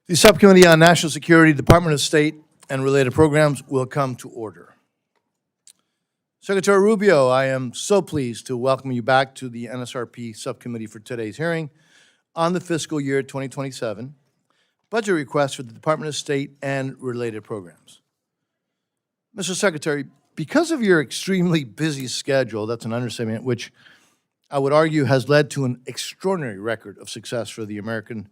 The Subcommittee on National Security, Department of State, and related programs will come to order. Secretary Rubio, I am so pleased to welcome you back to the NSRP Subcommittee for today's hearing on the fiscal year 2027 budget request for the Department of State and related programs. Mr. Secretary, because of your extremely busy schedule, that's an understatement, which I would argue has led to an extraordinary record of success for the American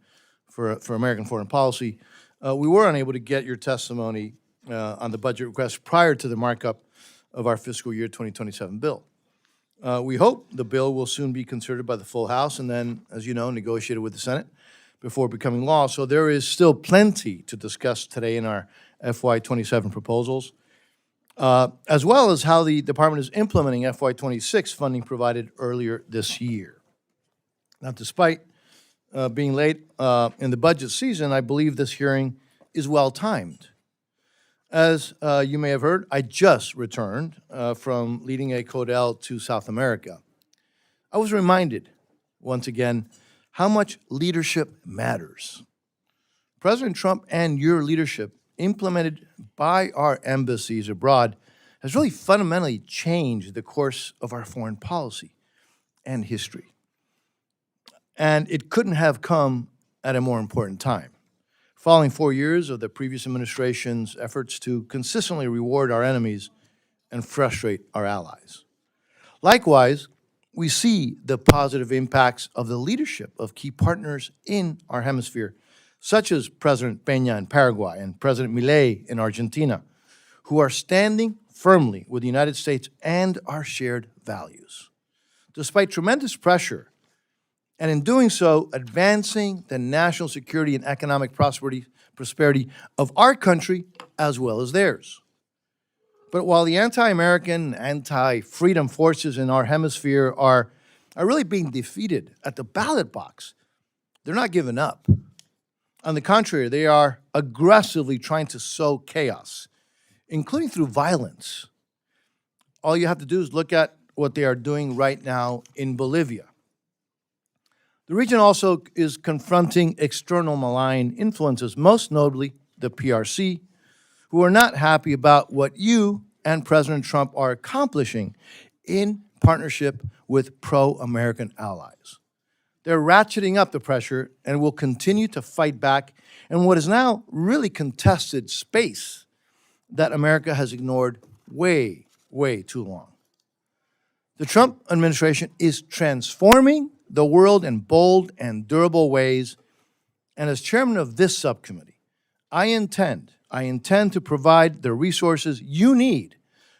foreign policy, we were unable to get your testimony on the budget request prior to the markup of our fiscal year 2027 bill. We hope the bill will soon be considered by the full House and then, as you know, negotiated with the Senate before becoming law. So there is still plenty to discuss today in our FY27 proposals, as well as how the department is implementing FY26 funding provided earlier this year. Now, despite being late in the budget season, I believe this hearing is well-timed. As you may have heard, I just returned from leading a CODEL to South America. I was reminded, once again, how much leadership matters. President Trump and your leadership, implemented by our embassies abroad, has really fundamentally changed the course of our foreign policy and history. And it couldn't have come at a more important time. Following 4 years of the previous administration's efforts to consistently reward our enemies and frustrate our allies. Likewise, we see the positive impacts of the leadership of key partners in our hemisphere, such as President Peña in Paraguay and President Milei in Argentina, who are standing firmly with the United States and our shared values. Despite tremendous pressure, and in doing so, advancing the national security and economic prosperity of our country as well as theirs. But while the anti-American, anti-freedom forces in our hemisphere are really being defeated at the ballot box, they're not giving up. On the contrary, they are aggressively trying to sow chaos, including through violence. All you have to do is look at what they are doing right now in Bolivia. The region also is confronting external malign influences, most notably the PRC, who are not happy about what you and President Trump are accomplishing in partnership with pro-American allies. They're ratcheting up the pressure and will continue to fight back in what is now really contested space that America has ignored way, way too long. The Trump administration is transforming the world in bold and durable ways, and as chairman of this subcommittee, I intend to provide the resources you need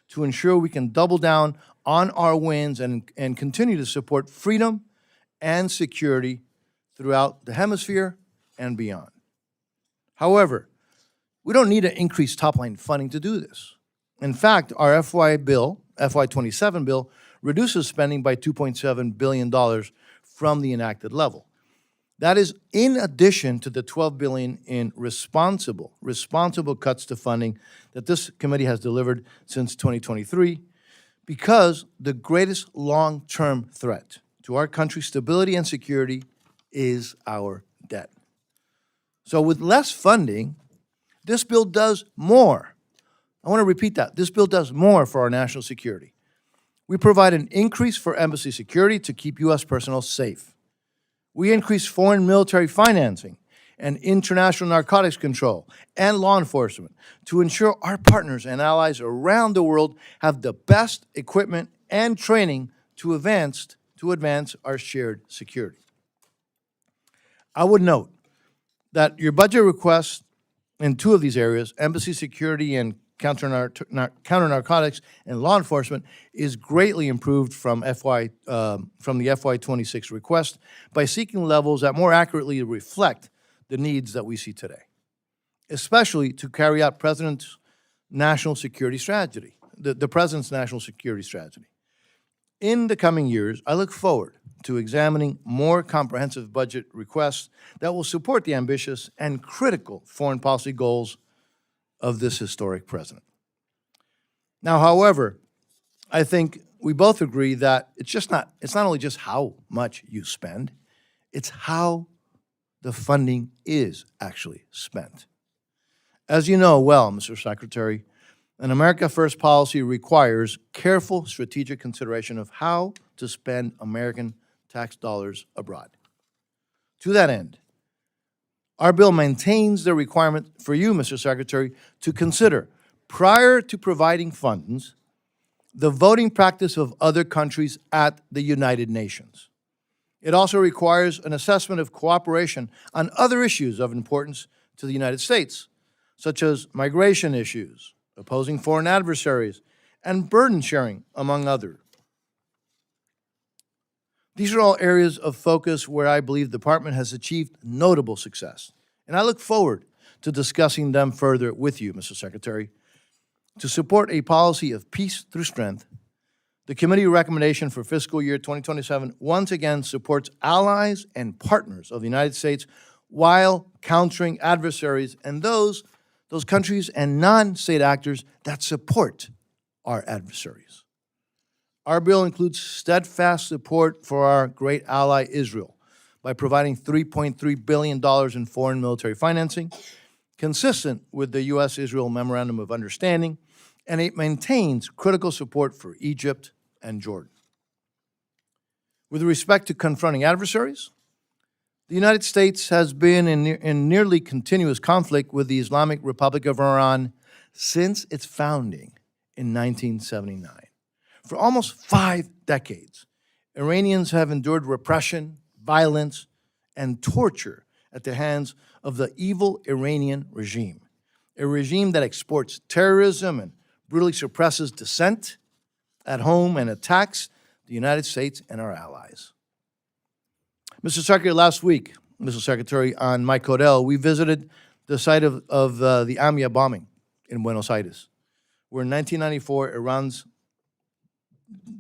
to ensure we can double down on our wins and continue to support freedom and security throughout the hemisphere and beyond. However, we don't need to increase top-line funding to do this. In fact, our FY27 bill, reduces spending by $2.7 billion from the enacted level. That is in addition to the $12 billion in responsible cuts to funding that this committee has delivered since 2023, because the greatest long-term threat to our country's stability and security is our debt. So with less funding, this bill does more. I want to repeat that. This bill does more for our national security. We provide an increase for embassy security to keep U.S. personnel safe. We increase foreign military financing and international narcotics control and law enforcement to ensure our partners and allies around the world have the best equipment and training to advance our shared security. I would note that your budget request in two of these areas, embassy security and counter narcotics and law enforcement, is greatly improved from the FY26 request by seeking levels that more accurately reflect the needs that we see today, especially to carry out President's national security strategy, the President's national security strategy. In the coming years, I look forward to examining more comprehensive budget requests that will support the ambitious and critical foreign policy goals of this historic president. Now, however, I think we both agree that it's not only just how much you spend, it's how the funding is actually spent. As you know well, Mr. Secretary, an America First policy requires careful strategic consideration of how to spend American tax dollars abroad. To that end, our bill maintains the requirement for you, Mr. Secretary, to consider, prior to providing funds, the voting practice of other countries at the United Nations. It also requires an assessment of cooperation on other issues of importance to the United States, such as migration issues, opposing foreign adversaries, and burden sharing, among others. These are all areas of focus where I believe the Department has achieved notable success, and I look forward to discussing them further with you, Mr. Secretary. To support a policy of peace through strength, the committee recommendation for fiscal year 2027 once again supports allies and partners of the United States while countering adversaries and those countries and non-state actors that support our adversaries. Our bill includes steadfast support for our great ally Israel by providing $3.3 billion in foreign military financing, consistent with the U.S.-Israel Memorandum of Understanding, and it maintains critical support for Egypt and Jordan. With respect to confronting adversaries, the United States has been in nearly continuous conflict with the Islamic Republic of Iran since its founding in 1979. For almost 5 decades, Iranians have endured repression, violence, and torture at the hands of the evil Iranian regime, a regime that exports terrorism and brutally suppresses dissent at home and attacks the United States and our allies. Mr. Secretary, last week, Mr. Secretary, on Mike Codell, we visited the site of the AMIA bombing in Buenos Aires, where in 1994, Iran's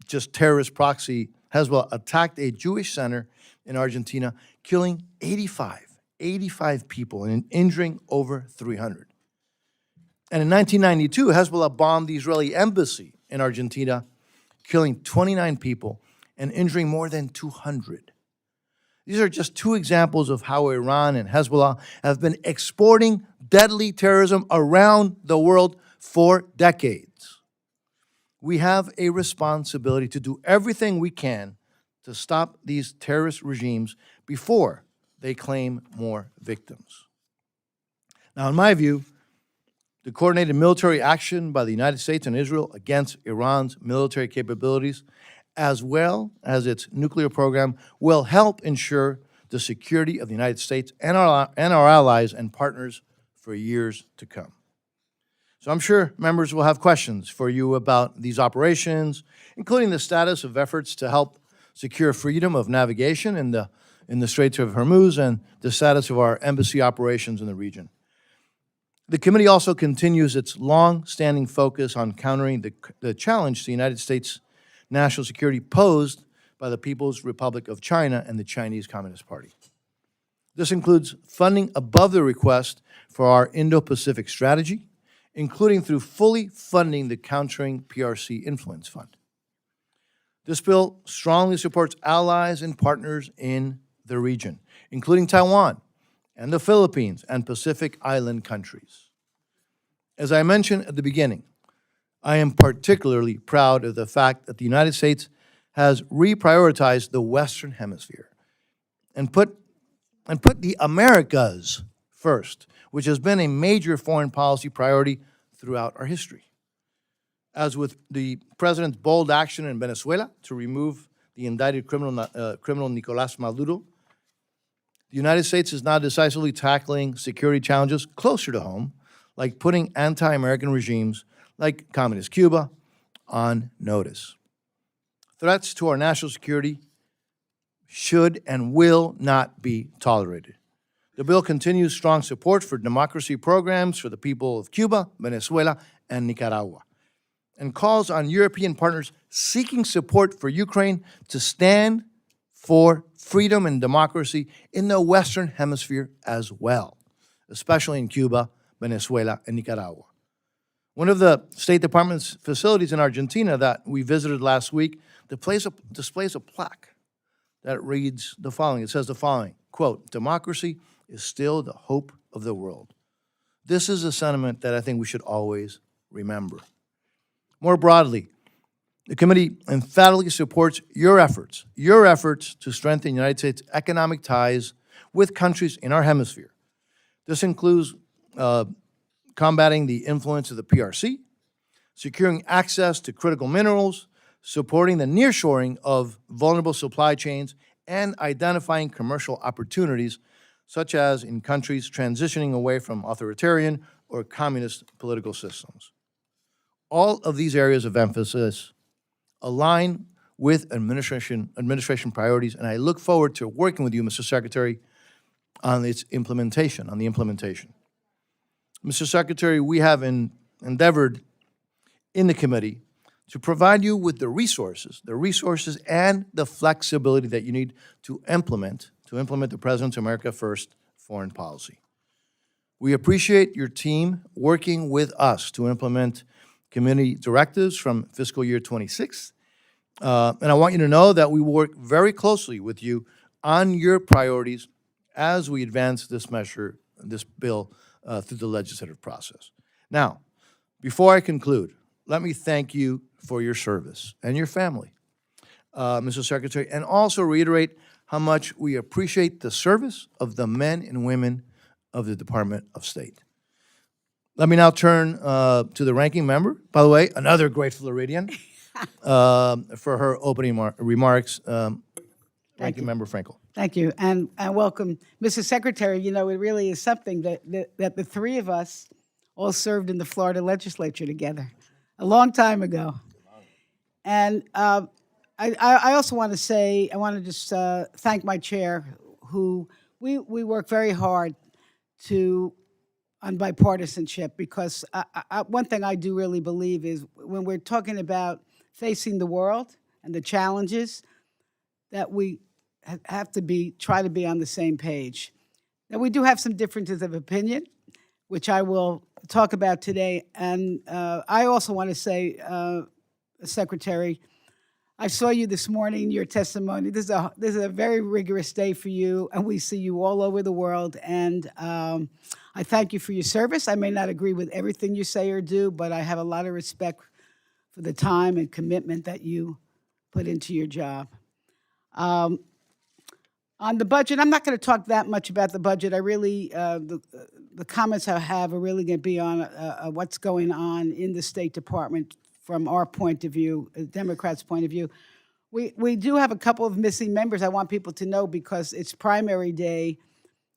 just terrorist proxy, Hezbollah, attacked a Jewish center in Argentina, killing 85 people and injuring over 300. And in 1992, Hezbollah bombed the Israeli embassy in Argentina, killing 29 people and injuring more than 200. These are just two examples of how Iran and Hezbollah have been exporting deadly terrorism around the world for decades. We have a responsibility to do everything we can to stop these terrorist regimes before they claim more victims. Now, in my view, the coordinated military action by the United States and Israel against Iran's military capabilities, as well as its nuclear program, will help ensure the security of the United States and our allies and partners for years to come. So I'm sure members will have questions for you about these operations, including the status of efforts to help secure freedom of navigation in the Straits of Hormuz and the status of our embassy operations in the region. The committee also continues its long-standing focus on countering the challenge to the United States' national security posed by the People's Republic of China and the Chinese Communist Party. This includes funding above the request for our Indo-Pacific strategy, including through fully funding the Countering PRC Influence Fund. This bill strongly supports allies and partners in the region, including Taiwan and the Philippines and Pacific Island countries. As I mentioned at the beginning, I am particularly proud of the fact that the United States has reprioritized the Western Hemisphere and put the Americas first, which has been a major foreign policy priority throughout our history. As with the president's bold action in Venezuela to remove the indicted criminal Nicolás Maduro, the United States is now decisively tackling security challenges closer to home, like putting anti-American regimes like Communist Cuba on notice. Threats to our national security should and will not be tolerated. The bill continues strong support for democracy programs for the people of Cuba, Venezuela, and Nicaragua, and calls on European partners seeking support for Ukraine to stand for freedom and democracy in the Western Hemisphere as well, especially in Cuba, Venezuela, and Nicaragua. One of the State Department's facilities in Argentina that we visited last week displays a plaque that reads the following. It says the following, quote, "Democracy is still the hope of the world. This is a sentiment that I think we should always remember. More broadly, the committee emphatically supports your efforts to strengthen the United States' economic ties with countries in our hemisphere. This includes combating the influence of the PRC, securing access to critical minerals, supporting the nearshoring of vulnerable supply chains, and identifying commercial opportunities, such as in countries transitioning away from authoritarian or communist political systems. All of these areas of emphasis align with administration priorities, and I look forward to working with you, Mr. Secretary, on the implementation. Mr. Secretary, we have endeavored in the committee to provide you with the resources and the flexibility that you need to implement the President's America First foreign policy. We appreciate your team working with us to implement committee directives from fiscal year 26. And I want you to know that we will work very closely with you on your priorities as we advance this bill through the legislative process. Now, before I conclude, let me thank you for your service and your family, Mr. Secretary, and also reiterate how much we appreciate the service of the men and women of the Department of State. Let me now turn to the ranking member. By the way, another great Floridian, for her opening remarks. Ranking Member Frankel. Thank you, and welcome. Mr. Secretary, you know, it really is something that the three of us all served in the Florida legislature together a long time ago. And I also want to say, I want to just thank my chair, who we work very hard on bipartisanship, because one thing I do really believe is when we're talking about facing the world and the challenges, that we have to try to be on the same page. Now, we do have some differences of opinion, which I will talk about today. And I also want to say, Secretary, I saw you this morning, your testimony. This is a very rigorous day for you, and we see you all over the world. And I thank you for your service. I may not agree with everything you say or do, but I have a lot of respect for the time and commitment that you put into your job. On the budget, I'm not going to talk that much about the budget. I really, the comments I have are really going to be on what's going on in the State Department from our point of view, Democrats' point of view. We do have a couple of missing members. I want people to know, because it's primary day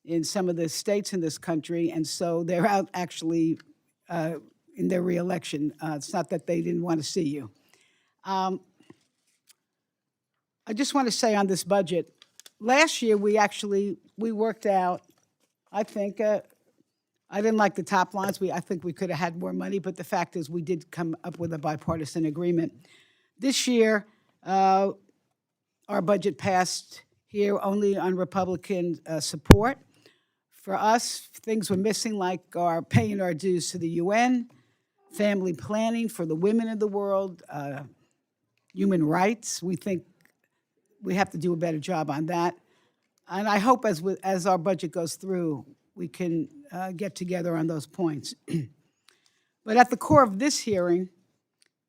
in some of the states in this country, and so they're out actually in their reelection. It's not that they didn't want to see you. I just want to say on this budget, last year we worked out, I think, I didn't like the top lines. I think we could have had more money, but the fact is we did come up with a bipartisan agreement. This year, our budget passed here only on Republican support. For us, things were missing, like our paying our dues to the UN, family planning for the women of the world, human rights. We think we have to do a better job on that. And I hope as our budget goes through, we can get together on those points. But at the core of this hearing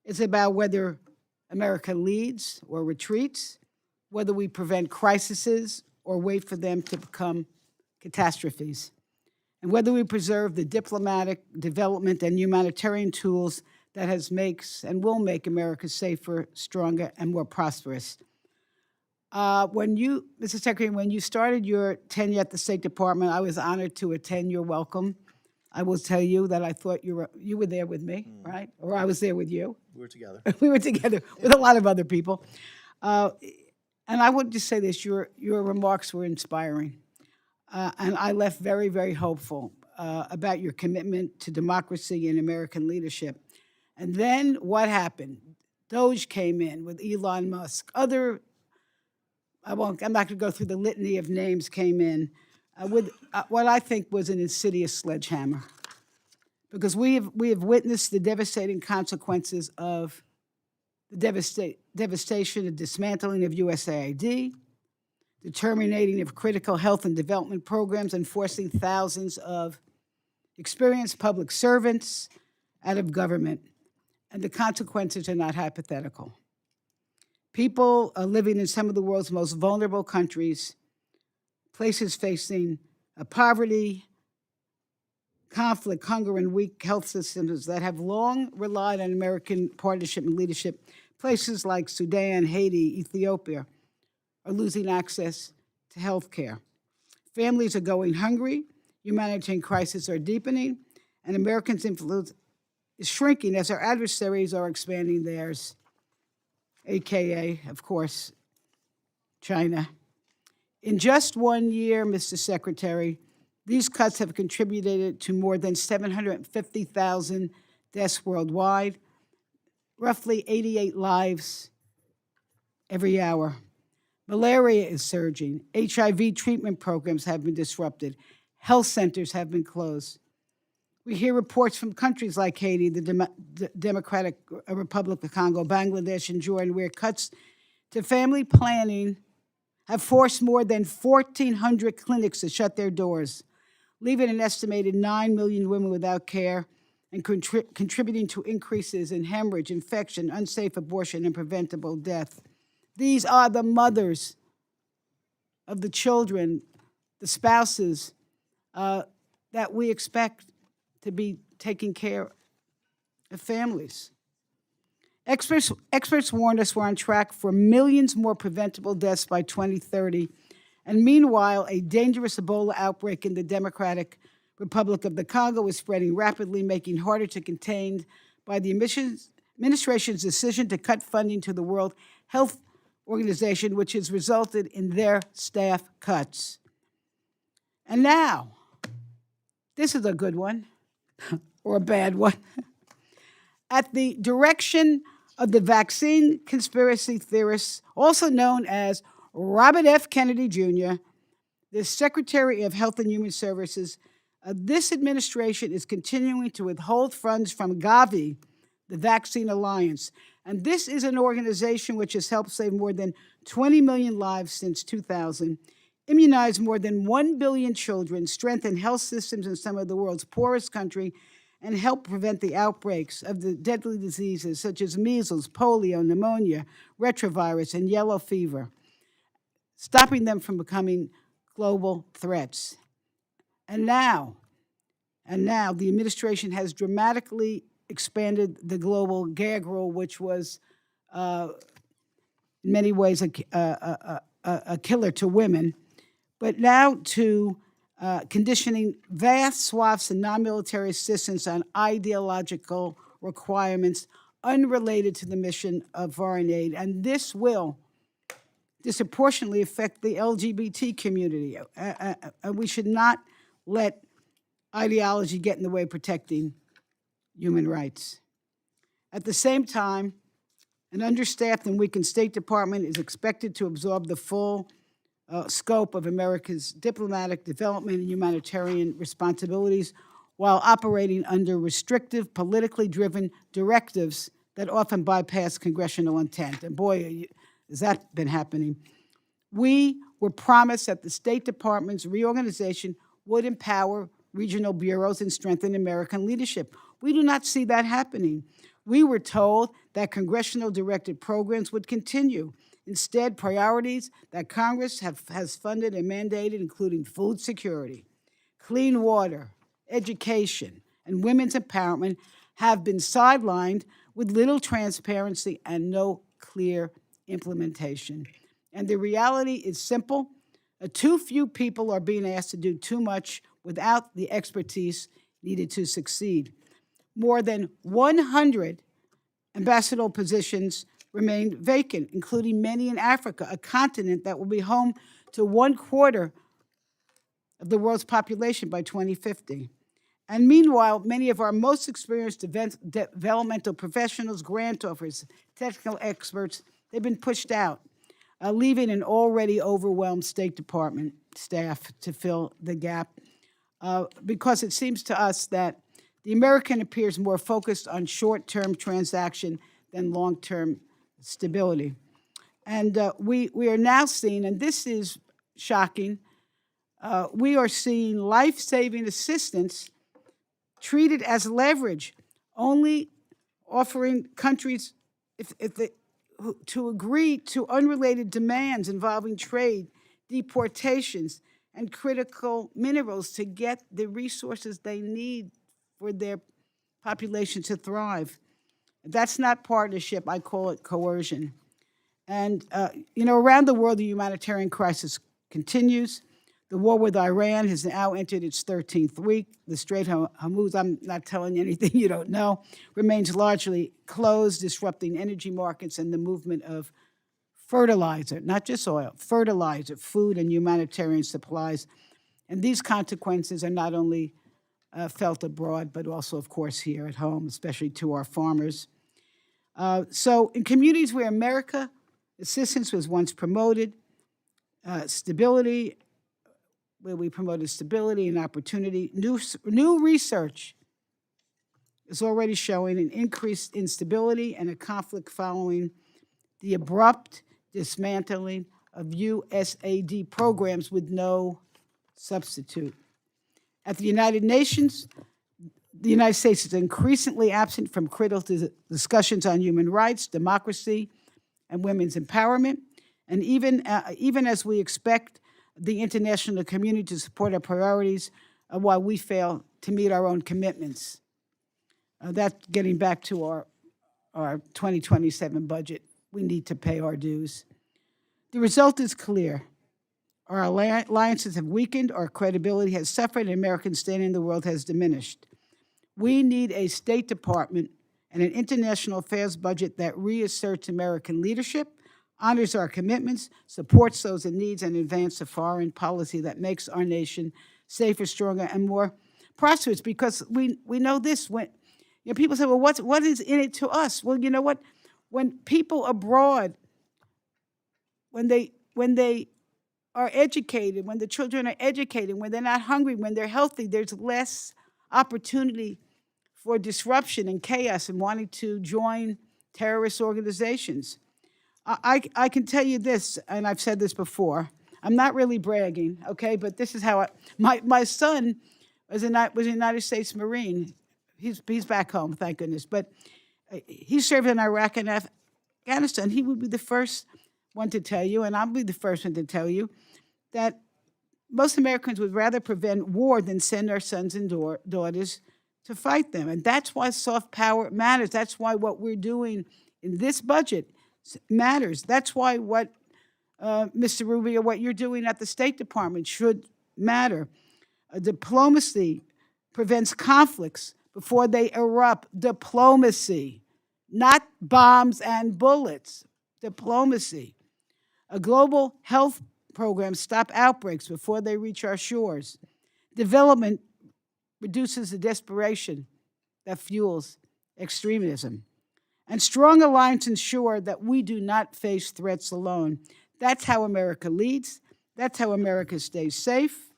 is about whether America leads or retreats, whether we prevent crises or wait for them to become catastrophes, and whether we preserve the diplomatic, development, and humanitarian tools that makes and will make America safer, stronger, and more prosperous. Mr. Secretary, when you started your tenure at the State Department, I was honored to attend your welcome. I will tell you that I thought you were there with me, right? Or I was there with you. We were together. We were together with a lot of other people. And I would just say this, your remarks were inspiring. And I left very, very hopeful about your commitment to democracy and American leadership. And then what happened? Doge came in with Elon Musk. I'm not going to go through the litany of names came in with what I think was an insidious sledgehammer, because we have witnessed the devastating consequences of the devastation and dismantling of USAID, the terminating of critical health and development programs and forcing thousands of experienced public servants out of government. And the consequences are not hypothetical. People are living in some of the world's most vulnerable countries, places facing poverty, conflict, hunger, and weak health systems that have long relied on American partnership and leadership. Places like Sudan, Haiti, Ethiopia are losing access to health care. Families are going hungry, humanitarian crises are deepening, and Americans' influence is shrinking as our adversaries are expanding theirs, AKA, of course, China. In just 1 year, Mr. Secretary, these cuts have contributed to more than 750,000 deaths worldwide, roughly 88 lives every hour. Malaria is surging. HIV treatment programs have been disrupted. Health centers have been closed. We hear reports from countries like Haiti, the Democratic Republic of Congo, Bangladesh, and Jordan, where cuts to family planning have forced more than 1,400 clinics to shut their doors, leaving an estimated 9 million women without care and contributing to increases in hemorrhage, infection, unsafe abortion, and preventable death. These are the mothers of the children, the spouses that we expect to be taking care of families. Experts warned us we're on track for millions more preventable deaths by 2030. And meanwhile, a dangerous Ebola outbreak in the Democratic Republic of the Congo is spreading rapidly, making it harder to contain by the administration's decision to cut funding to the World Health Organization, which has resulted in their staff cuts. And now, this is a good one, or a bad one. At the direction of the vaccine conspiracy theorists, also known as Robert F. Kennedy Jr., the Secretary of Health and Human Services, this administration is continuing to withhold funds from Gavi, the Vaccine Alliance. And this is an organization which has helped save more than 20 million lives since 2000, immunize more than 1 billion children, strengthen health systems in some of the world's poorest countries, and help prevent the outbreaks of the deadly diseases such as measles, polio, pneumonia, retrovirus, and yellow fever, stopping them from becoming global threats. And now, the administration has dramatically expanded the global gag rule, which was in many ways a killer to women, but now to conditioning vast swaths of non-military assistance on ideological requirements unrelated to the mission of foreign aid. And this will disproportionately affect the LGBT community. And we should not let ideology get in the way of protecting human rights. At the same time, an understaffed and weakened State Department is expected to absorb the full scope of America's diplomatic, development, and humanitarian responsibilities while operating under restrictive, politically driven directives that often bypass congressional intent. And boy, has that been happening. We were promised that the State Department's reorganization would empower regional bureaus and strengthen American leadership. We do not see that happening. We were told that congressional directed programs would continue. Instead, priorities that Congress has funded and mandated, including food security, clean water, education, and women's empowerment, have been sidelined with little transparency and no clear implementation. And the reality is simple. Too few people are being asked to do too much without the expertise needed to succeed. More than 100 ambassadorial positions remain vacant, including many in Africa, a continent that will be home to 1/4 of the world's population by 2050. And meanwhile, many of our most experienced developmental professionals, grant offers, technical experts, they've been pushed out, leaving an already overwhelmed State Department staff to fill the gap, because it seems to us that the American appears more focused on short-term transaction than long-term stability. And we are now seeing, and this is shocking. We are seeing life-saving assistance treated as leverage, only offering countries to agree to unrelated demands involving trade, deportations, and critical minerals to get the resources they need for their population to thrive. That's not partnership. I call it coercion. And, around the world, the humanitarian crisis continues. The war with Iran has now entered its 13th week. The Strait of Hormuz, I'm not telling you anything you don't know, remains largely closed, disrupting energy markets and the movement of fertilizer, not just oil, fertilizer, food, and humanitarian supplies. And these consequences are not only felt abroad, but also, of course, here at home, especially to our farmers. So in communities where America assistance was once promoted, where we promoted stability and opportunity, new research is already showing an increased instability and a conflict following the abrupt dismantling of USAID programs with no substitute. At the United Nations, the United States is increasingly absent from critical discussions on human rights, democracy, and women's empowerment. And even as we expect the international community to support our priorities, while we fail to meet our own commitments. That's getting back to our 2027 budget. We need to pay our dues. The result is clear. Our alliances have weakened, our credibility has suffered, and American standing in the world has diminished. We need a State Department and an international affairs budget that reasserts American leadership, honors our commitments, supports those in need, and advances a foreign policy that makes our nation safer, stronger, and more prosperous. Because we know this, when people say, well, what is in it to us? Well, you know what? When people abroad, when they are educated, when the children are educated, when they're not hungry, when they're healthy, there's less opportunity for disruption and chaos and wanting to join terrorist organizations. I can tell you this, and I've said this before. I'm not really bragging, okay? But this is how my son was a United States Marine. He's back home, thank goodness. But he served in Iraq and Afghanistan. He would be the first one to tell you, and I'll be the first one to tell you, that most Americans would rather prevent war than send our sons and daughters to fight them. And that's why soft power matters. That's why what we're doing in this budget matters. That's why what, Mr. Rubio, what you're doing at the State Department should matter. Diplomacy prevents conflicts before they erupt. Diplomacy, not bombs and bullets. Diplomacy. A global health program stop outbreaks before they reach our shores. Development reduces the desperation that fuels extremism. And strong alliances ensure that we do not face threats alone. That's how America leads. That's how America stays safe.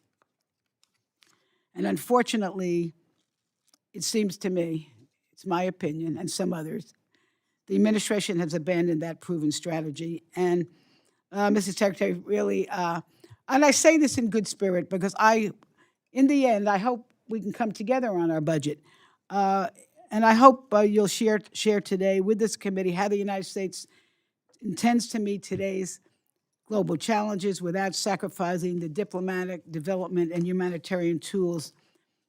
And unfortunately, it seems to me, it's my opinion and some others, the administration has abandoned that proven strategy. And Mr. Secretary, really, and I say this in good spirit because in the end, I hope we can come together on our budget. And I hope you'll share today with this committee how the United States intends to meet today's global challenges without sacrificing the diplomatic, development, and humanitarian tools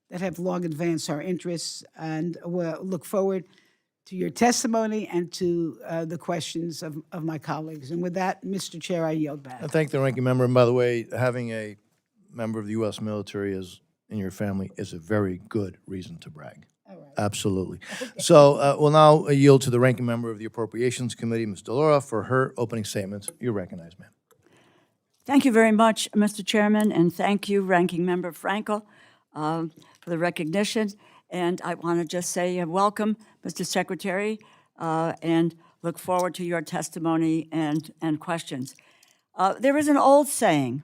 that have long advanced our interests. And we'll look forward to your testimony and to the questions of my colleagues. And with that, Mr. Chair, I yield back. I thank the ranking member. And by the way, having a member of the U.S. military in your family is a very good reason to brag. All right. Absolutely. Okay. So we'll now yield to the ranking member of the Appropriations Committee, Ms. DeLaura, for her opening statements. You're recognized, ma'am. Thank you very much, Mr. Chairman, and thank you, Ranking Member Frankel, for the recognition. And I want to just say welcome, Mr. Secretary, and look forward to your testimony and questions. There is an old saying,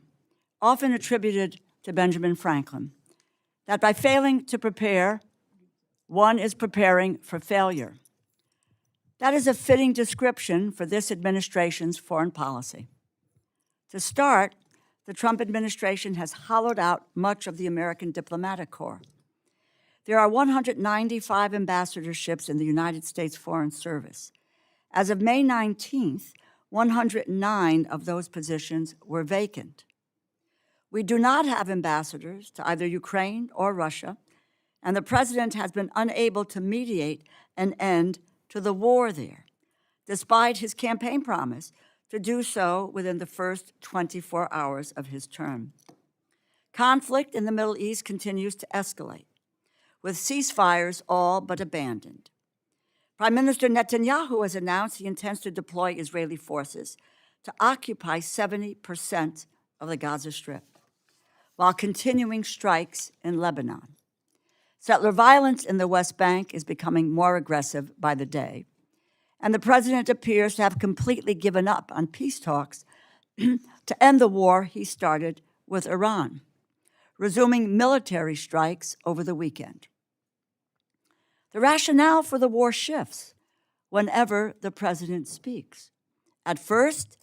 often attributed to Benjamin Franklin, that by failing to prepare, one is preparing for failure. That is a fitting description for this administration's foreign policy. To start, the Trump administration has hollowed out much of the American diplomatic corps. There are 195 ambassadorships in the United States Foreign Service. As of May 19th, 109 of those positions were vacant. We do not have ambassadors to either Ukraine or Russia, and the president has been unable to mediate an end to the war there, despite his campaign promise to do so within the first 24 hours of his term. Conflict in the Middle East continues to escalate, with ceasefires all but abandoned. Prime Minister Netanyahu has announced he intends to deploy Israeli forces to occupy 70% of the Gaza Strip, while continuing strikes in Lebanon. Settler violence in the West Bank is becoming more aggressive by the day, and the president appears to have completely given up on peace talks to end the war he started with Iran, resuming military strikes over the weekend. The rationale for the war shifts whenever the president speaks. At first,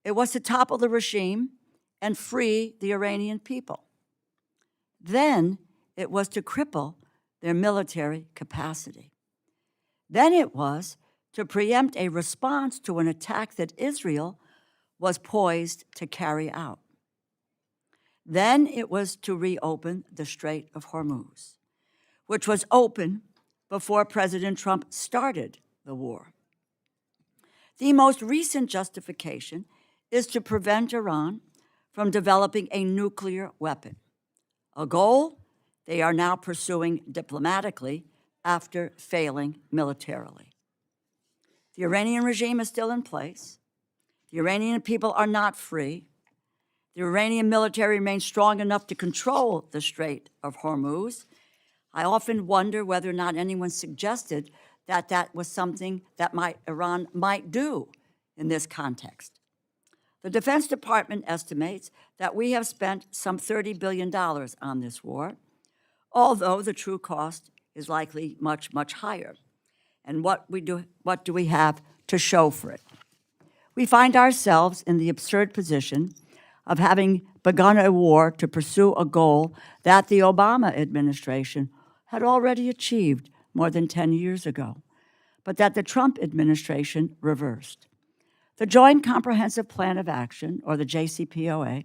it was to topple the regime and free the Iranian people. Then it was to cripple their military capacity. Then it was to preempt a response to an attack that Israel was poised to carry out. Then it was to reopen the Strait of Hormuz, which was open before President Trump started the war. The most recent justification is to prevent Iran from developing a nuclear weapon, a goal they are now pursuing diplomatically after failing militarily. The Iranian regime is still in place. The Iranian people are not free. The Iranian military remains strong enough to control the Strait of Hormuz. I often wonder whether or not anyone suggested that that was something that Iran might do in this context. The Defense Department estimates that we have spent some $30 billion on this war, although the true cost is likely much, much higher. And what do we have to show for it? We find ourselves in the absurd position of having begun a war to pursue a goal that the Obama administration had already achieved more than 10 years ago, but that the Trump administration reversed. The Joint Comprehensive Plan of Action, or the JCPOA,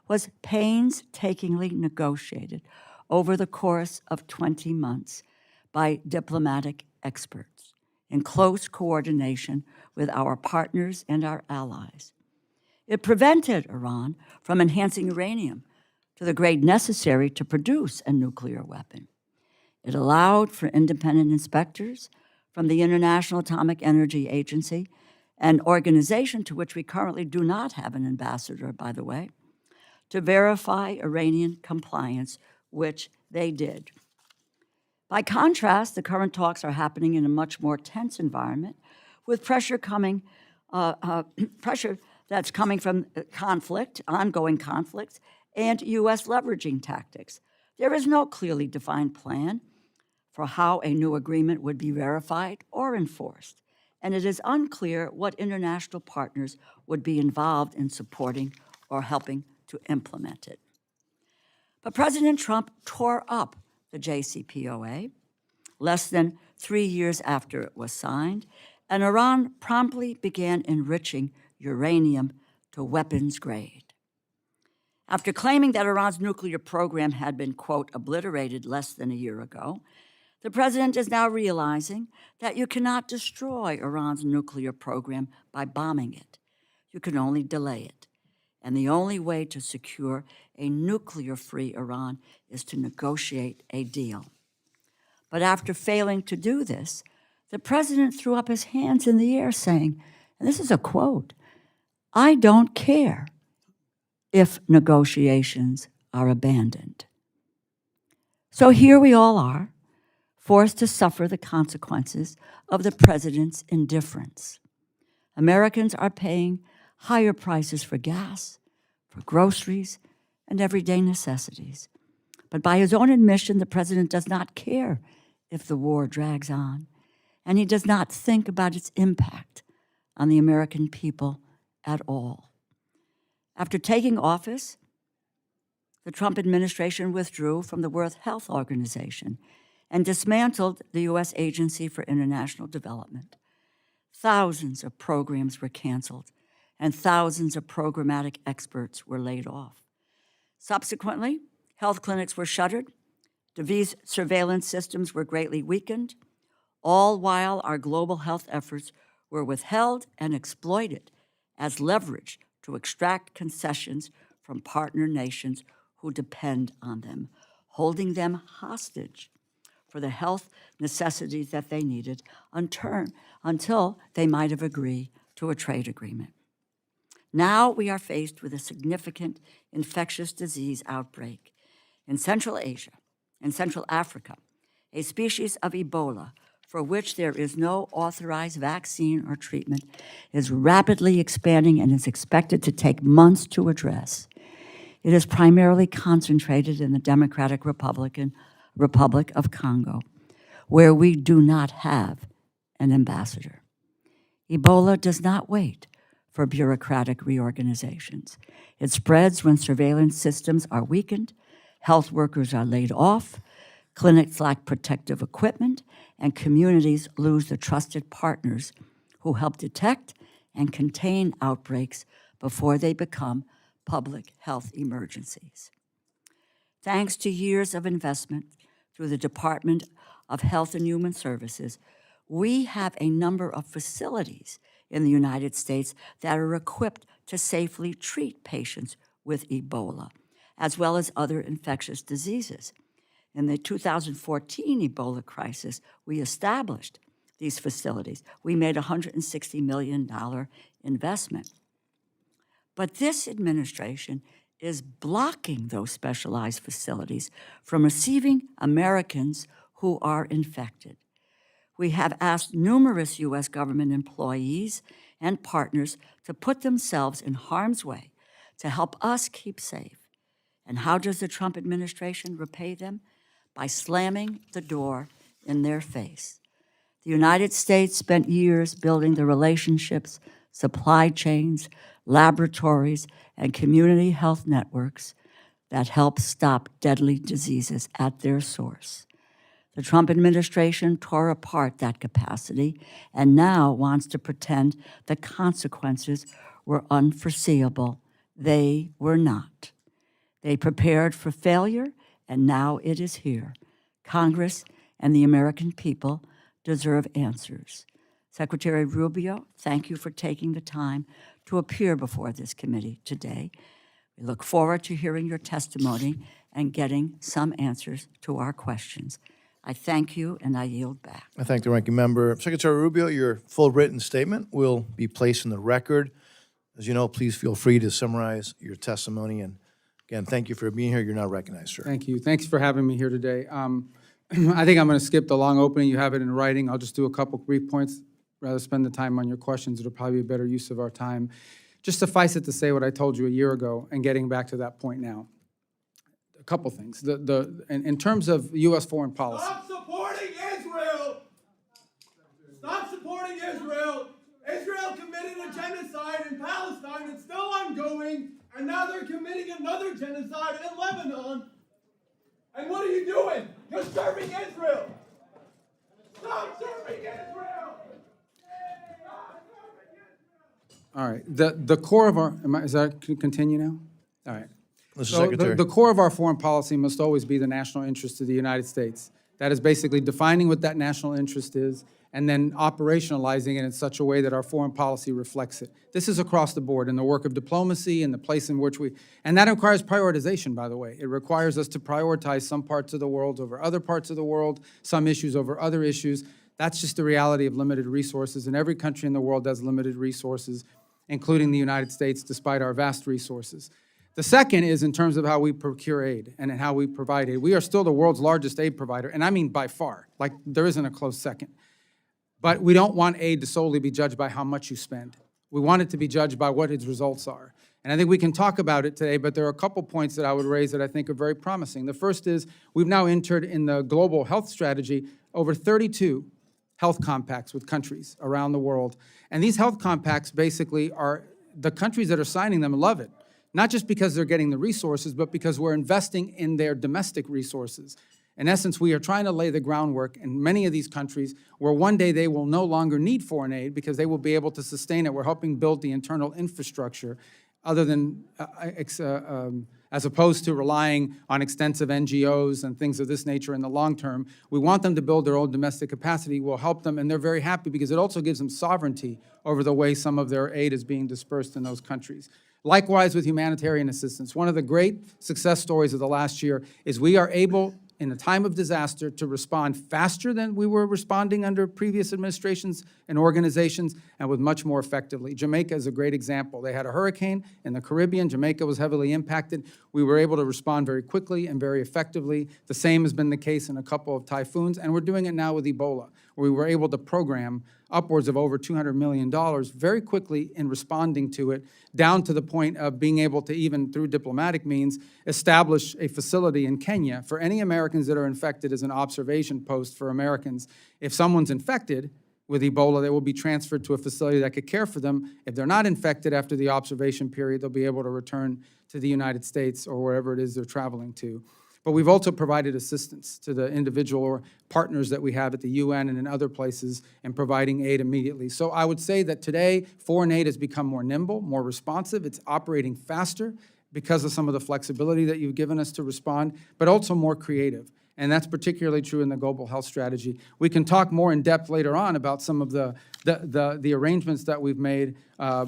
was painstakingly negotiated over the course of 20 months by diplomatic experts in close coordination with our partners and our allies. It prevented Iran from enhancing uranium to the grade necessary to produce a nuclear weapon. It allowed for independent inspectors from the International Atomic Energy Agency, an organization to which we currently do not have an ambassador, by the way, to verify Iranian compliance, which they did. By contrast, the current talks are happening in a much more tense environment, with pressure that's coming from conflict, ongoing conflicts, and U.S. leveraging tactics. There is no clearly defined plan for how a new agreement would be verified or enforced, and it is unclear what international partners would be involved in supporting or helping to implement it. But President Trump tore up the JCPOA less than 3 years after it was signed, and Iran promptly began enriching uranium to weapons grade. After claiming that Iran's nuclear program had been, quote, obliterated less than a year ago, the president is now realizing that you cannot destroy Iran's nuclear program by bombing it. You can only delay it. And the only way to secure a nuclear-free Iran is to negotiate a deal. But after failing to do this, the president threw up his hands in the air saying, and this is a quote, "I don't care if negotiations are abandoned." So here we all are, forced to suffer the consequences of the president's indifference. Americans are paying higher prices for gas, for groceries, and everyday necessities. But by his own admission, the president does not care if the war drags on, and he does not think about its impact on the American people at all. After taking office, the Trump administration withdrew from the World Health Organization and dismantled the U.S. Agency for International Development. Thousands of programs were canceled, and thousands of programmatic experts were laid off. Subsequently, health clinics were shuttered, disease surveillance systems were greatly weakened, all while our global health efforts were withheld and exploited as leverage to extract concessions from partner nations who depend on them, holding them hostage for the health necessities that they needed until they might have agreed to a trade agreement. Now we are faced with a significant infectious disease outbreak in Central Asia and Central Africa, a species of Ebola for which there is no authorized vaccine or treatment, is rapidly expanding and is expected to take months to address. It is primarily concentrated in the Democratic Republic of Congo, where we do not have an ambassador. Ebola does not wait for bureaucratic reorganizations. It spreads when surveillance systems are weakened, health workers are laid off, clinics lack protective equipment, and communities lose the trusted partners who help detect and contain outbreaks before they become public health emergencies. Thanks to years of investment through the Department of Health and Human Services, we have a number of facilities in the United States that are equipped to safely treat patients with Ebola, as well as other infectious diseases. In the 2014 Ebola crisis, we established these facilities. We made a $160 million investment. But this administration is blocking those specialized facilities from receiving Americans who are infected. We have asked numerous U.S. government employees and partners to put themselves in harm's way to help us keep safe. And how does the Trump administration repay them? By slamming the door in their face. The United States spent years building the relationships, supply chains, laboratories, and community health networks that help stop deadly diseases at their source. The Trump administration tore apart that capacity and now wants to pretend the consequences were unforeseeable. They were not. They prepared for failure, and now it is here. Congress and the American people deserve answers. Secretary Rubio, thank you for taking the time to appear before this committee today. We look forward to hearing your testimony and getting some answers to our questions. I thank you, and I yield back. I thank the ranking member. Secretary Rubio, your full written statement will be placed in the record. As you know, please feel free to summarize your testimony. And again, thank you for being here. You're now recognized, sir. Thank you. Thanks for having me here today. I think I'm going to skip the long opening. You have it in writing. I'll just do a couple brief points. Rather spend the time on your questions. It'll probably be a better use of our time. Just suffice it to say what I told you a year ago and getting back to that point now. A couple things. In terms of U.S. foreign policy. Stop supporting Israel! Stop supporting Israel! Israel committed a genocide in Palestine. It's still ongoing. And now they're committing another genocide in Lebanon. And what are you doing? You're serving Israel! Stop serving Israel! All right. The core of our, is that, can continue now? All right. Mr. So Secretary. the core of our foreign policy must always be the national interest of the United States. That is basically defining what that national interest is and then operationalizing it in such a way that our foreign policy reflects it. This is across the board in the work of diplomacy and the place in which and that requires prioritization, by the way. It requires us to prioritize some parts of the world over other parts of the world, some issues over other issues. That's just the reality of limited resources, and every country in the world has limited resources, including the United States, despite our vast resources. The second is in terms of how we procure aid and how we provide aid. We are still the world's largest aid provider, and I mean by far. Like, there isn't a close second. But we don't want aid to solely be judged by how much you spend. We want it to be judged by what its results are. And I think we can talk about it today, but there are a couple points that I would raise that I think are very promising. The first is we've now entered in the global health strategy over 32 health compacts with countries around the world. And these health compacts basically are, the countries that are signing them love it not just because they're getting the resources, but because we're investing in their domestic resources. In essence, we are trying to lay the groundwork in many of these countries where one day they will no longer need foreign aid because they will be able to sustain it. We're helping build the internal infrastructure other than, as opposed to relying on extensive NGOs and things of this nature in the long term. We want them to build their own domestic capacity. We'll help them, and they're very happy because it also gives them sovereignty over the way some of their aid is being dispersed in those countries. Likewise with humanitarian assistance. One of the great success stories of the last year is we are able, in a time of disaster, to respond faster than we were responding under previous administrations and organizations, and with much more effectively. Jamaica is a great example. They had a hurricane in the Caribbean. Jamaica was heavily impacted. We were able to respond very quickly and very effectively. The same has been the case in a couple of typhoons, and we're doing it now with Ebola, where we were able to program upwards of over $200 million very quickly in responding to it, down to the point of being able to, even through diplomatic means, establish a facility in Kenya for any Americans that are infected as an observation post for Americans. If someone's infected with Ebola, they will be transferred to a facility that could care for them. If they're not infected after the observation period, they'll be able to return to the United States or wherever it is they're traveling to. But we've also provided assistance to the individual or partners that we have at the UN and in other places in providing aid immediately. So I would say that today, foreign aid has become more nimble, more responsive. It's operating faster because of some of the flexibility that you've given us to respond, but also more creative. And that's particularly true in the global health strategy. We can talk more in depth later on about some of the arrangements that we've made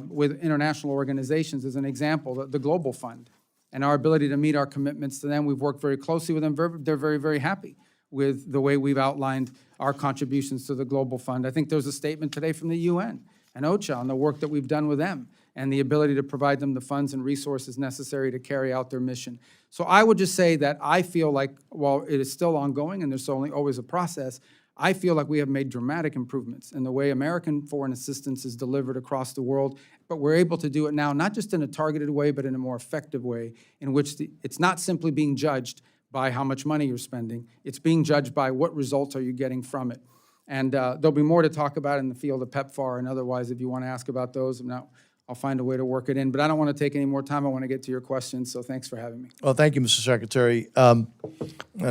with international organizations. As an example, the Global Fund, and our ability to meet our commitments to them. We've worked very closely with them. They're very, very happy with the way we've outlined our contributions to the Global Fund. I think there's a statement today from the UN and OCHA on the work that we've done with them and the ability to provide them the funds and resources necessary to carry out their mission. So I would just say that I feel like, while it is still ongoing and there's only always a process, I feel like we have made dramatic improvements in the way American foreign assistance is delivered across the world, but we're able to do it now, not just in a targeted way, but in a more effective way, in which it's not simply being judged by how much money you're spending. It's being judged by what results are you getting from it. And there'll be more to talk about in the field of PEPFAR and otherwise if you want to ask about those. Now, I'll find a way to work it in, but I don't want to take any more time. I want to get to your questions, so thanks for having me. Well, thank you, Mr. Secretary. And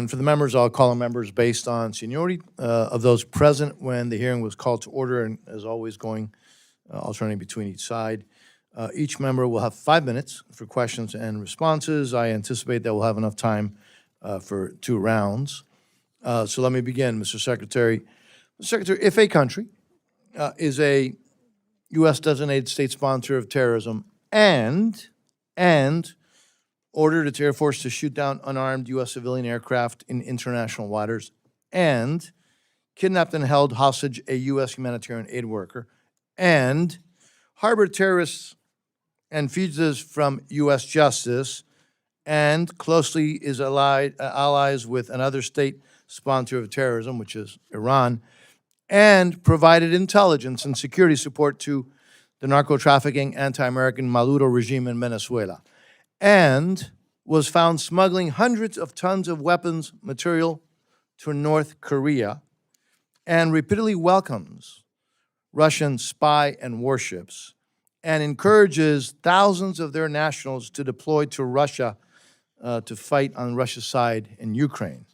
for the members, I'll call on members based on seniority of those present when the hearing was called to order, and as always, going alternating between each side. Each member will have 5 minutes for questions and responses. I anticipate that we'll have enough time for 2 rounds. So let me begin, Mr. Secretary. Mr. Secretary, if a country is a U.S. designated state sponsor of terrorism and ordered its Air Force to shoot down unarmed U.S. civilian aircraft in international waters and kidnapped and held hostage a U.S. humanitarian aid worker and harbored terrorists and fugitives from U.S. justice and closely is allies with another state sponsor of terrorism, which is Iran, and provided intelligence and security support to the narco-trafficking, anti-American Maduro regime in Venezuela, and was found smuggling hundreds of tons of weapons material to North Korea, and repeatedly welcomes Russian spy and warships, and encourages thousands of their nationals to deploy to Russia to fight on Russia's side in Ukraine,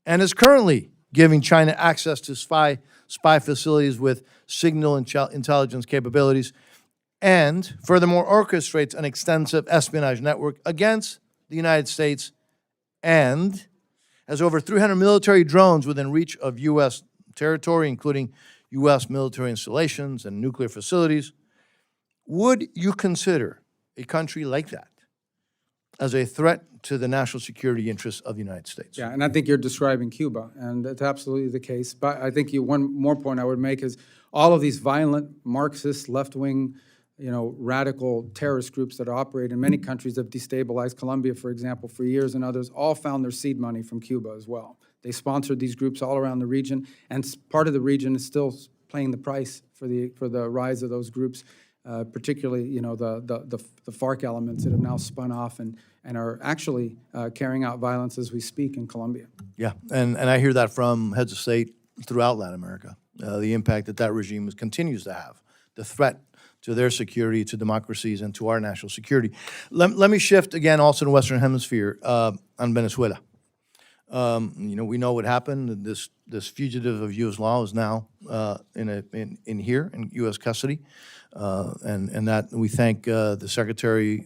and is currently giving China access to spy facilities with signal intelligence capabilities, and furthermore orchestrates an extensive espionage network against the United States, and has over 300 military drones within reach of U.S. territory, including U.S. military installations and nuclear facilities. Would you consider a country like that as a threat to the national security interests of the United States? Yeah, and I think you're describing Cuba, and that's absolutely the case. But I think one more point I would make is all of these violent Marxist, left-wing, radical terrorist groups that operate in many countries have destabilized Colombia, for example, for years, and others, all found their seed money from Cuba as well. They sponsored these groups all around the region, and part of the region is still paying the price for the rise of those groups, particularly the FARC elements that have now spun off and are actually carrying out violence as we speak in Colombia. Yeah, and I hear that from heads of state throughout Latin America, the impact that regime continues to have, the threat to their security, to democracies, and to our national security. Let me shift again also to Western Hemisphere on Venezuela. We know what happened. This fugitive of U.S. law is now in here in U.S. custody, and that we thank the Secretary,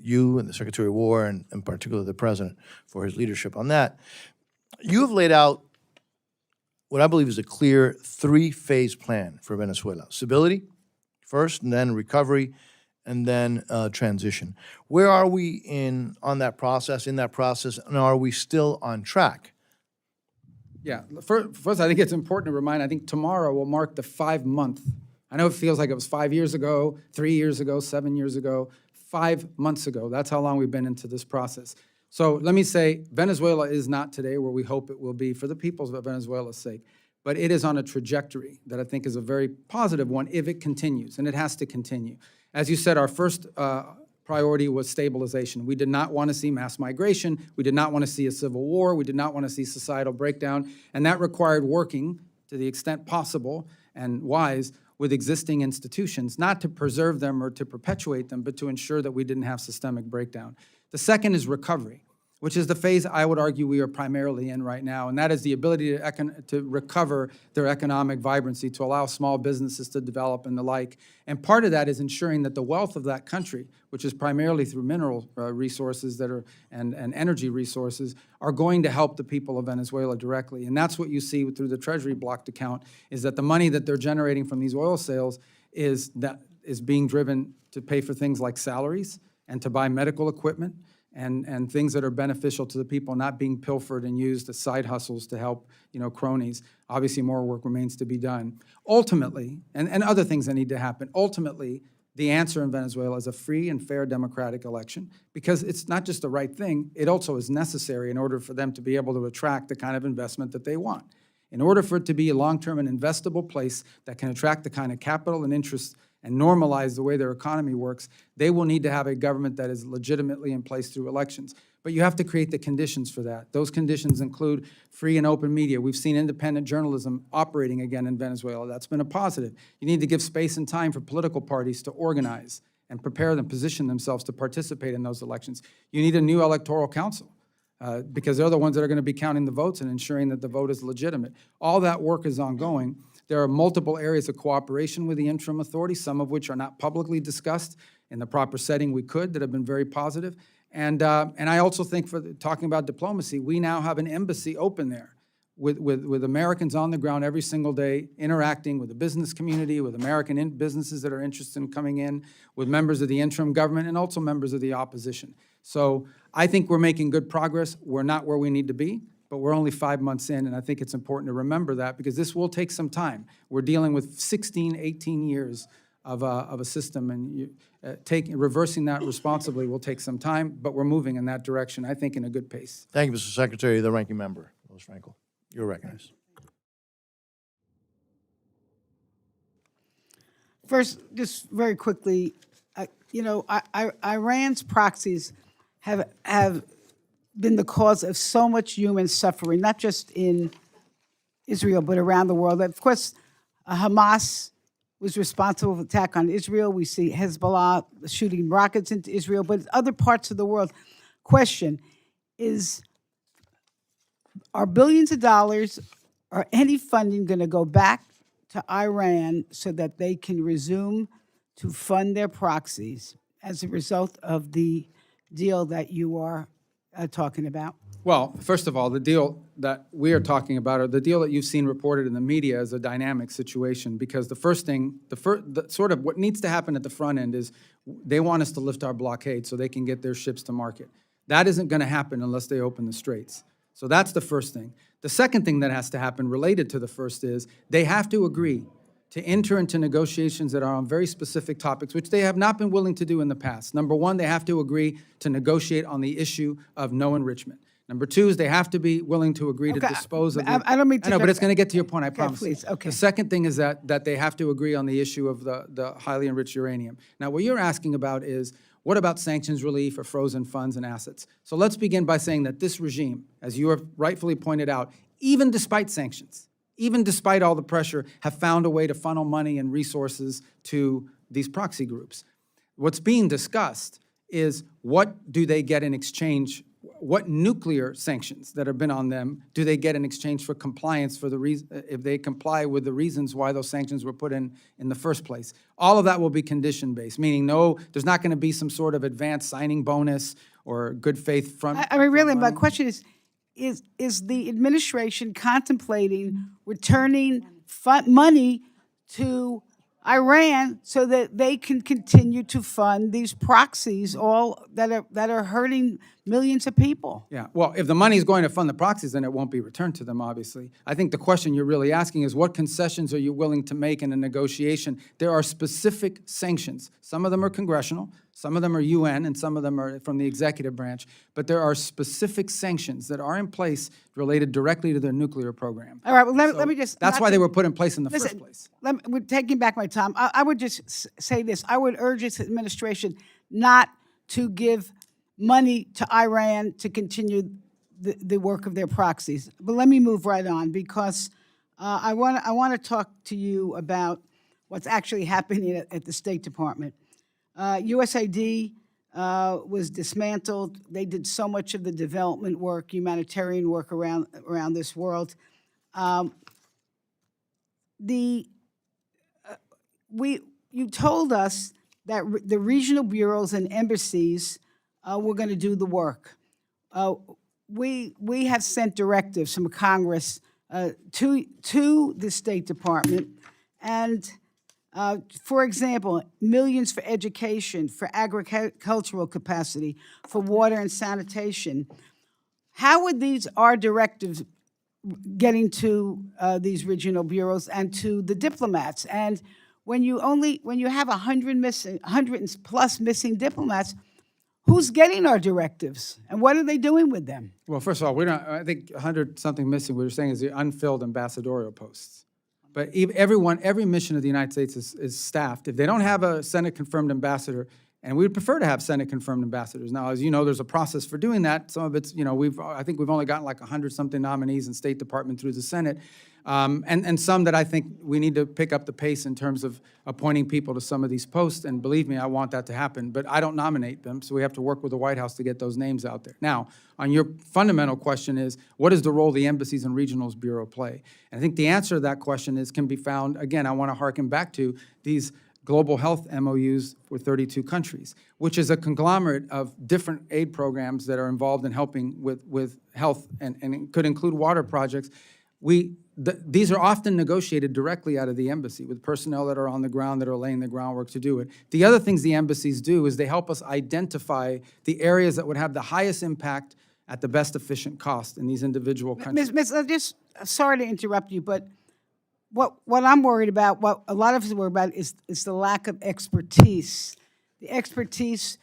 you and the Secretary of War, and in particular the President for his leadership on that. You have laid out what I believe is a clear three-phase plan for Venezuela: stability first, and then recovery, and then transition. Where are we in that process, and are we still on track? Yeah, first, I think it's important to remind, I think tomorrow will mark the 5-month. I know it feels like it was 5 years ago, 3 years ago, 7 years ago, 5 months ago. That's how long we've been into this process. So let me say, Venezuela is not today where we hope it will be for the peoples of Venezuela's sake, but it is on a trajectory that I think is a very positive one if it continues, and it has to continue. As you said, our first priority was stabilization. We did not want to see mass migration. We did not want to see a civil war. We did not want to see societal breakdown, and that required working to the extent possible and wise with existing institutions, not to preserve them or to perpetuate them, but to ensure that we didn't have systemic breakdown. The second is recovery, which is the phase I would argue we are primarily in right now, and that is the ability to recover their economic vibrancy, to allow small businesses to develop and the like. And part of that is ensuring that the wealth of that country, which is primarily through mineral resources and energy resources, are going to help the people of Venezuela directly. And that's what you see through the Treasury blocked account, is that the money that they're generating from these oil sales is being driven to pay for things like salaries and to buy medical equipment, and things that are beneficial to the people, not being pilfered and used as side hustles to help, cronies. Obviously, more work remains to be done. Ultimately, and other things that need to happen, ultimately, the answer in Venezuela is a free and fair democratic election, because it's not just the right thing, it also is necessary in order for them to be able to attract the kind of investment that they want. In order for it to be a long-term and investable place that can attract the kind of capital and interest and normalize the way their economy works, they will need to have a government that is legitimately in place through elections. But you have to create the conditions for that. Those conditions include free and open media. We've seen independent journalism operating again in Venezuela. That's been a positive. You need to give space and time for political parties to organize and prepare them, position themselves to participate in those elections. You need a new electoral council, because they're the ones that are going to be counting the votes and ensuring that the vote is legitimate. All that work is ongoing. There are multiple areas of cooperation with the interim authority, some of which are not publicly discussed in the proper setting we could, that have been very positive. And I also think, for talking about diplomacy, we now have an embassy open there with Americans on the ground every single day, interacting with the business community, with American businesses that are interested in coming in, with members of the interim government, and also members of the opposition. So I think we're making good progress. We're not where we need to be, but we're only 5 months in, and I think it's important to remember that, because this will take some time. We're dealing with 16, 18 years of a system, and reversing that responsibly will take some time, but we're moving in that direction, I think, in a good pace. Thank you, Mr. Secretary. The Ranking Member, Louis Frankel. You're recognized. First, just very quickly, Iran's proxies have been the cause of so much human suffering, not just in Israel, but around the world. Of course, Hamas was responsible for the attack on Israel. We see Hezbollah shooting rockets into Israel, but other parts of the world. Question is, are billions of dollars or any funding going to go back to Iran so that they can resume to fund their proxies as a result of the deal that you are talking about? Well, first of all, the deal that we are talking about, or the deal that you've seen reported in the media, is a dynamic situation, because the first thing, sort of what needs to happen at the front end is they want us to lift our blockade so they can get their ships to market. That isn't going to happen unless they open the straits. So that's the first thing. The second thing that has to happen related to the first is they have to agree to enter into negotiations that are on very specific topics, which they have not been willing to do in the past. Number one, they have to agree to negotiate on the issue of no enrichment. Number two is they have to be willing to agree to dispose of the... I don't mean to... I know, but it's going to get to your point, I promise. Please, okay. The second thing is that they have to agree on the issue of the highly enriched uranium. Now, what you're asking about is, what about sanctions relief or frozen funds and assets? So let's begin by saying that this regime, as you have rightfully pointed out, even despite sanctions, even despite all the pressure, have found a way to funnel money and resources to these proxy groups. What's being discussed is what do they get in exchange, what nuclear sanctions that have been on them do they get in exchange for compliance for the reason, if they comply with the reasons why those sanctions were put in the first place. All of that will be condition-based, meaning no, there's not going to be some sort of advanced signing bonus or good faith front. I mean, really, front my running. question is the administration contemplating returning money to Iran so that they can continue to fund these proxies, all that are hurting millions of people? Yeah, well, if the money is going to fund the proxies, then it won't be returned to them, obviously. I think the question you're really asking is what concessions are you willing to make in a negotiation? There are specific sanctions. Some of them are congressional, some of them are UN, and some of them are from the executive branch. But there are specific sanctions that are in place related directly to their nuclear program. All right, well, let me just... That's not why to- they were put in place in the Listen, first place. we're taking back my time. I would just say this. I would urge this administration not to give money to Iran to continue the work of their proxies. But let me move right on, because I want to talk to you about what's actually happening at the State Department. USAID was dismantled. They did so much of the development work, humanitarian work around this world. You told us that the regional bureaus and embassies were going to do the work. We have sent directives from Congress to the State Department, and for example, millions for education, for agricultural capacity, for water and sanitation. How would our directives getting to these regional bureaus and to the diplomats? And when you have 100 plus missing diplomats, who's getting our directives, and what are they doing with them? Well, first of all, I think 100-something missing, what you're saying is the unfilled ambassadorial posts. But every mission of the United States is staffed. If they don't have a Senate-confirmed ambassador, and we would prefer to have Senate-confirmed ambassadors. Now, as you know, there's a process for doing that. Some of it's, I think we've only gotten like 100-something nominees in State Department through the Senate. And some that I think we need to pick up the pace in terms of appointing people to some of these posts. And believe me, I want that to happen. But I don't nominate them, so we have to work with the White House to get those names out there. Now, on your fundamental question is, what is the role the Embassies and Regionals Bureau play? And I think the answer to that question can be found, again, I want to harken back to these global health MOUs with 32 countries, which is a conglomerate of different aid programs that are involved in helping with health, and it could include water projects. These are often negotiated directly out of the embassy with personnel that are on the ground that are laying the groundwork to do it. The other things the embassies do is they help us identify the areas that would have the highest impact at the best efficient cost in these individual countries. Miss, sorry to interrupt you, but what I'm worried about, what a lot of us are worried about, is the lack of expertise. The expertise,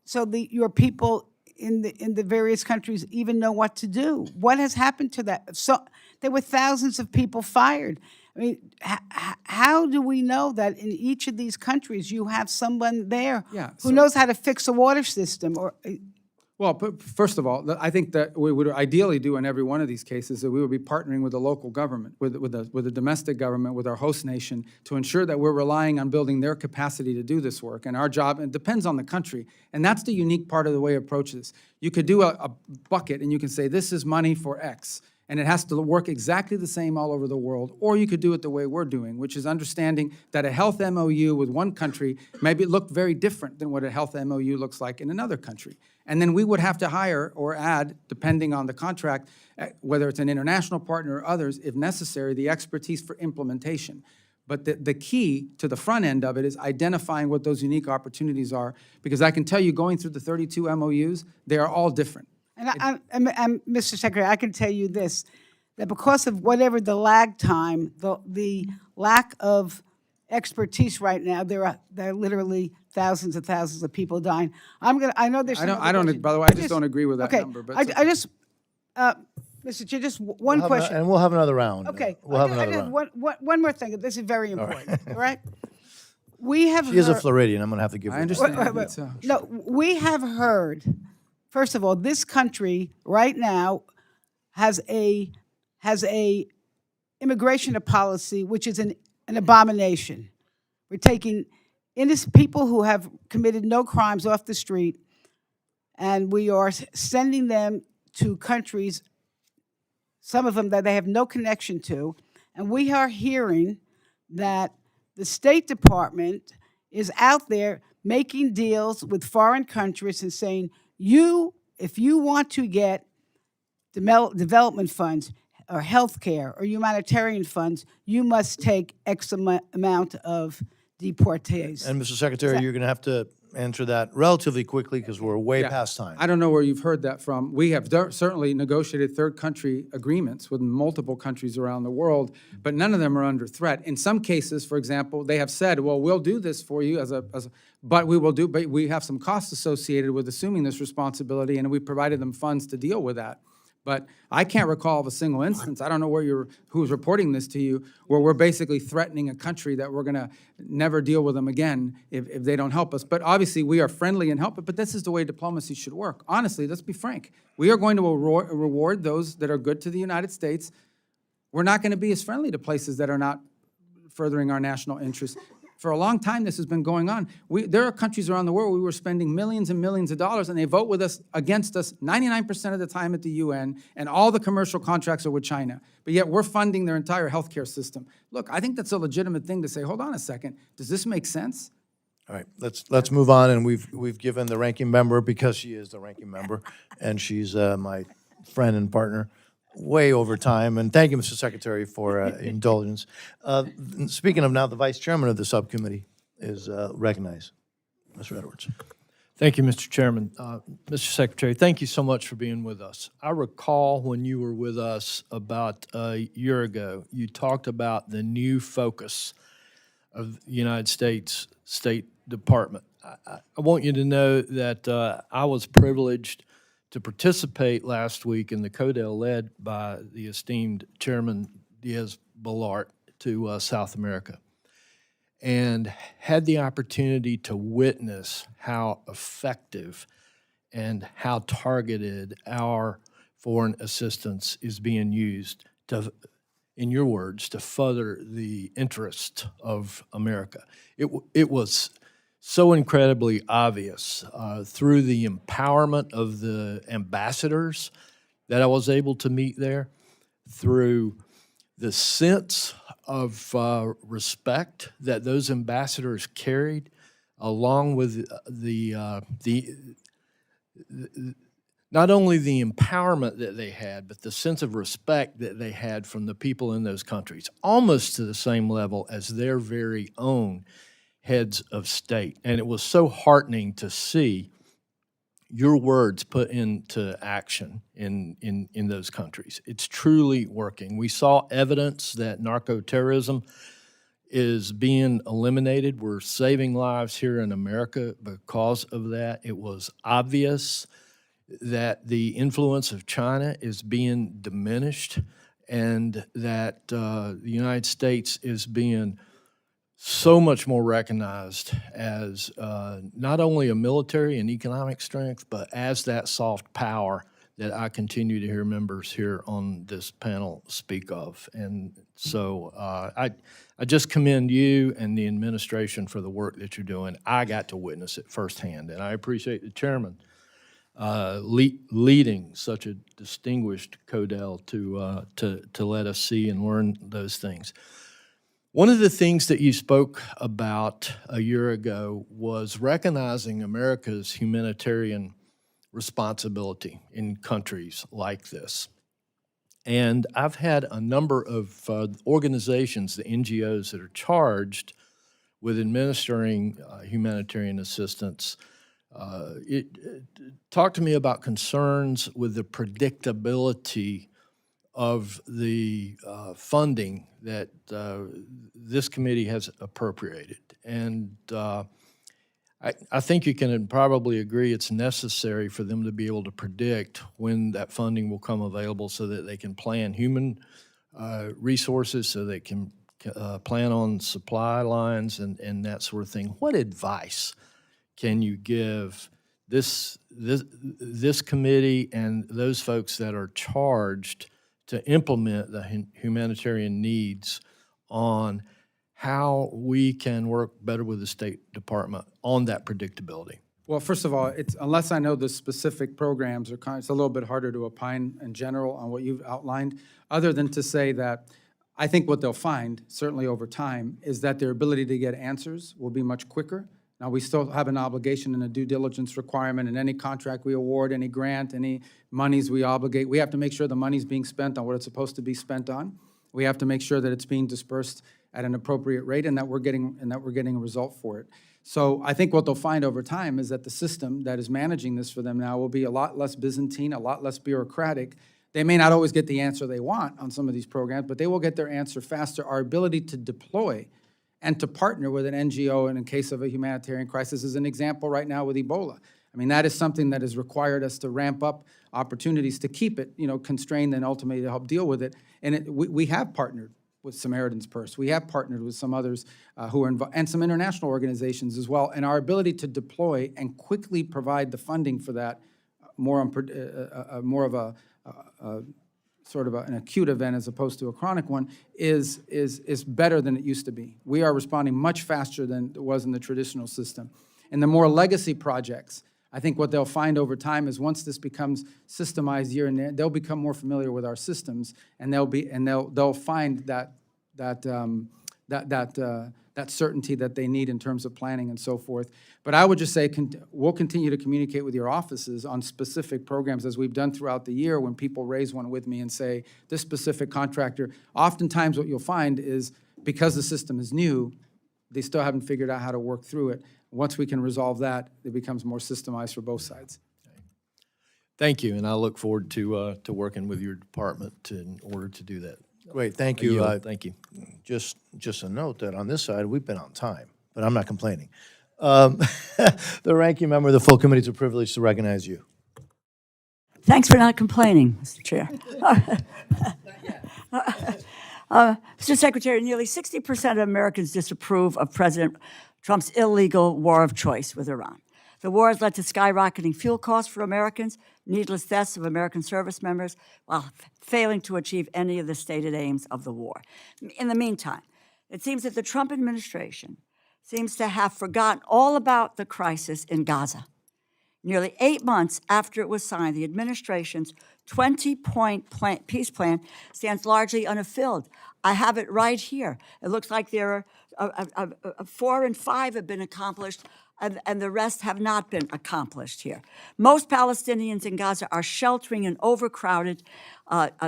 so your people in the various countries even know what to do. What has happened to that? So there were thousands of people fired. I mean, how do we know that in each of these countries you have someone there who knows how to fix a water system? Well, first of all, I think that we would ideally do in every one of these cases that we would be partnering with the local government, with the domestic government, with our host nation, to ensure that we're relying on building their capacity to do this work. And our job, it depends on the country, and that's the unique part of the way we approach this. You could do a bucket, and you can say, this is money for X, and it has to work exactly the same all over the world, or you could do it the way we're doing, which is understanding that a health MOU with one country maybe look very different than what a health MOU looks like in another country. And then we would have to hire or add, depending on the contract, whether it's an international partner or others, if necessary, the expertise for implementation. But the key to the front end of it is identifying what those unique opportunities are, because I can tell you, going through the 32 MOUs, they are all different. And Mr. Secretary, I can tell you this, that because of whatever the lag time, the lack of expertise right now, there are literally thousands of people dying. I know there's. I don't. By the way, I just don't agree with that number. But I just, Mr. Chair, just one question. And we'll have another round. Okay. We'll have another round. One more thing. This is very important. All right. We have. She is a Floridian. I'm going to have to give her. I understand. No, we have heard. First of all, this country right now has a immigration policy which is an abomination. We're taking innocent people who have committed no crimes off the street, and we are sending them to countries, some of them that they have no connection to, and we are hearing that the State Department is out there making deals with foreign countries and saying, if you want to get development funds or health care or humanitarian funds, you must take X amount of deportees. And Mr. Secretary, you're going to have to answer that relatively quickly because we're way Yeah. past time. I don't know where you've heard that from. We have certainly negotiated third country agreements with multiple countries around the world, but none of them are under threat. In some cases, for example, they have said, well, we'll do this for you but we have some costs associated with assuming this responsibility, and we provided them funds to deal with that. But I can't recall of a single instance, I don't know who's reporting this to you, where we're basically threatening a country that we're gonna never deal with them again if they don't help us. But obviously, we are friendly and help it, but this is the way diplomacy should work. Honestly, let's be frank. We are going to reward those that are good to the United States. We're not gonna be as friendly to places that are not furthering our national interests. For a long time, this has been going on. There are countries around the world where we were spending millions and millions of dollars, and they vote with us, against us, 99% of the time at the UN, and all the commercial contracts are with China. But yet, we're funding their entire healthcare system. Look, I think that's a legitimate thing to say, hold on a second, does this make sense? All right, let's move on, and we've given the ranking member, because she is the ranking member, and she's my friend and partner, way over time, and thank you, Mr. Secretary, for indulgence. Speaking of now, the Vice Chairman of the subcommittee is recognized. Mr. Edwards. Thank you, Mr. Chairman. Mr. Secretary, thank you so much for being with us. I recall when you were with us about a year ago, you talked about the new focus of the United States State Department. I want you to know that I was privileged to participate last week in the CODEL led by the esteemed Chairman Diaz-Balart to South America, and had the opportunity to witness how effective and how targeted our foreign assistance is being used to, in your words, to further the interest of America. It was so incredibly obvious through the empowerment of the ambassadors that I was able to meet there, through the sense of respect that those ambassadors carried, along with not only the empowerment that they had, but the sense of respect that they had from the people in those countries, almost to the same level as their very own heads of state. And it was so heartening to see your words put into action in those countries. It's truly working. We saw evidence that narco-terrorism is being eliminated. We're saving lives here in America because of that. It was obvious that the influence of China is being diminished, and that the United States is being so much more recognized as not only a military and economic strength, but as that soft power that I continue to hear members here on this panel speak of. And so I just commend you and the administration for the work that you're doing. I got to witness it firsthand, and I appreciate the chairman leading such a distinguished CODEL to let us see and learn those things. One of the things that you spoke about a year ago was recognizing America's humanitarian responsibility in countries like this. And I've had a number of organizations, the NGOs that are charged with administering humanitarian assistance, talk to me about concerns with the predictability of the funding that this committee has appropriated. And I think you can probably agree it's necessary for them to be able to predict when that funding will come available so that they can plan human resources, so they can plan on supply lines and that sort of thing. What advice can you give this committee and those folks that are charged to implement the humanitarian needs on how we can work better with the State Department on that predictability. Well, first of all, it's, unless I know the specific programs, or it's a little bit harder to opine in general on what you've outlined, other than to say that I think what they'll find, certainly over time, is that their ability to get answers will be much quicker. Now, we still have an obligation and a due diligence requirement in any contract we award, any grant, any monies we obligate. We have to make sure the money's being spent on what it's supposed to be spent on. We have to make sure that it's being dispersed at an appropriate rate and that we're getting a result for it. So I think what they'll find over time is that the system that is managing this for them now will be a lot less Byzantine, a lot less bureaucratic. They may not always get the answer they want on some of these programs, but they will get their answer faster. Our ability to deploy and to partner with an NGO in case of a humanitarian crisis is an example right now with Ebola. I mean, that is something that has required us to ramp up opportunities to keep it, constrained and ultimately to help deal with it. And we have partnered with Samaritan's Purse. We have partnered with some others who are involved, and some international organizations as well. And our ability to deploy and quickly provide the funding for that, more of a sort of an acute event as opposed to a chronic one, is better than it used to be. We are responding much faster than it was in the traditional system. And the more legacy projects, I think what they'll find over time is once this becomes systemized year in, they'll become more familiar with our systems, and they'll find that certainty that they need in terms of planning and so forth. But I would just say we'll continue to communicate with your offices on specific programs as we've done throughout the year when people raise one with me and say, this specific contractor. Oftentimes what you'll find is because the system is new, they still haven't figured out how to work through it. Once we can resolve that, it becomes more systemized for both sides. Thank you, and I look forward to working with your department in order to do that. Great, thank I you. yield. Thank you. Just a note that on this side, we've been on time, but I'm not complaining. The ranking member of the full committee, it's a privilege to recognize you. Thanks for not complaining, Mr. Chair. Mr. Secretary, nearly 60% of Americans disapprove of President Trump's illegal war of choice with Iran. The war has led to skyrocketing fuel costs for Americans, needless deaths of American service members, while failing to achieve any of the stated aims of the war. In the meantime, it seems that the Trump administration seems to have forgotten all about the crisis in Gaza. Nearly 8 months after it was signed, the administration's 20-point peace plan stands largely unfulfilled. I have it right here. It looks like there are 4 and 5 have been accomplished, and the rest have not been accomplished here. Most Palestinians in Gaza are sheltering in overcrowded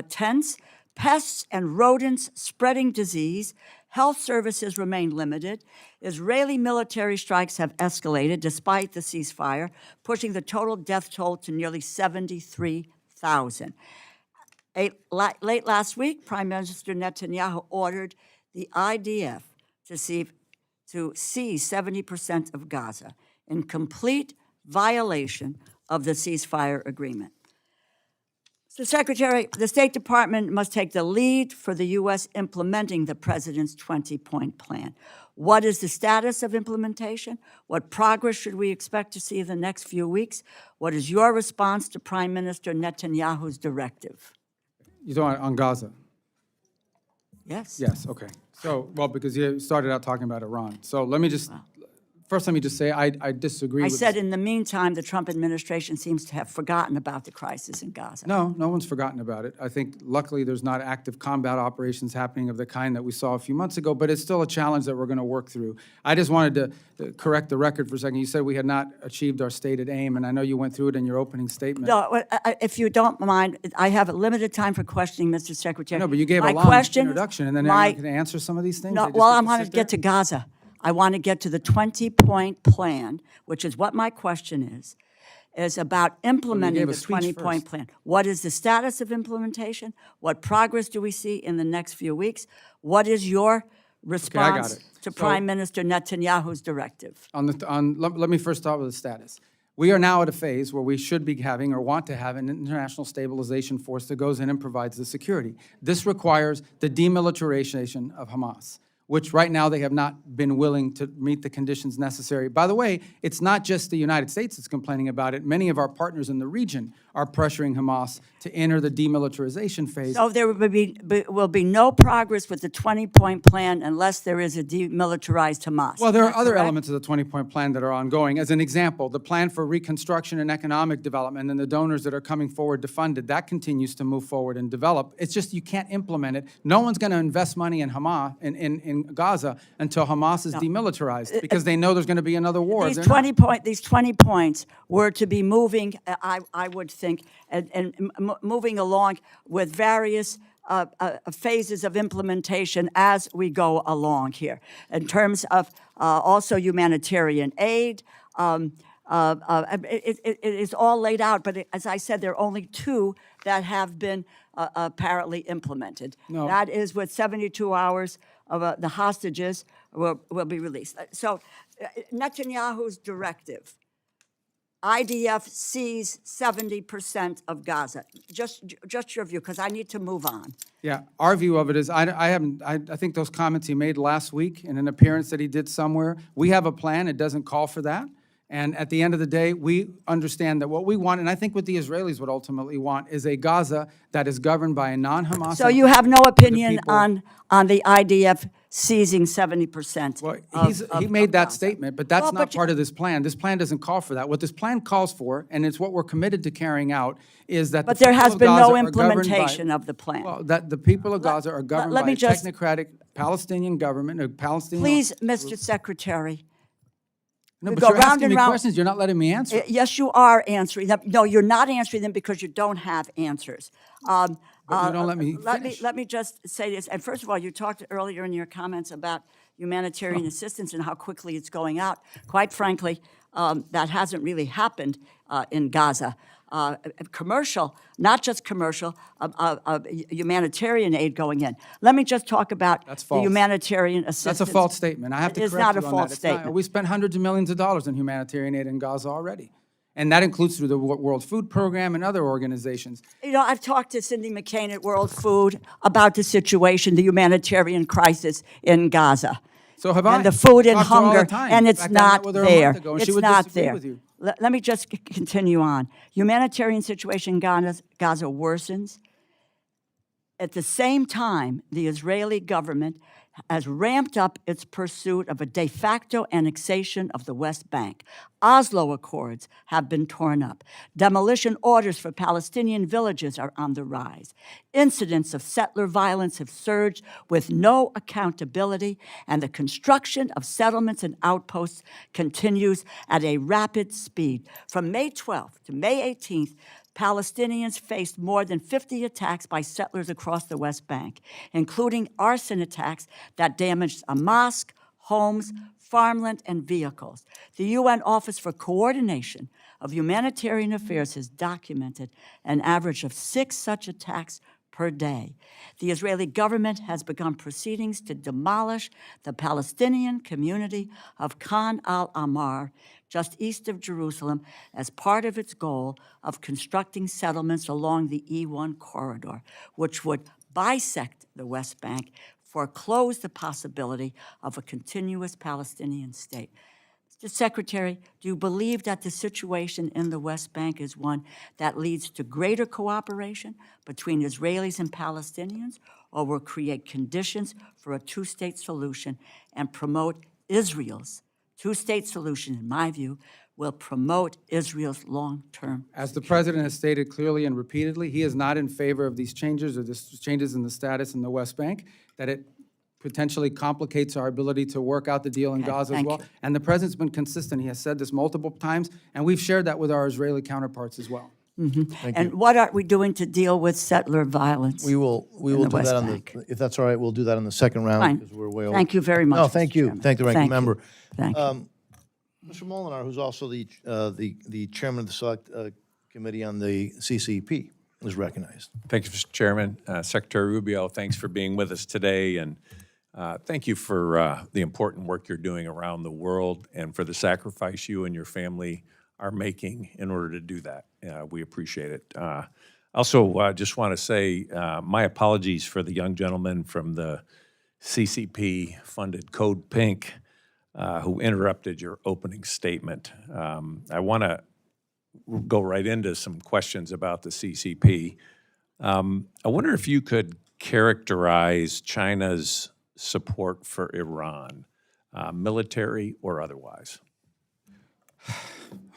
tents, pests and rodents spreading disease. Health services remain limited. Israeli military strikes have escalated despite the ceasefire, pushing the total death toll to nearly 73,000. Late last week, Prime Minister Netanyahu ordered the IDF to seize 70% of Gaza in complete violation of the ceasefire agreement. So, Secretary, the State Department must take the lead for the U.S. implementing the President's 20-point plan. What is the status of implementation? What progress should we expect to see in the next few weeks? What is your response to Prime Minister Netanyahu's directive? You're talking on Gaza? Yes. Yes, okay. So, well, because you started out talking about Iran. So let me just say I disagree with... I said in the meantime, the Trump administration seems to have forgotten about the crisis in Gaza. No, no one's forgotten about it. I think luckily there's not active combat operations happening of the kind that we saw a few months ago, but it's still a challenge that we're going to work through. I just wanted to correct the record for a second. You said we had not achieved our stated aim, and I know you went through it in your opening statement. No, if you don't mind, I have a limited time for questioning, Mr. Secretary. No, but you gave My a long question, introduction, and then everyone can answer some of these things? No, They just well, get I to want to sit get to there? Gaza. I want to get to the 20-point plan, which is what my question is about implementing gave the a speech 20-point first. plan. What is the status of implementation? What progress do we see in the next few weeks? What is your response it. to So- Prime Minister Netanyahu's directive? Let me first start with the status. We are now at a phase where we should be having or want to have an international stabilization force that goes in and provides the security. This requires the demilitarization of Hamas. which right now they have not been willing to meet the conditions necessary. By the way, it's not just the United States that's complaining about it. Many of our partners in the region are pressuring Hamas to enter the demilitarization phase. So there will be no progress with the 20-point plan unless there is a demilitarized Hamas. Well, there Is are that other correct? elements of the 20-point plan that are ongoing. As an example, the plan for reconstruction and economic development and the donors that are coming forward to fund it, that continues to move forward and develop. It's just you can't implement it. No one's going to invest money in Hamas, in Gaza, until Hamas is demilitarized, because they know there's going to be another war. These They're 20 these 20 points were to be moving, I would think, and moving along with various phases of implementation as we go along here. In terms of also humanitarian aid, it is all laid out, but as I said, there are only two that have been apparently implemented. No. That is with 72 hours of the hostages will be released. So Netanyahu's directive, IDF sees 70% of Gaza. Just your view, because I need to move on. Yeah, our view of it is, I think those comments he made last week in an appearance that he did somewhere, we have a plan, it doesn't call for that. And at the end of the day, we understand that what we want, and I think what the Israelis would ultimately want, is a Gaza that is governed by a non-Hamas. So you have no opinion people- on the IDF seizing 70% Well, of he made that Gaza. statement, but that's Well, not but you- part of this plan. This plan doesn't call for that. What this plan calls for, and it's what we're committed to carrying out, is that But the there people has of been Gaza no are governed by- implementation of the plan. Well, that the people of Gaza are governed let by me a just- technocratic Palestinian government, a Palestinian... Please, Mr. Secretary. No, we but go you're round asking and me round. questions, you're not letting me answer. Yes, you are answering them. No, you're not answering them because you don't have answers. But you don't let me Let finish. me just say this. And first of all, you talked earlier in your comments about humanitarian Oh. assistance and how quickly it's going out. Quite frankly, that hasn't really happened in Gaza. Commercial, not just commercial, humanitarian aid going in. Let me just talk about That's the false. humanitarian assistance. That's a false statement. I have to It is correct not you a on false that. It's not. statement. We spent hundreds of millions of dollars in humanitarian aid in Gaza already. And that includes through the World Food Program and other organizations. You know, I've talked to Cindy McCain at World Food about the situation, the humanitarian crisis in Gaza. So have I. And the food I and talk to her all the hunger, time. and In it's fact, I met not with her a month there. ago, and she It's would not disagree there. with you. Let me just continue on. Humanitarian situation in Gaza worsens. At the same time, the Israeli government has ramped up its pursuit of a de facto annexation of the West Bank. Oslo Accords have been torn up. Demolition orders for Palestinian villages are on the rise. Incidents of settler violence have surged with no accountability, and the construction of settlements and outposts continues at a rapid speed. From May 12th to May 18th, Palestinians faced more than 50 attacks by settlers across the West Bank, including arson attacks that damaged a mosque, homes, farmland, and vehicles. The UN Office for Coordination of Humanitarian Affairs has documented an average of 6 such attacks per day. The Israeli government has begun proceedings to demolish the Palestinian community of Khan al-Ahmar, just east of Jerusalem, as part of its goal of constructing settlements along the E1 corridor, which would bisect the West Bank, foreclose the possibility of a continuous Palestinian state. Mr. Secretary, do you believe that the situation in the West Bank is one that leads to greater cooperation between Israelis and Palestinians, or will create conditions for a two-state solution and promote Israel's two-state solution, in my view, will promote Israel's long-term? As the president has stated clearly and repeatedly, he is not in favor of these changes or this changes in the status in the West Bank, that it potentially complicates our ability to work out the deal in Okay, Gaza as thank well. you. And the president's been consistent. He has said this multiple times, and we've shared that with our Israeli counterparts as well. And what are we doing to deal with settler violence? We will the do West that on Bank. the, if that's all right, we'll do that on the second round. Fine. Because we're way over. Thank you very much, No, Mr. thank you. Chairman. Thank the ranking Thank you. member. Thank you. Mr. Molinar, who's also the chairman of the Select Committee on the CCP, is recognized. Thank you, Mr. Chairman. Secretary Rubio, thanks for being with us today, and thank you for the important work you're doing around the world and for the sacrifice you and your family are making in order to do that. We appreciate it. Also, just want to say my apologies for the young gentleman from the CCP-funded Code Pink, who interrupted your opening statement. I want to go right into some questions about the CCP. I wonder if you could characterize China's support for Iran, military or otherwise.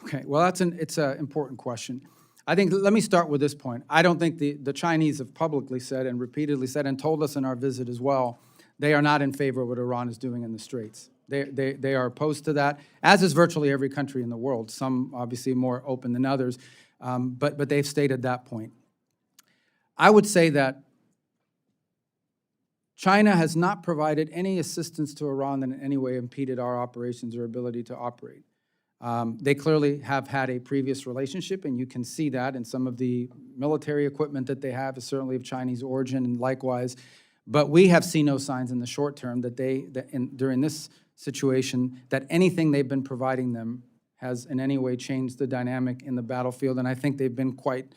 Okay, well, it's an important question. I think, let me start with this point. I don't think the Chinese have publicly said and repeatedly said and told us in our visit as well, they are not in favor of what Iran is doing in the Straits. They are opposed to that, as is virtually every country in the world, some obviously more open than others, but they've stated that point. I would say that China has not provided any assistance to Iran that in any way impeded our operations or ability to operate. They clearly have had a previous relationship, and you can see that in some of the military equipment that they have is certainly of Chinese origin, and likewise. But we have seen no signs in the short term that during this situation, that anything they've been providing them has in any way changed the dynamic in the battlefield, and I think they've been quite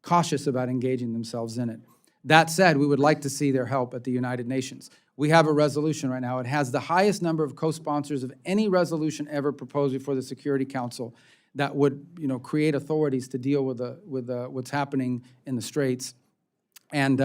cautious about engaging themselves in it. That said, we would like to see their help at the United Nations. We have a resolution right now. It has the highest number of co-sponsors of any resolution ever proposed before the Security Council that would, create authorities to deal with what's happening in the Straits. And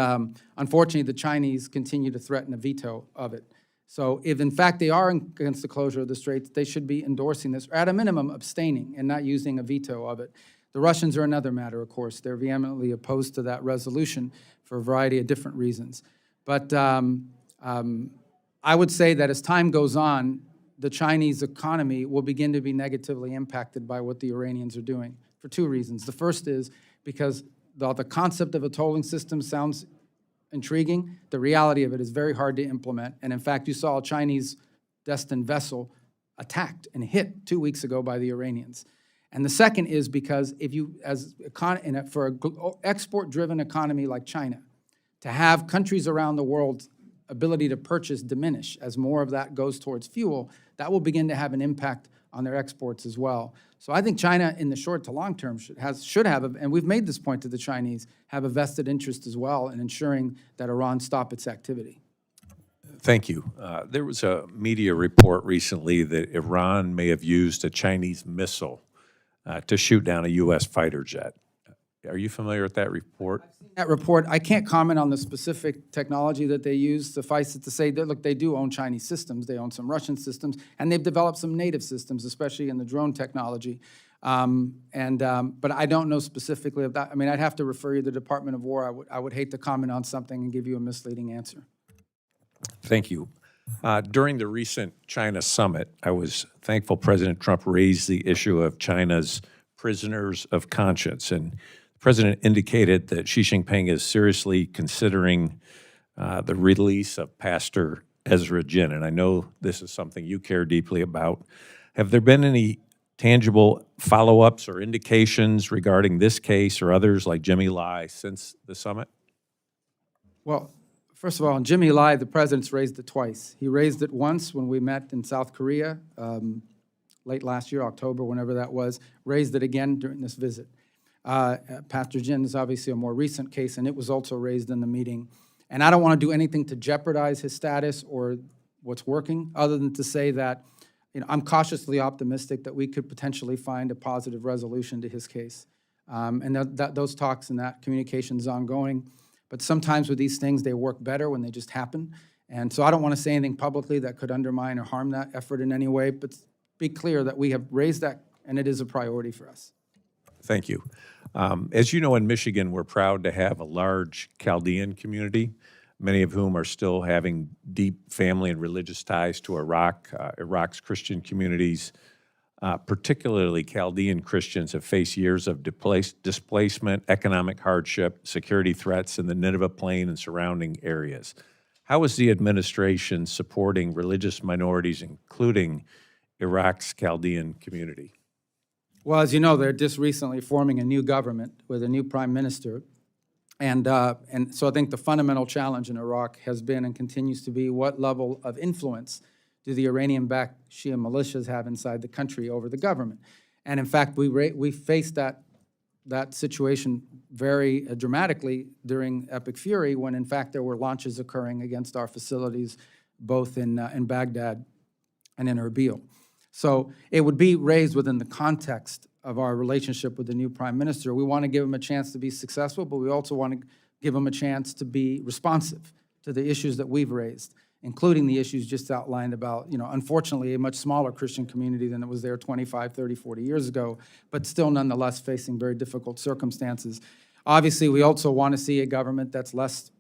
unfortunately, the Chinese continue to threaten a veto of it. So if, in fact, they are against the closure of the Straits, they should be endorsing this, or at a minimum, abstaining and not using a veto of it. The Russians are another matter, of course. They're vehemently opposed to that resolution for a variety of different reasons. But I would say that as time goes on, the Chinese economy will begin to be negatively impacted by what the Iranians are doing for two reasons. The first is because the concept of a tolling system sounds intriguing. The reality of it is very hard to implement. And in fact, you saw a Chinese destined vessel attacked and hit 2 weeks ago by the Iranians. And the second is because for an export-driven economy like China, to have countries around the world's ability to purchase diminish as more of that goes towards fuel, that will begin to have an impact on their exports as well. So I think China, in the short to long term, should have, and we've made this point to the Chinese, have a vested interest as well in ensuring that Iran stop its activity. Thank you. There was a media report recently that Iran may have used a Chinese missile to shoot down a U.S. fighter jet. Are you familiar with that report? That report, I can't comment on the specific technology that they use. Suffice it to say that, look, they do own Chinese systems. They own some Russian systems, and they've developed some native systems, especially in the drone technology. But I don't know specifically of that. I mean, I'd have to refer you to the Department of War. I would hate to comment on something and give you a misleading answer. Thank you. During the recent China summit, I was thankful President Trump raised the issue of China's prisoners of conscience, and the president indicated that Xi Jinping is seriously considering the release of Pastor Ezra Jin, and I know this is something you care deeply about. Have there been any tangible follow-ups or indications regarding this case or others like Jimmy Lai since the summit? Well, first of all, on Jimmy Lai, the president's raised it twice. He raised it once when we met in South Korea, late last year, October, whenever that was, raised it again during this visit. Pastor Jin is obviously a more recent case, and it was also raised in the meeting. And I don't want to do anything to jeopardize his status or what's working, other than to say that I'm cautiously optimistic that we could potentially find a positive resolution to his case. And those talks and that communication is ongoing. But sometimes with these things, they work better when they just happen. And so I don't want to say anything publicly that could undermine or harm that effort in any way, but be clear that we have raised that, and it is a priority for us. Thank you. As you know, in Michigan, we're proud to have a large Chaldean community, many of whom are still having deep family and religious ties to Iraq. Iraq's Christian communities, particularly Chaldean Christians, have faced years of displacement, economic hardship, security threats in the Nineveh Plain and surrounding areas. How is the administration supporting religious minorities, including Iraq's Chaldean community? Well, as you know, they're just recently forming a new government with a new prime minister. And so I think the fundamental challenge in Iraq has been and continues to be what level of influence do the Iranian-backed Shia militias have inside the country over the government. And in fact, we faced that situation very dramatically during Epic Fury when, in fact, there were launches occurring against our facilities both in Baghdad and in Erbil. So it would be raised within the context of our relationship with the new prime minister. We want to give him a chance to be successful, but we also want to give him a chance to be responsive to the issues that we've raised, including the issues just outlined about, unfortunately, a much smaller Christian community than it was there 25, 30, 40 years ago, but still nonetheless facing very difficult circumstances. Obviously, we also want to see a government that's less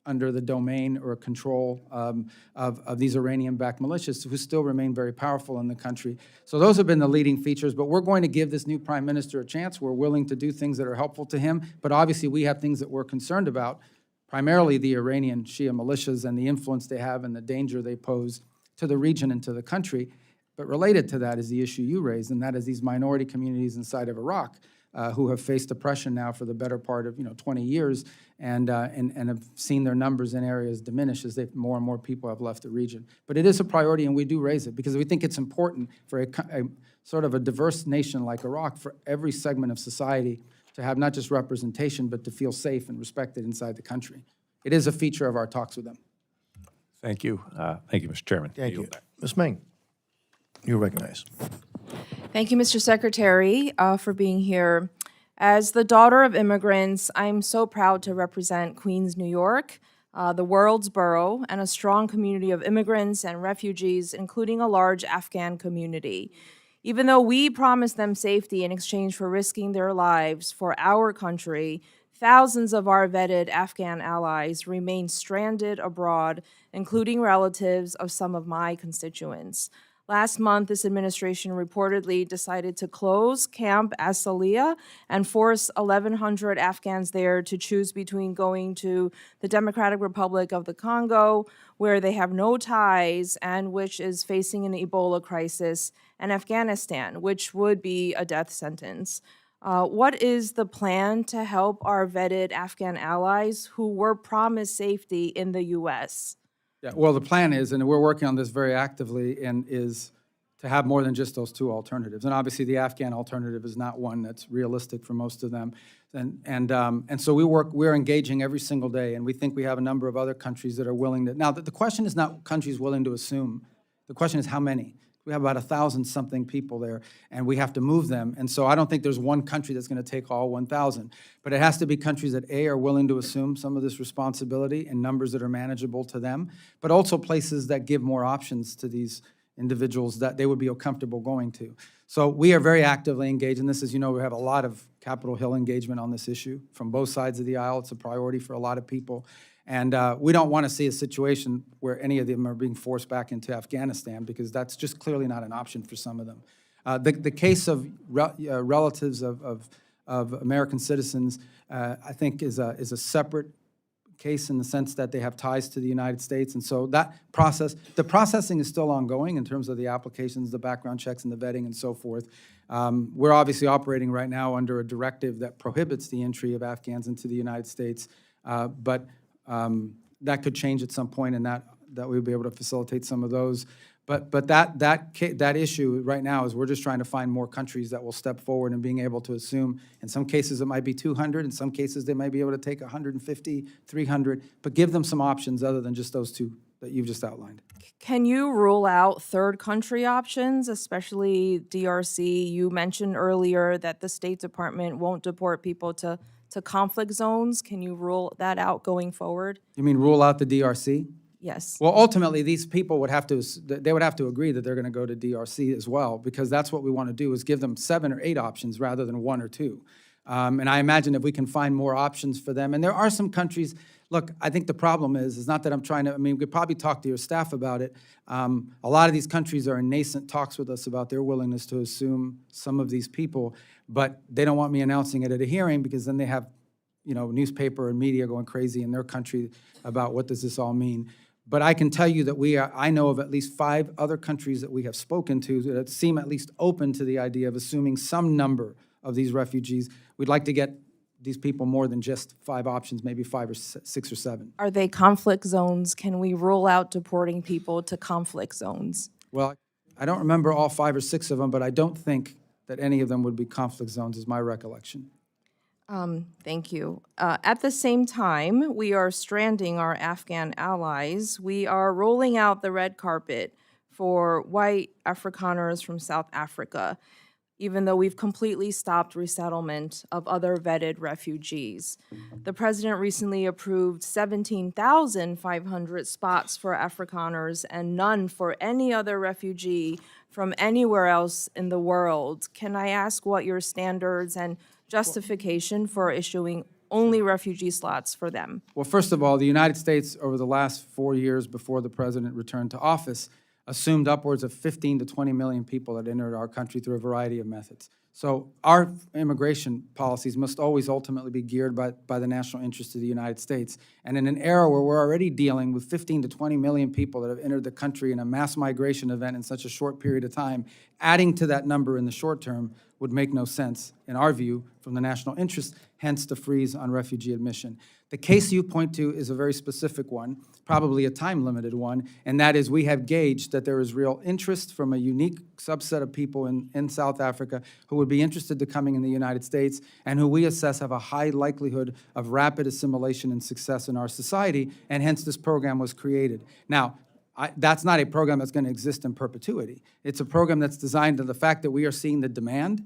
under the domain or control of these Iranian-backed militias who still remain very powerful in the country. So those have been the leading features, but we're going to give this new prime minister a chance. We're willing to do things that are helpful to him, but obviously we have things that we're concerned about, primarily the Iranian Shia militias and the influence they have and the danger they pose to the region and to the country. But related to that is the issue you raised, and that is these minority communities inside of Iraq who have faced oppression now for the better part of 20 years and have seen their numbers in areas diminish as more and more people have left the region. But it is a priority, and we do raise it because we think it's important for a sort of a diverse nation like Iraq, for every segment of society to have not just representation, but to feel safe and respected inside the country. It is a feature of our talks with them. Thank you. Thank you, Mr. Chairman. Thank you. Ms. Meng, you're recognized. Thank you, Mr. Secretary, for being here. As the daughter of immigrants, I'm so proud to represent Queens, New York, the world's borough, and a strong community of immigrants and refugees, including a large Afghan community. Even though we promised them safety in exchange for risking their lives for our country, thousands of our vetted Afghan allies remain stranded abroad, including relatives of some of my constituents. Last month, this administration reportedly decided to close Camp Asaliya and force 1,100 Afghans there to choose between going to the Democratic Republic of the Congo, where they have no ties and which is facing an Ebola crisis, and Afghanistan, which would be a death sentence. What is the plan to help our vetted Afghan allies who were promised safety in the U.S.? Yeah, well, the plan is, and we're working on this very actively, and is to have more than just those two alternatives. And obviously, the Afghan alternative is not one that's realistic for most of them. And so we're engaging every single day, and we think we have a number of other countries that are willing to. Now, the question is not countries willing to assume. The question is how many. We have about 1,000-something people there, and we have to move them. And so I don't think there's one country that's going to take all 1,000. But it has to be countries that, A, are willing to assume some of this responsibility in numbers that are manageable to them, but also places that give more options to these individuals that they would be comfortable going to. So we are very actively engaged in this. As you know, we have a lot of Capitol Hill engagement on this issue from both sides of the aisle. It's a priority for a lot of people. And we don't want to see a situation where any of them are being forced back into Afghanistan, because that's just clearly not an option for some of them. The case of relatives of American citizens, I think, is a separate case in the sense that they have ties to the United States. And so that process, the processing is still ongoing in terms of the applications, the background checks, and the vetting and so forth. We're obviously operating right now under a directive that prohibits the entry of Afghans into the United States, but that could change at some point, and that we'll be able to facilitate some of those. But that issue right now is we're just trying to find more countries that will step forward and being able to assume. In some cases, it might be 200. In some cases, they might be able to take 150, 300, but give them some options other than just those two that you've just outlined. Can you rule out third country options, especially DRC? You mentioned earlier that the State Department won't deport people to conflict zones. Can you rule that out going forward? You mean rule out the DRC? Yes. Well, ultimately, these people would have to agree that they're going to go to DRC as well, because that's what we want to do, is give them 7 or 8 options rather than 1 or 2. And I imagine if we can find more options for them, and there are some countries, look, I think the problem is not that I'm trying to, we could probably talk to your staff about it. A lot of these countries are in nascent talks with us about their willingness to assume some of these people, but they don't want me announcing it at a hearing, because then they have, newspaper and media going crazy in their country about what does this all mean. But I can tell you that I know of at least 5 other countries that we have spoken to that seem at least open to the idea of assuming some number of these refugees. We'd like to get these people more than just 5 options, maybe 5 or 6 or 7. Are they conflict zones? Can we rule out deporting people to conflict zones? Well, I don't remember all 5 or 6 of them, but I don't think that any of them would be conflict zones, is my recollection. Thank you. At the same time, we are stranding our Afghan allies. We are rolling out the red carpet for white Afrikaners from South Africa, even though we've completely stopped resettlement of other vetted refugees. The president recently approved 17,500 spots for Afrikaners and none for any other refugee from anywhere else in the world. Can I ask what your standards and justification for issuing only refugee slots for them? Well, first of all, the United States, over the last 4 years before the president returned to office, assumed upwards of 15 to 20 million people that entered our country through a variety of methods. So our immigration policies must always ultimately be geared by the national interest of the United States. And in an era where we're already dealing with 15 to 20 million people that have entered the country in a mass migration event in such a short period of time, adding to that number in the short term would make no sense, in our view, from the national interest, hence the freeze on refugee admission. The case you point to is a very specific one, probably a time-limited one, and that is we have gauged that there is real interest from a unique subset of people in South Africa who would be interested to coming in the United States and who we assess have a high likelihood of rapid assimilation and success in our society, and hence this program was created. Now, that's not a program that's going to exist in perpetuity. It's a program that's designed to the fact that we are seeing the demand.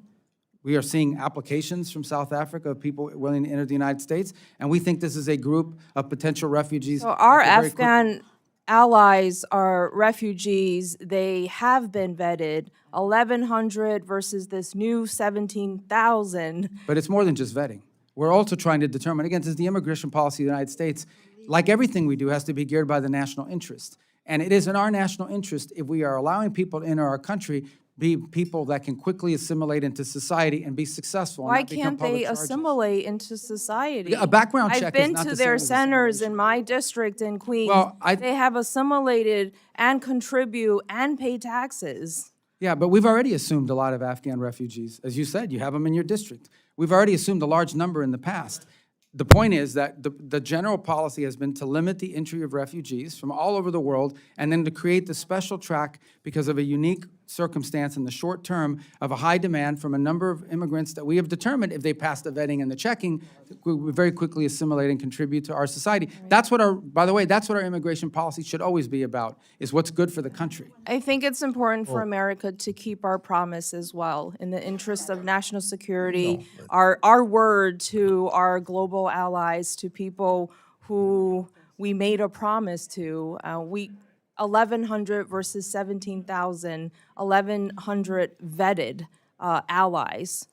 We are seeing applications from South Africa of people willing to enter the United States, and we think this is a group of potential refugees. So our that could very Afghan allies are refugees. They have been vetted, 1,100 versus this new 17,000. But it's more than just vetting. We're also trying to determine, again, this is the immigration policy of the United States. Like everything we do, has to be geared by the national interest. And it is in our national interest, if we are allowing people to enter our country, be people that can quickly assimilate into society and be successful. And Why not become can't public they charges. assimilate into society? A background check I've is been not to the same their as centers assimilation. in my district in Queens. Well, They have assimilated and contribute and pay taxes. Yeah, but we've already assumed a lot of Afghan refugees. As you said, you have them in your district. We've already assumed a large number in the past. The point is that the general policy has been to limit the entry of refugees from all over the world and then to create the special track because of a unique circumstance in the short term of a high demand from a number of immigrants that we have determined, if they pass the vetting and the checking, will very quickly assimilate and contribute to our society. That's what by the way, that's what our immigration policy should always be about, is what's good for the country. I think it's important for America to keep our promise as well, in the interest of national security, our word to our global allies, to people who we made a promise to. 1,100 versus 17,000, 1,100 vetted allies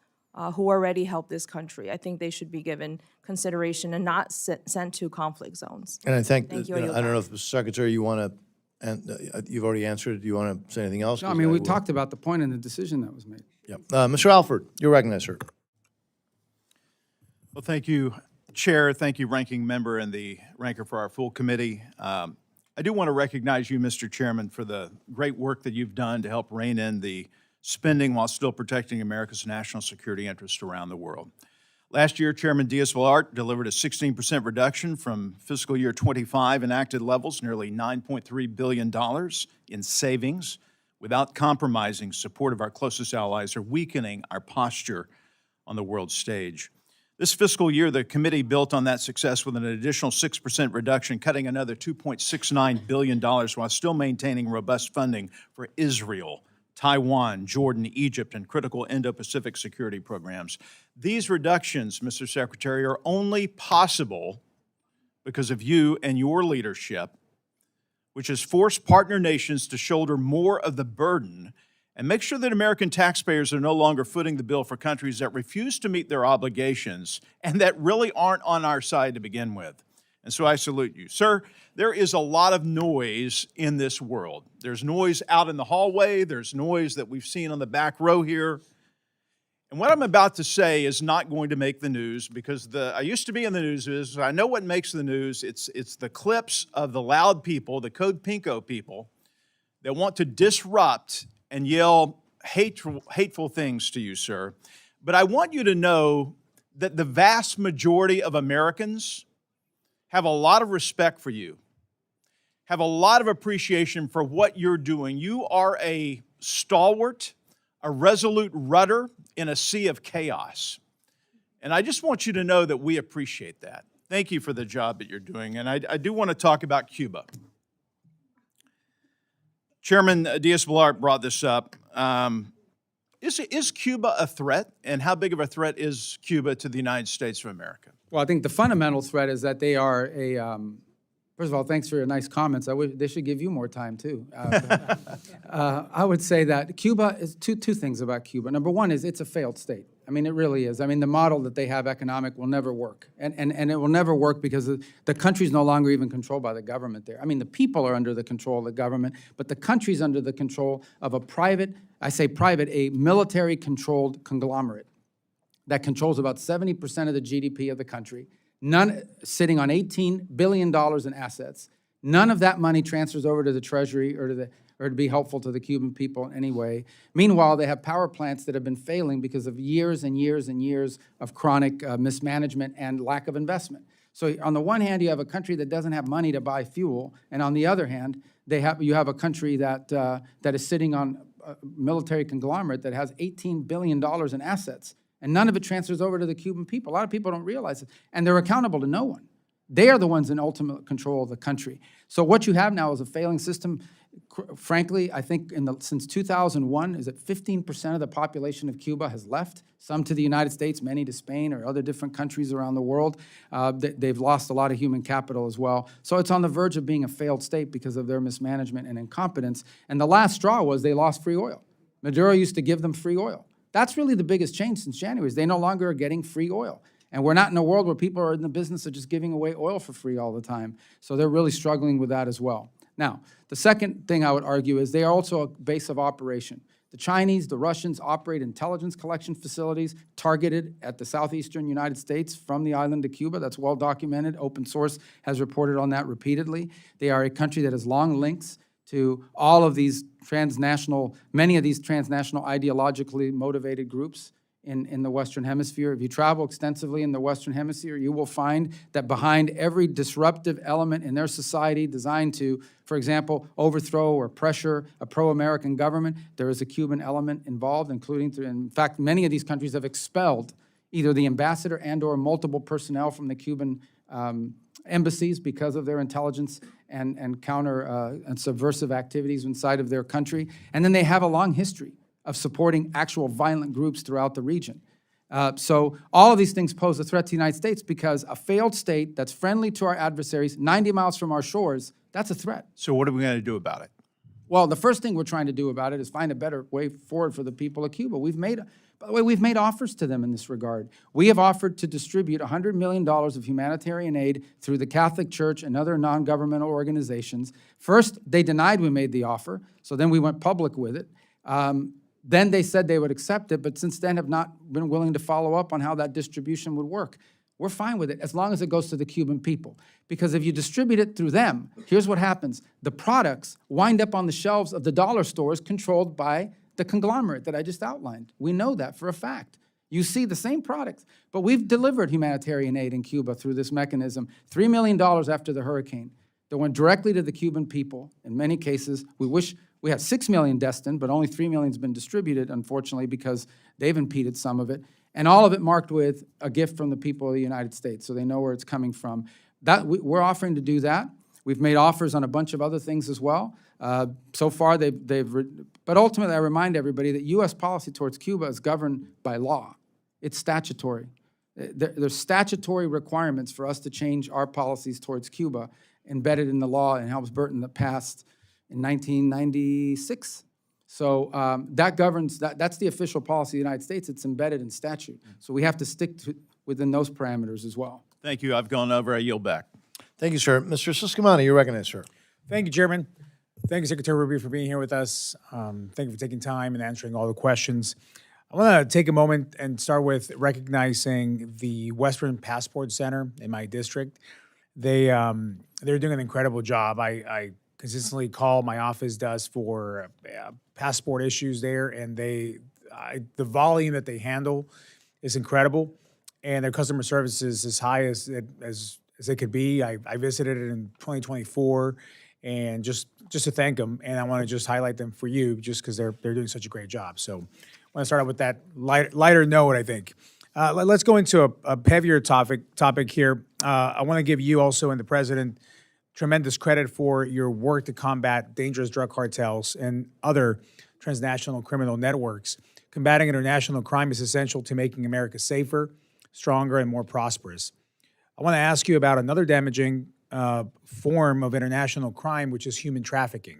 who already helped this country. I think they should be given consideration and not sent to conflict zones. And I think, Thank you, I I yield don't know back. if, Mr. Secretary, you want to, and you've already answered, do you want to say anything else? No, I mean, we talked about the point and the decision that was made. Yeah. Mr. Alford, you're recognized, sir. Well, thank you, Chair. Thank you, Ranking Member and the Ranker for our full committee. I do want to recognize you, Mr. Chairman, for the great work that you've done to help rein in the spending while still protecting America's national security interests around the world. Last year, Chairman Diaz-Balart delivered a 16% reduction from fiscal year 25 enacted levels, nearly $9.3 billion in savings, without compromising support of our closest allies or weakening our posture on the world stage. This fiscal year, the committee built on that success with an additional 6% reduction, cutting another $2.69 billion while still maintaining robust funding for Israel, Taiwan, Jordan, Egypt, and critical Indo-Pacific security programs. These reductions, Mr. Secretary, are only possible because of you and your leadership, which has forced partner nations to shoulder more of the burden and make sure that American taxpayers are no longer footing the bill for countries that refuse to meet their obligations and that really aren't on our side to begin with. And so I salute you. Sir, there is a lot of noise in this world. There's noise out in the hallway. There's noise that we've seen on the back row here. And what I'm about to say is not going to make the news because I used to be in the news. I know what makes the news. It's the clips of the loud people, the Code Pinko people, that want to disrupt and yell hateful things to you, sir. But I want you to know that the vast majority of Americans have a lot of respect for you, have a lot of appreciation for what you're doing. You are a stalwart, a resolute rudder in a sea of chaos. And I just want you to know that we appreciate that. Thank you for the job that you're doing. And I do want to talk about Cuba. Chairman Diaz-Balart brought this up. Is Cuba a threat? And how big of a threat is Cuba to the United States of America? Well, I think the fundamental threat is that they are a, first of all, thanks for your nice comments. I wish they should give you more time, too. I would say that Cuba is two things about Cuba. Number one is it's a failed state. I mean, it really is. I mean, the model that they have economic will never work. And it will never work because the country's no longer even controlled by the government there. I mean, the people are under the control of the government, but the country's under the control of a private, I say private, a military-controlled conglomerate that controls about 70% of the GDP of the country, none sitting on $18 billion in assets. None of that money transfers over to the Treasury or to be helpful to the Cuban people in any way. Meanwhile, they have power plants that have been failing because of years and years and years of chronic mismanagement and lack of investment. So on the one hand, you have a country that doesn't have money to buy fuel, and on the other hand, you have a country that is sitting on a military conglomerate that has $18 billion in assets, and none of it transfers over to the Cuban people. A lot of people don't realize it, and they're accountable to no one. They are the ones in ultimate control of the country. So what you have now is a failing system. Frankly, I think since 2001, is that 15% of the population of Cuba has left, some to the United States, many to Spain or other different countries around the world. They've lost a lot of human capital as well. So it's on the verge of being a failed state because of their mismanagement and incompetence. And the last straw was they lost free oil. Maduro used to give them free oil. That's really the biggest change since January, is they no longer are getting free oil. And we're not in a world where people are in the business of just giving away oil for free all the time. So they're really struggling with that as well. Now, the second thing I would argue is they are also a base of operation. The Chinese, the Russians operate intelligence collection facilities targeted at the southeastern United States from the island of Cuba. That's well documented. Open source has reported on that repeatedly. They are a country that has long links to all of these many of these transnational ideologically motivated groups in the Western Hemisphere. If you travel extensively in the Western Hemisphere, you will find that behind every disruptive element in their society designed to, for example, overthrow or pressure a pro-American government, there is a Cuban element involved, including, in fact, many of these countries have expelled either the ambassador and or multiple personnel from the Cuban embassies because of their intelligence and counter and subversive activities inside of their country. And then they have a long history of supporting actual violent groups throughout the region. So all of these things pose a threat to the United States because a failed state that's friendly to our adversaries, 90 miles from our shores, that's a threat. So what are we going to do about it? Well, the first thing we're trying to do about it is find a better way forward for the people of Cuba. By the way, we've made offers to them in this regard. We have offered to distribute $100 million of humanitarian aid through the Catholic Church and other non-governmental organizations. First, they denied we made the offer, so then we went public with it. Then they said they would accept it, but since then have not been willing to follow up on how that distribution would work. We're fine with it as long as it goes to the Cuban people. Because if you distribute it through them, here's what happens. The products wind up on the shelves of the dollar stores controlled by the conglomerate that I just outlined. We know that for a fact. You see the same products, but we've delivered humanitarian aid in Cuba through this mechanism, $3 million after the hurricane that went directly to the Cuban people. In many cases, we wish we had 6 million destined, but only 3 million has been distributed, unfortunately, because they've impeded some of it. And all of it marked with a gift from the people of the United States, so they know where it's coming from. We're offering to do that. We've made offers on a bunch of other things as well. So far, but ultimately, I remind everybody that U.S. policy towards Cuba is governed by law. It's statutory. There's statutory requirements for us to change our policies towards Cuba, embedded in the law in Helms-Burton that passed in 1996. So that governs, that's the official policy of the United States. It's embedded in statute. So we have to stick within those parameters as well. Thank you. I've gone over. I yield back. Thank you, sir. Mr. Subcommittee, you're recognized, sir. Thank you, Chairman. Thank you, Secretary Rubio, for being here with us. Thank you for taking time and answering all the questions. I want to take a moment and start with recognizing the Western Passport Center in my district. They're doing an incredible job. I consistently call, my office does, for passport issues there, and the volume that they handle is incredible, and their customer service is as high as it could be. I visited it in 2024, and just to thank them, and I want to just highlight them for you, just because they're doing such a great job. So I want to start out with that lighter note, I think. Let's go into a heavier topic here. I want to give you also and the president tremendous credit for your work to combat dangerous drug cartels and other transnational criminal networks. Combating international crime is essential to making America safer, stronger, and more prosperous. I want to ask you about another damaging form of international crime, which is human trafficking.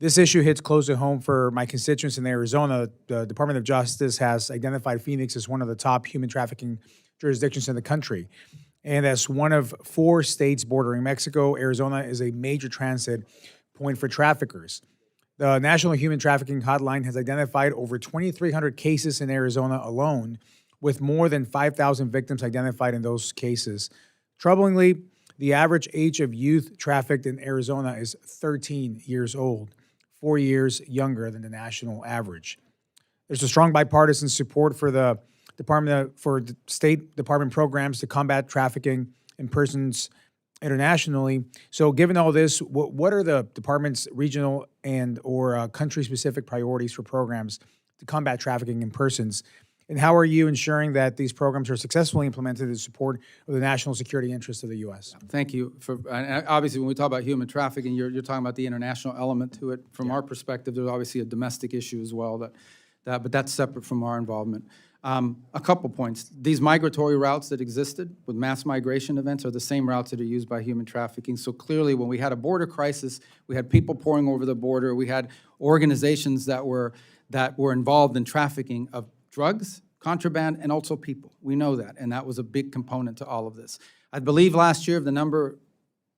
This issue hits close to home for my constituents in Arizona. The Department of Justice has identified Phoenix as one of the top human trafficking jurisdictions in the country. And as one of 4 states bordering Mexico, Arizona is a major transit point for traffickers. The National Human Trafficking Hotline has identified over 2,300 cases in Arizona alone, with more than 5,000 victims identified in those cases. Troublingly, the average age of youth trafficked in Arizona is 13 years old, 4 years younger than the national average. There's a strong bipartisan support for the State Department programs to combat trafficking in persons internationally. So given all this, what are the department's regional and or country-specific priorities for programs to combat trafficking in persons? And how are you ensuring that these programs are successfully implemented in support of the national security interests of the U.S.? Thank you. And obviously, when we talk about human trafficking, you're talking about the international element to it. From our perspective, there's obviously a domestic issue as well, but that's separate from our involvement. A couple points. These migratory routes that existed with mass migration events are the same routes that are used by human trafficking. So clearly, when we had a border crisis, we had people pouring over the border, we had organizations that were involved in trafficking of drugs, contraband, and also people. We know that, and that was a big component to all of this. I believe last year, the number,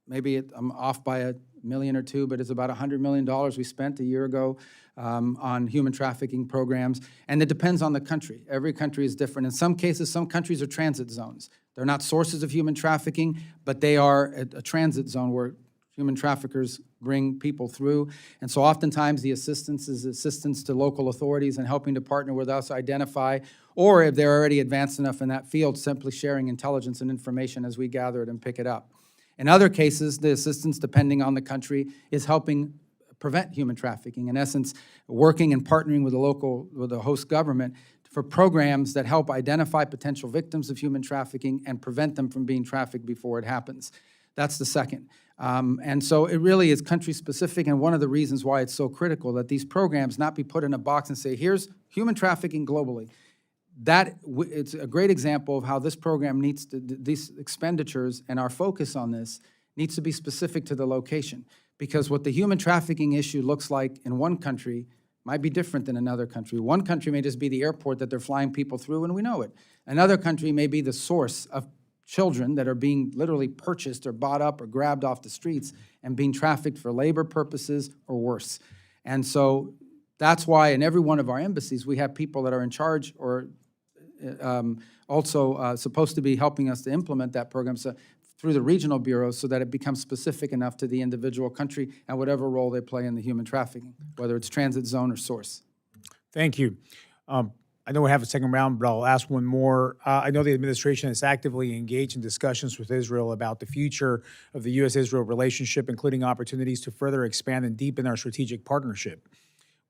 maybe I'm off by $1 million or $2 million, but it's about $100 million we spent a year ago on human trafficking programs, and it depends on the country. Every country is different. In some cases, some countries are transit zones. They're not sources of human trafficking, but they are a transit zone where human traffickers bring people through. And so oftentimes the assistance is assistance to local authorities and helping to partner with us, identify, or if they're already advanced enough in that field, simply sharing intelligence and information as we gather it and pick it up. In other cases, the assistance, depending on the country, is helping prevent human trafficking. In essence, working and partnering with the host government for programs that help identify potential victims of human trafficking and prevent them from being trafficked before it happens. That's the second. And so it really is country specific, and one of the reasons why it's so critical that these programs not be put in a box and say, here's human trafficking globally. It's a great example of how this program needs to, these expenditures and our focus on this needs to be specific to the location. Because what the human trafficking issue looks like in one country might be different than another country. One country may just be the airport that they're flying people through, and we know it. Another country may be the source of children that are being literally purchased or bought up or grabbed off the streets and being trafficked for labor purposes or worse. And so that's why in every one of our embassies, we have people that are in charge or also supposed to be helping us to implement that program through the regional bureaus so that it becomes specific enough to the individual country and whatever role they play in the human trafficking, whether it's transit zone or source. Thank you. I know we have a second round, but I'll ask one more. I know the administration is actively engaged in discussions with Israel about the future of the U.S.-Israel relationship, including opportunities to further expand and deepen our strategic partnership.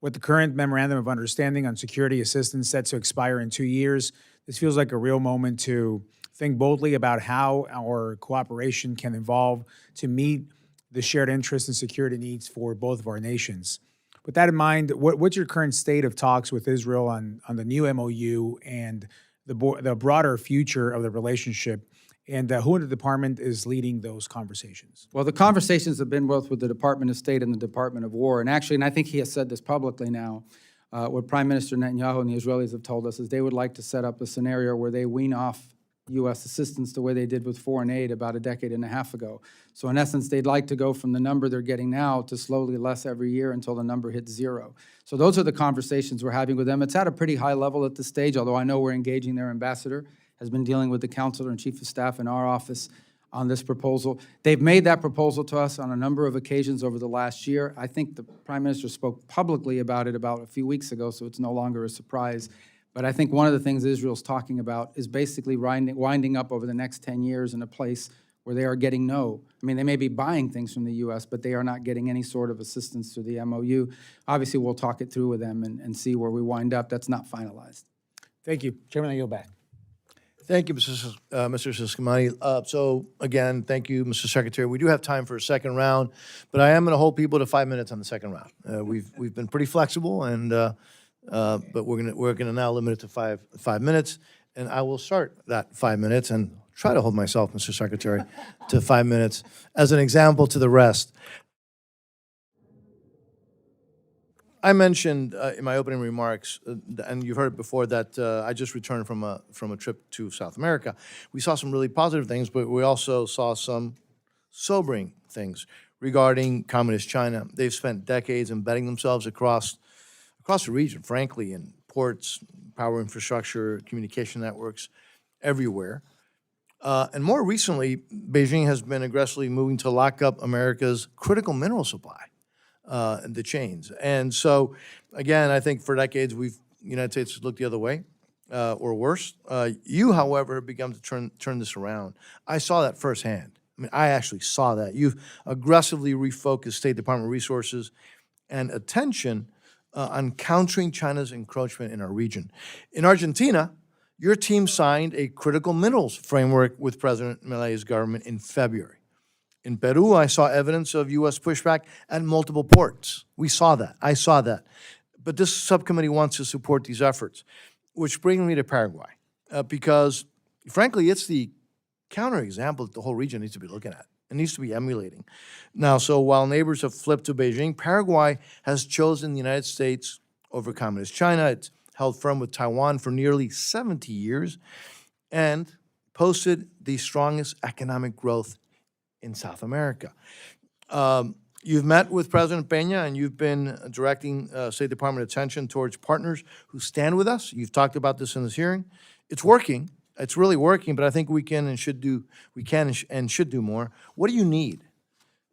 With the current Memorandum of Understanding on Security Assistance set to expire in 2 years, this feels like a real moment to think boldly about how our cooperation can evolve to meet the shared interests and security needs for both of our nations. With that in mind, what's your current state of talks with Israel on the new MOU and the broader future of the relationship, and who in the department is leading those conversations? Well, the conversations have been both with the Department of State and the Department of War. And actually, and I think he has said this publicly now, what Prime Minister Netanyahu and the Israelis have told us is they would like to set up a scenario where they wean off U.S. assistance the way they did with foreign aid about a decade and a half ago. So in essence, they'd like to go from the number they're getting now to slowly less every year until the number hits 0. So those are the conversations we're having with them. It's at a pretty high level at this stage, although I know we're engaging their ambassador, has been dealing with the counselor and chief of staff in our office on this proposal. They've made that proposal to us on a number of occasions over the last year. I think the Prime Minister spoke publicly about it about a few weeks ago, so it's no longer a surprise. But I think one of the things Israel's talking about is basically winding up over the next 10 years in a place where they are getting I mean, they may be buying things from the U.S., but they are not getting any sort of assistance through the MOU. Obviously, we'll talk it through with them and see where we wind up. That's not finalized. Thank you. Chairman, I yield back. Thank you, Mr. Subcommittee. So again, thank you, Mr. Secretary. We do have time for a second round, but I am going to hold people to 5 minutes on the second round. We've been pretty flexible, and but we're gonna now limit it to five minutes, and I will start that 5 minutes and try to hold myself, Mr. Secretary, to 5 minutes as an example to the rest. I mentioned in my opening remarks, and you've heard it before, that I just returned from a trip to South America. We saw some really positive things, but we also saw some sobering things regarding Communist China. They've spent decades embedding themselves across the region, frankly, in ports, power infrastructure, communication networks, everywhere. And more recently, Beijing has been aggressively moving to lock up America's critical mineral supply. The chains. And so, again, I think for decades, the United States has looked the other way, or worse. You, however, have begun to turn this around. I saw that firsthand. I mean, I actually saw that. You've aggressively refocused State Department resources and attention on countering China's encroachment in our region. In Argentina, your team signed a critical minerals framework with President Milei's government in February. In Peru, I saw evidence of U.S. pushback at multiple ports. We saw that. I saw that. But this subcommittee wants to support these efforts, which brings me to Paraguay, because, frankly, it's the counterexample that the whole region needs to be looking at. It needs to be emulating. Now, so while neighbors have flipped to Beijing, Paraguay has chosen the United States over Communist China. It's held firm with Taiwan for nearly 70 years and posted the strongest economic growth in South America. You've met with President Peña, and you've been directing State Department attention towards partners who stand with us. You've talked about this in this hearing. It's working. It's really working, but I think we can and should do more. What do you need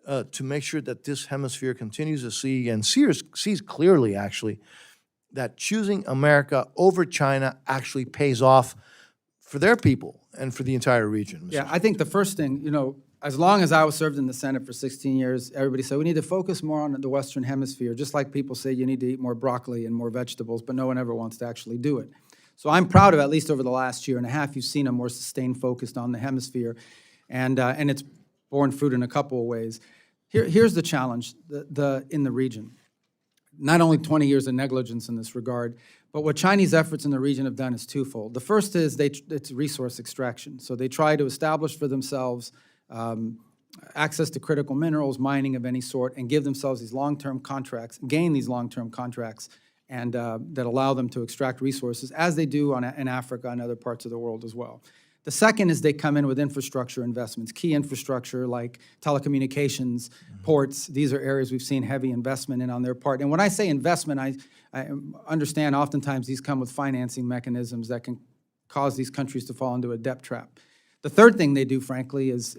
to make sure that this hemisphere continues to see and sees clearly, actually, that choosing America over China actually pays off for their people and for the entire region? Yeah, I think the first thing, as long as I was served in the Senate for 16 years, everybody said we need to focus more on the Western Hemisphere, just like people say you need to eat more broccoli and more vegetables, but no one ever wants to actually do it. So I'm proud of, at least over the last year and a half, you've seen a more sustained focus on the hemisphere, and it's borne fruit in a couple of ways. Here's the challenge in the region. Not only 20 years of negligence in this regard, but what Chinese efforts in the region have done is twofold. The first is it's resource extraction. So they try to establish for themselves access to critical minerals, mining of any sort, and give themselves these long-term contracts, gain these long-term contracts, and that allow them to extract resources, as they do in Africa and other parts of the world as well. The second is they come in with infrastructure investments, key infrastructure like telecommunications, ports. These are areas we've seen heavy investment in on their part. And when I say investment, I understand oftentimes these come with financing mechanisms that can cause these countries to fall into a debt trap. The third thing they do, frankly, is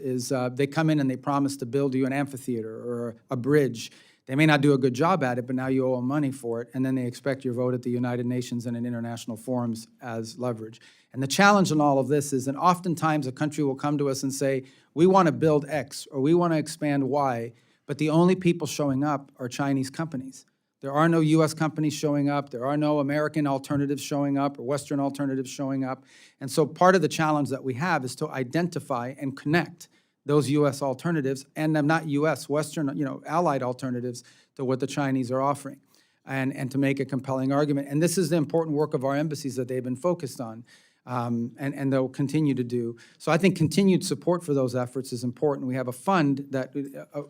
they come in and they promise to build you an amphitheater or a bridge. They may not do a good job at it, but now you owe them money for it, and then they expect your vote at the United Nations and in international forums as leverage. And the challenge in all of this is that oftentimes a country will come to us and say, we want to build X or we want to expand Y, but the only people showing up are Chinese companies. There are no U.S. companies showing up. There are no American alternatives showing up or Western alternatives showing up. And so part of the challenge that we have is to identify and connect those U.S. alternatives, and not U.S., Western, allied alternatives to what the Chinese are offering, and to make a compelling argument. And this is the important work of our embassies that they've been focused on, and they'll continue to do. So I think continued support for those efforts is important. We have a fund that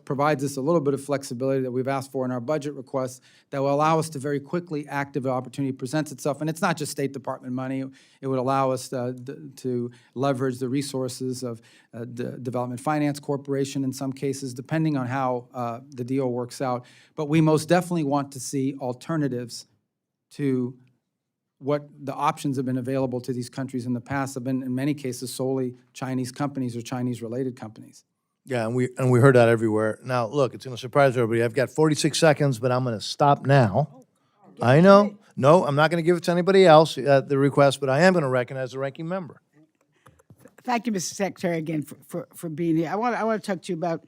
provides us a little bit of flexibility that we've asked for in our budget requests that will allow us to very quickly act if an opportunity presents itself. And it's not just State Department money. It would allow us to leverage the resources of the Development Finance Corporation in some cases, depending on how the deal works out. But we most definitely want to see alternatives to what the options have been available to these countries in the past have been, in many cases, solely Chinese companies or Chinese-related companies. Yeah, and we heard that everywhere. Now, look, it's going to surprise everybody. I've got 46 seconds, but I'm going to stop now. I know. No, I'm not going to give it to anybody else at the request, but I am going to recognize the ranking member. Thank you, Mr. Secretary, again for being here. I want to talk to you about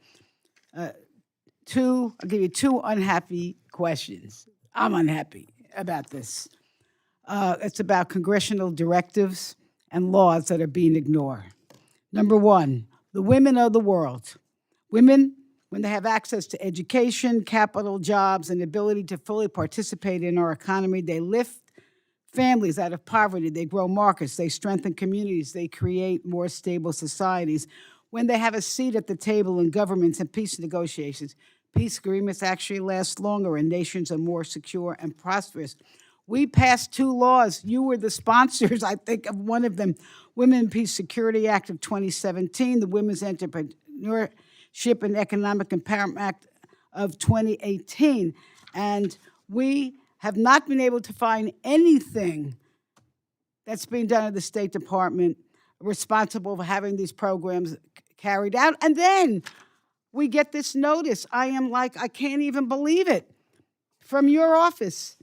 I'll give you two unhappy questions. I'm unhappy about this. It's about congressional directives and laws that are being ignored. Number one, the women of the world. Women, when they have access to education, capital, jobs, and ability to fully participate in our economy, they lift families out of poverty, they grow markets, they strengthen communities, they create more stable societies. When they have a seat at the table in governments and peace negotiations, peace agreements actually last longer and nations are more secure and prosperous. We passed 2 laws. You were the sponsors, I think, of one of them, Women and Peace Security Act of 2017, the Women's Entrepreneurship and Economic Empowerment Act of 2018. And we have not been able to find anything that's being done at the State Department responsible for having these programs carried out. And then we get this notice. I am like, I can't even believe it. From your office,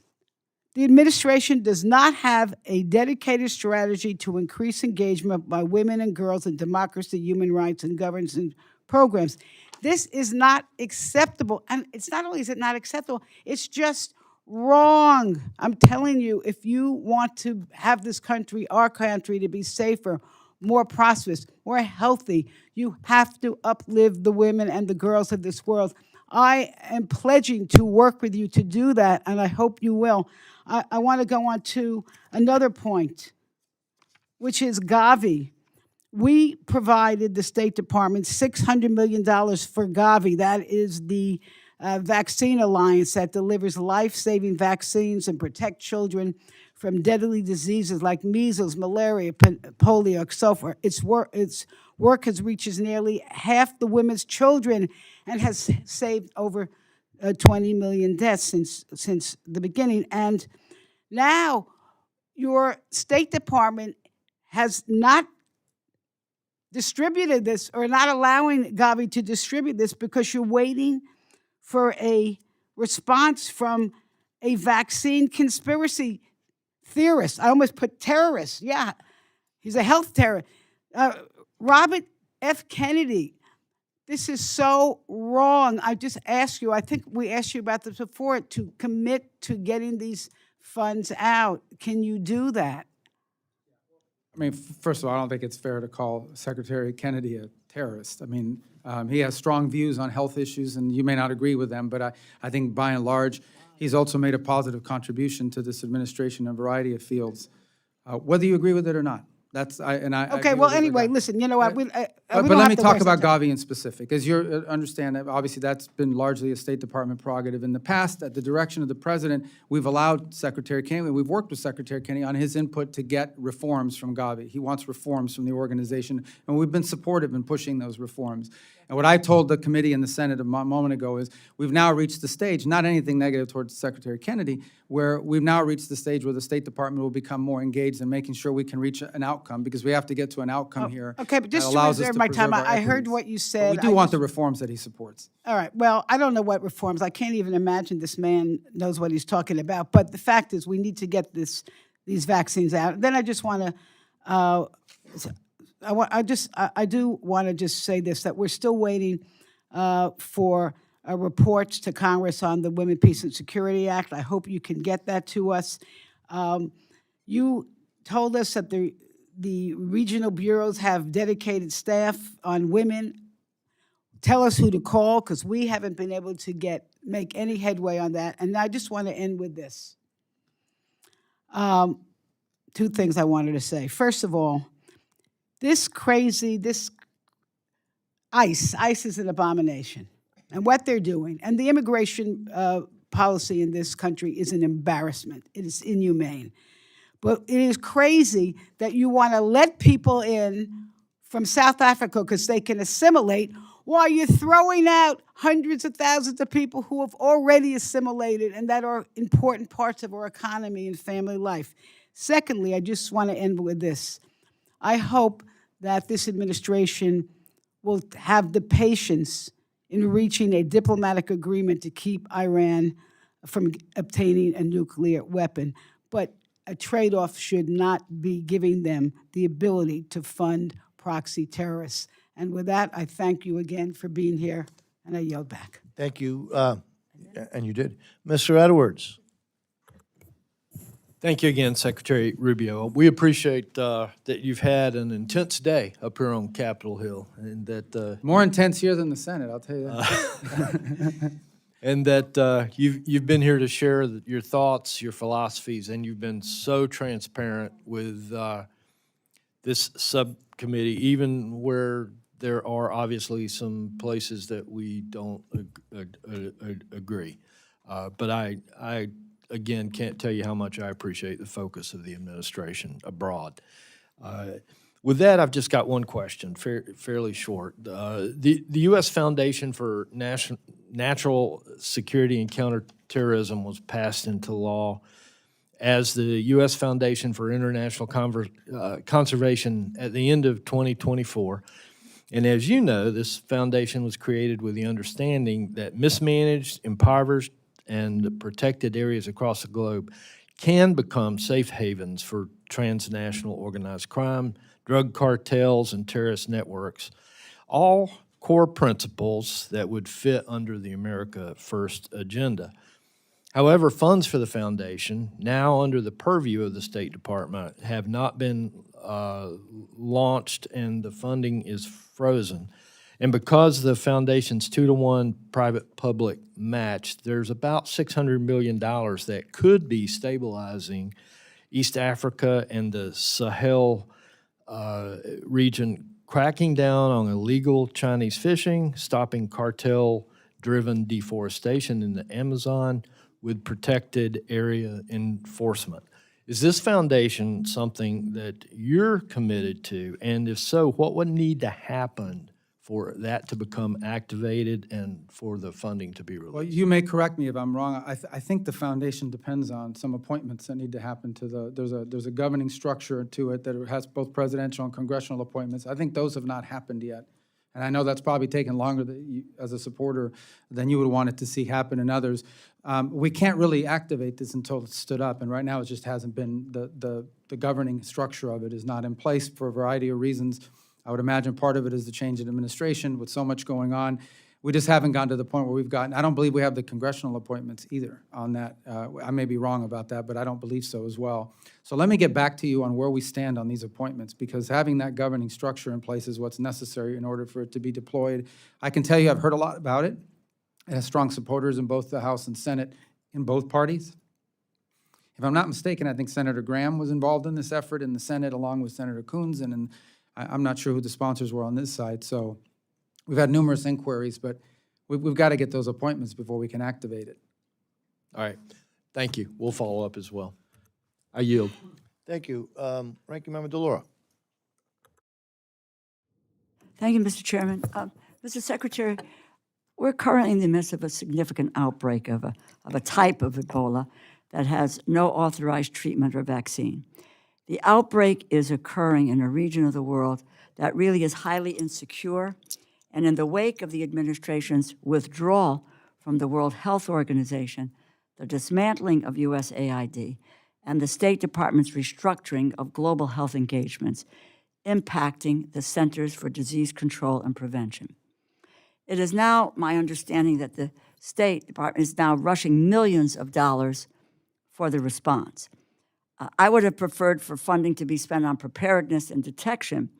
the administration does not have a dedicated strategy to increase engagement by women and girls in democracy, human rights, and governance and programs. This is not acceptable. And it's not only is it not acceptable, it's just wrong. I'm telling you, if you want to have this country, our country, to be safer, more prosperous, more healthy, you have to uplift the women and the girls of this world. I am pledging to work with you to do that, and I hope you will. I want to go on to another point, which is Gavi. We provided the State Department $600 million for Gavi. That is the vaccine alliance that delivers life-saving vaccines and protect children from deadly diseases like measles, malaria, polio, and so forth. Its work has reached nearly half the women's children and has saved over 20 million deaths since the beginning. And now your State Department has not distributed this or not allowing Gavi to distribute this because you're waiting for a response from a vaccine conspiracy theorist. I almost put terrorist. Yeah, he's a health terrorist. Robert F. Kennedy, this is so wrong. I just ask you, I think we asked you about this before, to commit to getting these funds out. Can you do that? I mean, first of all, I don't think it's fair to call Secretary Kennedy a terrorist. I mean, he has strong views on health issues, and you may not agree with them, but I think by and large, he's also made a positive contribution to this administration in a variety of fields, whether you agree with it or not. Okay, well, anyway, listen, you know what? But let me talk about Gavi in specific. As you understand, obviously that's been largely a State Department prerogative. In the past, at the direction of the President, we've allowed Secretary Kennedy, we've worked with Secretary Kennedy on his input to get reforms from Gavi. He wants reforms from the organization, and we've been supportive in pushing those reforms. And what I told the committee in the Senate a moment ago is we've now reached the stage, not anything negative towards Secretary Kennedy, where we've now reached the stage where the State Department will become more engaged in making sure we can reach an outcome, because we have to get to an outcome here. Okay, but just that to allows us reserve my time, preserve our I heard equities. what you But said. we do want the reforms that he supports. All right, well, I don't know what reforms. I can't even imagine this man knows what he's talking about. But the fact is, we need to get these vaccines out. Then I just want to, I do want to just say this, that we're still waiting for reports to Congress on the Women, Peace, and Security Act. I hope you can get that to us. You told us that the regional bureaus have dedicated staff on women. Tell us who to call, because we haven't been able to make any headway on that. And I just want to end with this. 2 things I wanted to say. First of all, this ICE is an abomination. And what they're doing, and the immigration policy in this country is an embarrassment. It is inhumane. But it is crazy that you want to let people in from South Africa because they can assimilate, while you're throwing out hundreds of thousands of people who have already assimilated and that are important parts of our economy and family life. Secondly, I just want to end with this. I hope that this administration will have the patience in reaching a diplomatic agreement to keep Iran from obtaining a nuclear weapon. But a trade-off should not be giving them the ability to fund proxy terrorists. And with that, I thank you again for being here, and I yield back. Thank you, and you did. Mr. Edwards. Thank you again, Secretary Rubio. We appreciate that you've had an intense day up here on Capitol Hill, and that More intense here than the Senate, I'll tell you that. and that you've been here to share your thoughts, your philosophies, and you've been so transparent with this subcommittee, even where there are obviously some places that we don't agree. But I again can't tell you how much I appreciate the focus of the administration abroad. With that, I've just got one question, fairly short. The U.S. Foundation for Natural Security and Counterterrorism was passed into law as the U.S. Foundation for International Conservation at the end of 2024. And as you know, this foundation was created with the understanding that mismanaged, impoverished, and protected areas across the globe can become safe havens for transnational organized crime, drug cartels, and terrorist networks, all core principles that would fit under the America First agenda. However, funds for the foundation, now under the purview of the State Department, have not been launched, and the funding is frozen. And because the foundation's 2-to-1 private-public match, there's about $600 million that could be stabilizing East Africa and the Sahel region, cracking down on illegal Chinese fishing, stopping cartel-driven deforestation in the Amazon with protected area enforcement. Is this foundation something that you're committed to? And if so, what would need to happen for that to become activated and for the funding to be released? Well, you may correct me if I'm wrong. I think the foundation depends on some appointments that need to happen to there's a governing structure to it that has both presidential and congressional appointments. I think those have not happened yet. And I know that's probably taken longer as a supporter than you would want it to see happen in others. We can't really activate this until it's stood up, and right now it just hasn't been, the governing structure of it is not in place for a variety of reasons. I would imagine part of it is the change in administration with so much going on. We just haven't gotten to the point where we've gotten, I don't believe we have the congressional appointments either on that. I may be wrong about that, but I don't believe so as well. So let me get back to you on where we stand on these appointments, because having that governing structure in place is what's necessary in order for it to be deployed. I can tell you I've heard a lot about it. It has strong supporters in both the House and Senate in both parties. If I'm not mistaken, I think Senator Graham was involved in this effort in the Senate along with Senator Coons, and I'm not sure who the sponsors were on this side. So we've had numerous inquiries, but we've got to get those appointments before we can activate it. All right, thank you. We'll follow up as well. I yield. Thank you. Ranking Member DeLauro. Thank you, Mr. Chairman. Mr. Secretary, we're currently in the midst of a significant outbreak of a type of Ebola that has no authorized treatment or vaccine. The outbreak is occurring in a region of the world that really is highly insecure, and in the wake of the administration's withdrawal from the World Health Organization, the dismantling of USAID, and the State Department's restructuring of global health engagements, impacting the Centers for Disease Control and Prevention. It is now my understanding that the State Department is now rushing millions of dollars for the response. I would have preferred for funding to be spent on preparedness and detection,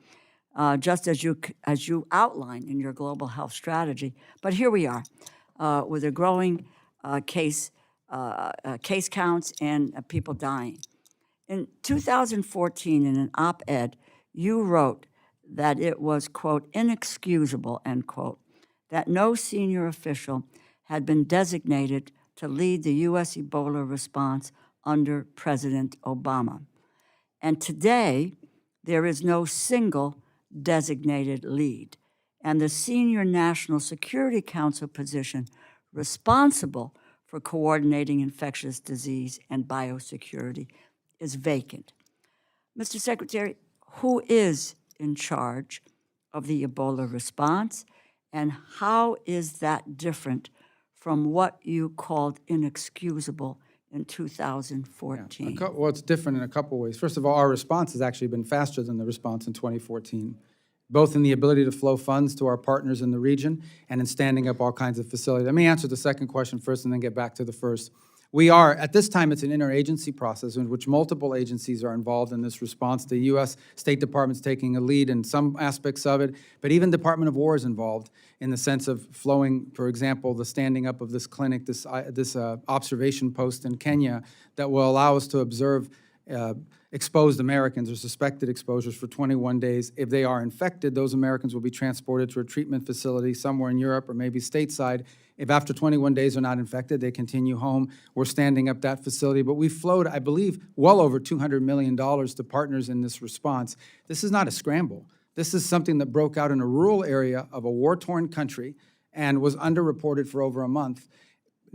just as you outlined in your global health strategy. But here we are, with a growing case counts and people dying. In 2014, in an op-ed, you wrote that it was, quote, inexcusable, end quote, that no senior official had been designated to lead the U.S. Ebola response under President Obama. And today, there is no single designated lead. And the senior National Security Council position responsible for coordinating infectious disease and biosecurity is vacant. Mr. Secretary, who is in charge of the Ebola response, and how is that different from what you called inexcusable in 2014? Well, it's different in a couple ways. First of all, our response has actually been faster than the response in 2014, both in the ability to flow funds to our partners in the region and in standing up all kinds of facilities. Let me answer the second question first and then get back to the first. We are, at this time, it's an interagency process in which multiple agencies are involved in this response. The U.S. State Department's taking a lead in some aspects of it, but even Department of War is involved in the sense of flowing, for example, the standing up of this clinic, this observation post in Kenya that will allow us to observe exposed Americans or suspected exposures for 21 days. If they are infected, those Americans will be transported to a treatment facility somewhere in Europe or maybe stateside. If after 21 days they're not infected, they continue home. We're standing up that facility. But we flowed, I believe, well over $200 million to partners in this response. This is not a scramble. This is something that broke out in a rural area of a war-torn country and was underreported for over a month.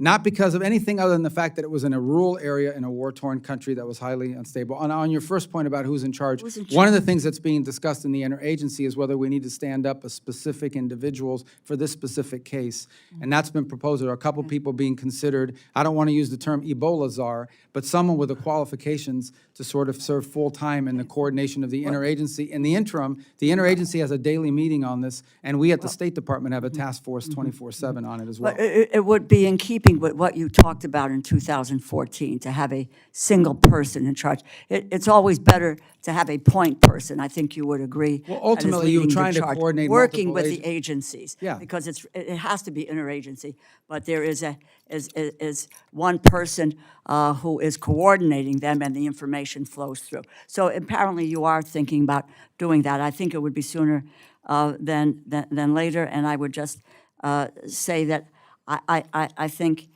Not because of anything other than the fact that it was in a rural area in a war-torn country that was highly unstable. On your first point about who's in charge, one of the things that's being discussed in the interagency is whether we need to stand up a specific individuals for this specific case. And that's been proposed. There are a couple people being considered. I don't want to use the term Ebola czar, but someone with the qualifications to sort of serve full-time in the coordination of the interagency. In the interim, the interagency has a daily meeting on this, and we at the State Department have a task force 24/7 on it as well. But it would be in keeping with what you talked about in 2014, to have a single person in charge. It's always better to have a point person, I think you would agree. Well, that is ultimately, you're leading the trying to charge, coordinate working multiple with the agencies. Yeah. Because it has to be interagency, but there is one person who is coordinating them, and the information flows through. So apparently you are thinking about doing that. I think it would be sooner than later, and I would just say that I think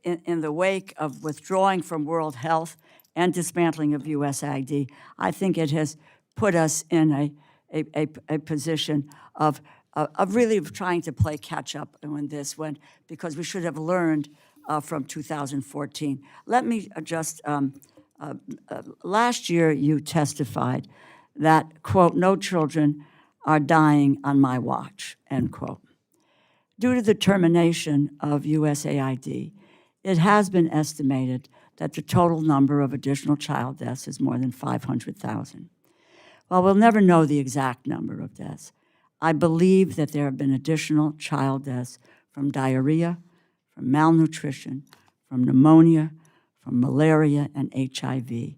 in the wake of withdrawing from World Health and dismantling of USAID, I think it has put us in a position of really trying to play catch up in this because we should have learned from 2014. Let me just, last year you testified that, quote, "no children are dying on my watch," end quote. Due to the termination of USAID, it has been estimated that the total number of additional child deaths is more than 500,000. While we'll never know the exact number of deaths, I believe that there have been additional child deaths from diarrhea, from malnutrition, from pneumonia, from malaria, and HIV.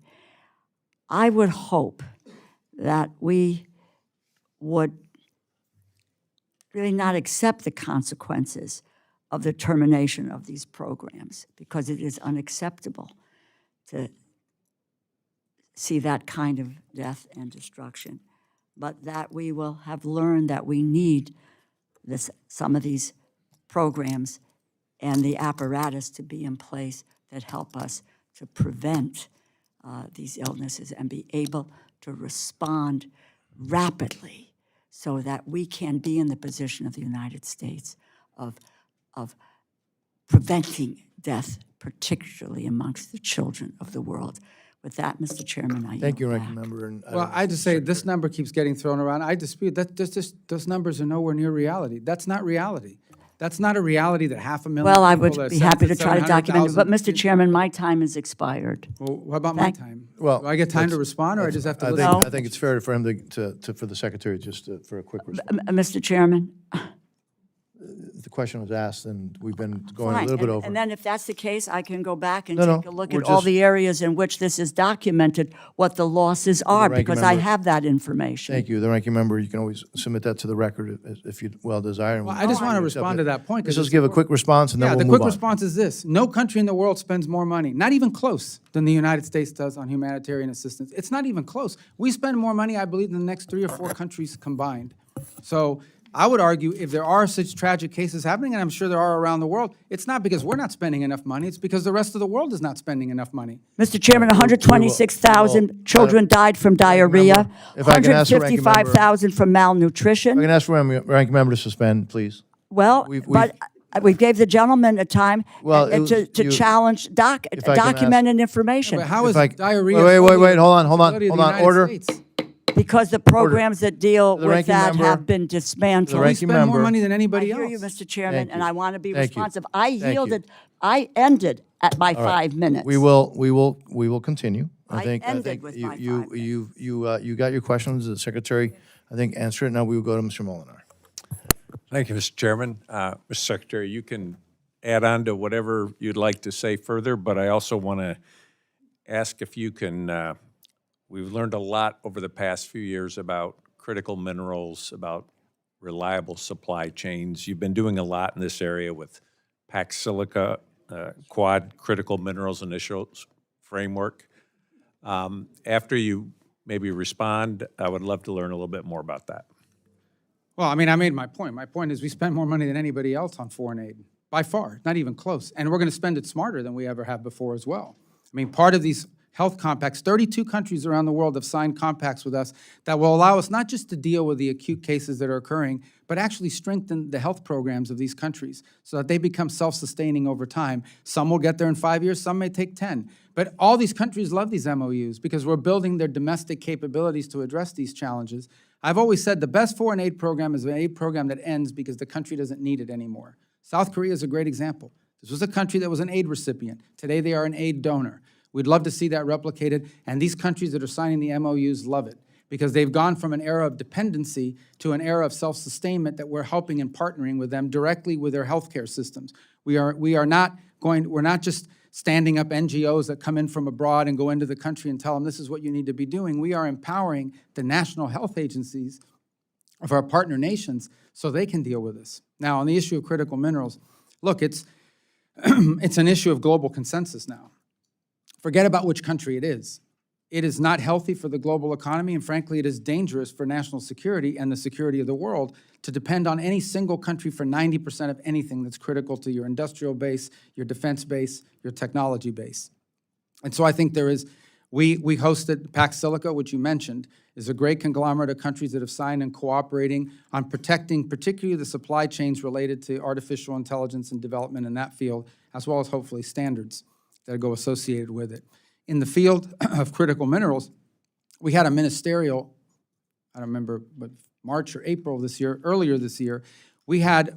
I would hope that we would really not accept the consequences of the termination of these programs, because it is unacceptable to see that kind of death and destruction, but that we will have learned that we need some of these programs and the apparatus to be in place that help us to prevent these illnesses and be able to respond rapidly so that we can be in the position of the United States of preventing death, particularly amongst the children of the world. With that, Mr. Chairman, I Thank you, yield Ranking back. Member. And Well, I just say this number keeps getting thrown around. I dispute that. Those numbers are nowhere near reality. That's not reality. That's not a reality that 500,000 Well, I people would that be happy to sentenced try to document it, but 700,000 Mr. Chairman, my time has expired. Well, what about my Thank- time? Well, Do I get time to that's- respond, or I just have to I listen? think, I think it's fair for him for the Secretary just for a quick response. Mr. Chairman? The question was asked, and we've been going a Fine. little bit over. And then if that's the case, I can go back and No, take a look we're at all just- the areas in which this is documented, what the losses are, ranking because I member. have that information. Thank you. The Ranking Member, you can always submit that to the record if you well desire. Well, I just want to respond to that point. 'cause Let's just it's give a important. quick response, and then Yeah, we'll the move quick on. response is this. No country in the world spends more money, not even close, than the United States does on humanitarian assistance. It's not even close. We spend more money, I believe, than the next 3 or 4 countries combined. So I would argue if there are such tragic cases happening, and I'm sure there are around the world, it's not because we're not spending enough money, it's because the rest of the world is not spending enough money. Mr. Chairman, 126,000 children died from diarrhea, if I can ask the ranking member- 155,000 from malnutrition. I can ask for Ranking Member to suspend, please. Well, We've- but we gave the gentleman a time Well, it was- to you- challenge if I can ask- documented information. But how is If I- diarrhea? Wait, solely hold on, the responsibility of the United order. States? Because the programs that deal The with ranking that member- have been the dismantled. We ranking spend more member- money than I anybody hear else. you, Mr. Chairman, Thank and you. I want to be Thank you. responsive. I Thank you. yielded, I ended at my All right. 5 minutes. We will continue. I ended with my 5 minutes. You got your questions. The Secretary, I think, answered it. Now we will go to Mr. Molinar. Thank you, Mr. Chairman. Mr. Secretary, you can add on to whatever you'd like to say further, but I also want to ask if you can, we've learned a lot over the past few years about critical minerals, about reliable supply chains. You've been doing a lot in this area with Pax Silica, Quad Critical Minerals Initials Framework. After you maybe respond, I would love to learn a little bit more about that. Well, I mean, I made my point. My point is we spend more money than anybody else on foreign aid, by far, not even close. And we're going to spend it smarter than we ever have before as well. I mean, part of these health compacts, 32 countries around the world have signed compacts with us that will allow us not just to deal with the acute cases that are occurring, but actually strengthen the health programs of these countries so that they become self-sustaining over time. Some will get there in 5 years, some may take 10. But all these countries love these MOUs because we're building their domestic capabilities to address these challenges. I've always said the best foreign aid program is an aid program that ends because the country doesn't need it anymore. South Korea is a great example. This was a country that was an aid recipient. Today they are an aid donor. We'd love to see that replicated, and these countries that are signing the MOUs love it because they've gone from an era of dependency to an era of self-sustainment that we're helping and partnering with them directly with their healthcare systems. We're not just standing up NGOs that come in from abroad and go into the country and tell them this is what you need to be doing. We are empowering the national health agencies of our partner nations so they can deal with this. Now, on the issue of critical minerals, look, it's an issue of global consensus now. Forget about which country it is. It is not healthy for the global economy, and frankly, it is dangerous for national security and the security of the world to depend on any single country for 90% of anything that's critical to your industrial base, your defense base, your technology base. And so I think there is, we hosted Pax Silica, which you mentioned, is a great conglomerate of countries that have signed and cooperating on protecting particularly the supply chains related to artificial intelligence and development in that field, as well as hopefully standards that go associated with it. In the field of critical minerals, we had a ministerial, I don't remember, but March or April this year, earlier this year, we had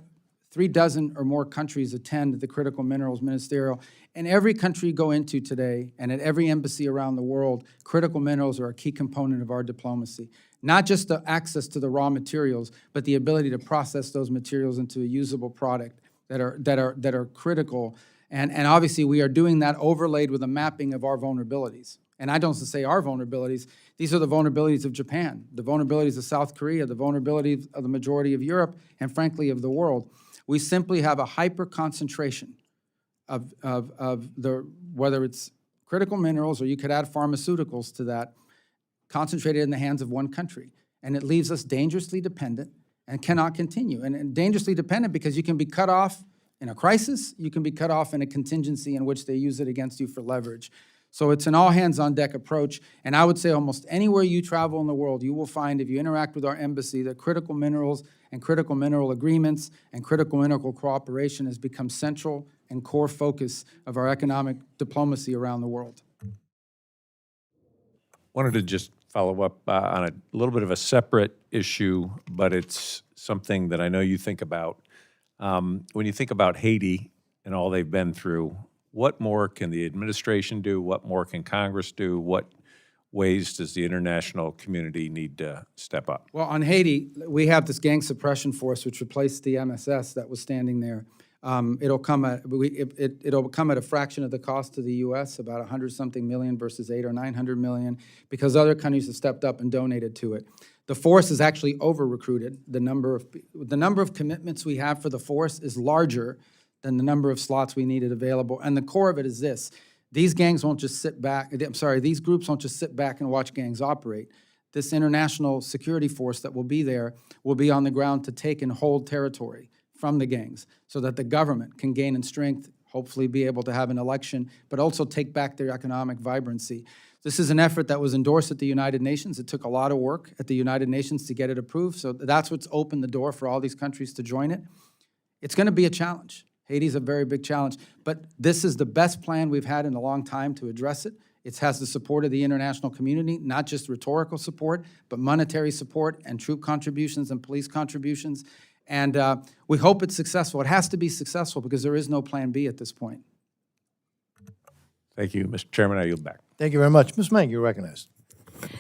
36 or more countries attend the critical minerals ministerial. And every country you go into today, and at every embassy around the world, critical minerals are a key component of our diplomacy. Not just the access to the raw materials, but the ability to process those materials into a usable product that are critical. And obviously, we are doing that overlaid with a mapping of our vulnerabilities. And I don't say our vulnerabilities. These are the vulnerabilities of Japan, the vulnerabilities of South Korea, the vulnerabilities of the majority of Europe, and frankly, of the world. We simply have a hyper-concentration of whether it's critical minerals or you could add pharmaceuticals to that, concentrated in the hands of one country. And it leaves us dangerously dependent and cannot continue. And dangerously dependent because you can be cut off in a crisis, you can be cut off in a contingency in which they use it against you for leverage. So it's an all-hands-on-deck approach, and I would say almost anywhere you travel in the world, you will find, if you interact with our embassy, that critical minerals and critical mineral agreements and critical mineral cooperation has become central and core focus of our economic diplomacy around the world. Wanted to just follow up on a little bit of a separate issue, but it's something that I know you think about. When you think about Haiti and all they've been through, what more can the administration do? What more can Congress do? What ways does the international community need to step up? Well, on Haiti, we have this gang suppression force which replaced the MSS that was standing there. It'll come at a fraction of the cost to the U.S., about 100-something million versus 800 or 900 million, because other countries have stepped up and donated to it. The force is actually over-recruited. The number of commitments we have for the force is larger than the number of slots we needed available. And the core of it is this: these gangs won't just sit back. These groups won't just sit back and watch gangs operate. This international security force that will be there will be on the ground to take and hold territory from the gangs, so that the government can gain in strength, hopefully be able to have an election, but also take back their economic vibrancy. This is an effort that was endorsed at the United Nations. It took a lot of work at the United Nations to get it approved, so that's what's opened the door for all these countries to join it. It's going to be a challenge. Haiti's a very big challenge, but this is the best plan we've had in a long time to address it. It has the support of the international community, not just rhetorical support, but monetary support and troop contributions and police contributions. And we hope it's successful. It has to be successful because there is no plan B at this point. Thank you, Mr. Chairman. I yield back. Thank you very much. Ms. Mang, you're recognized.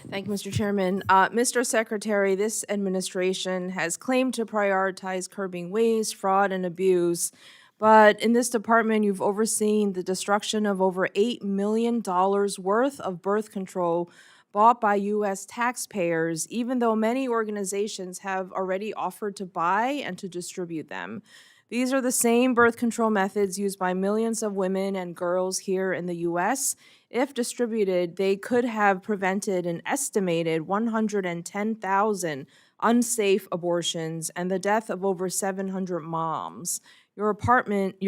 Thank you, Mr. Chairman. Mr. Secretary, this administration has claimed to prioritize curbing waste, fraud, and abuse, But in this department, you've overseen the destruction of over $8 million worth of birth control bought by U.S. taxpayers, even though many organizations have already offered to buy and to distribute them. These are the same birth control methods used by millions of women and girls here in the U.S. If distributed, they could have prevented an estimated 110,000 unsafe abortions and the death of over 700 moms. Your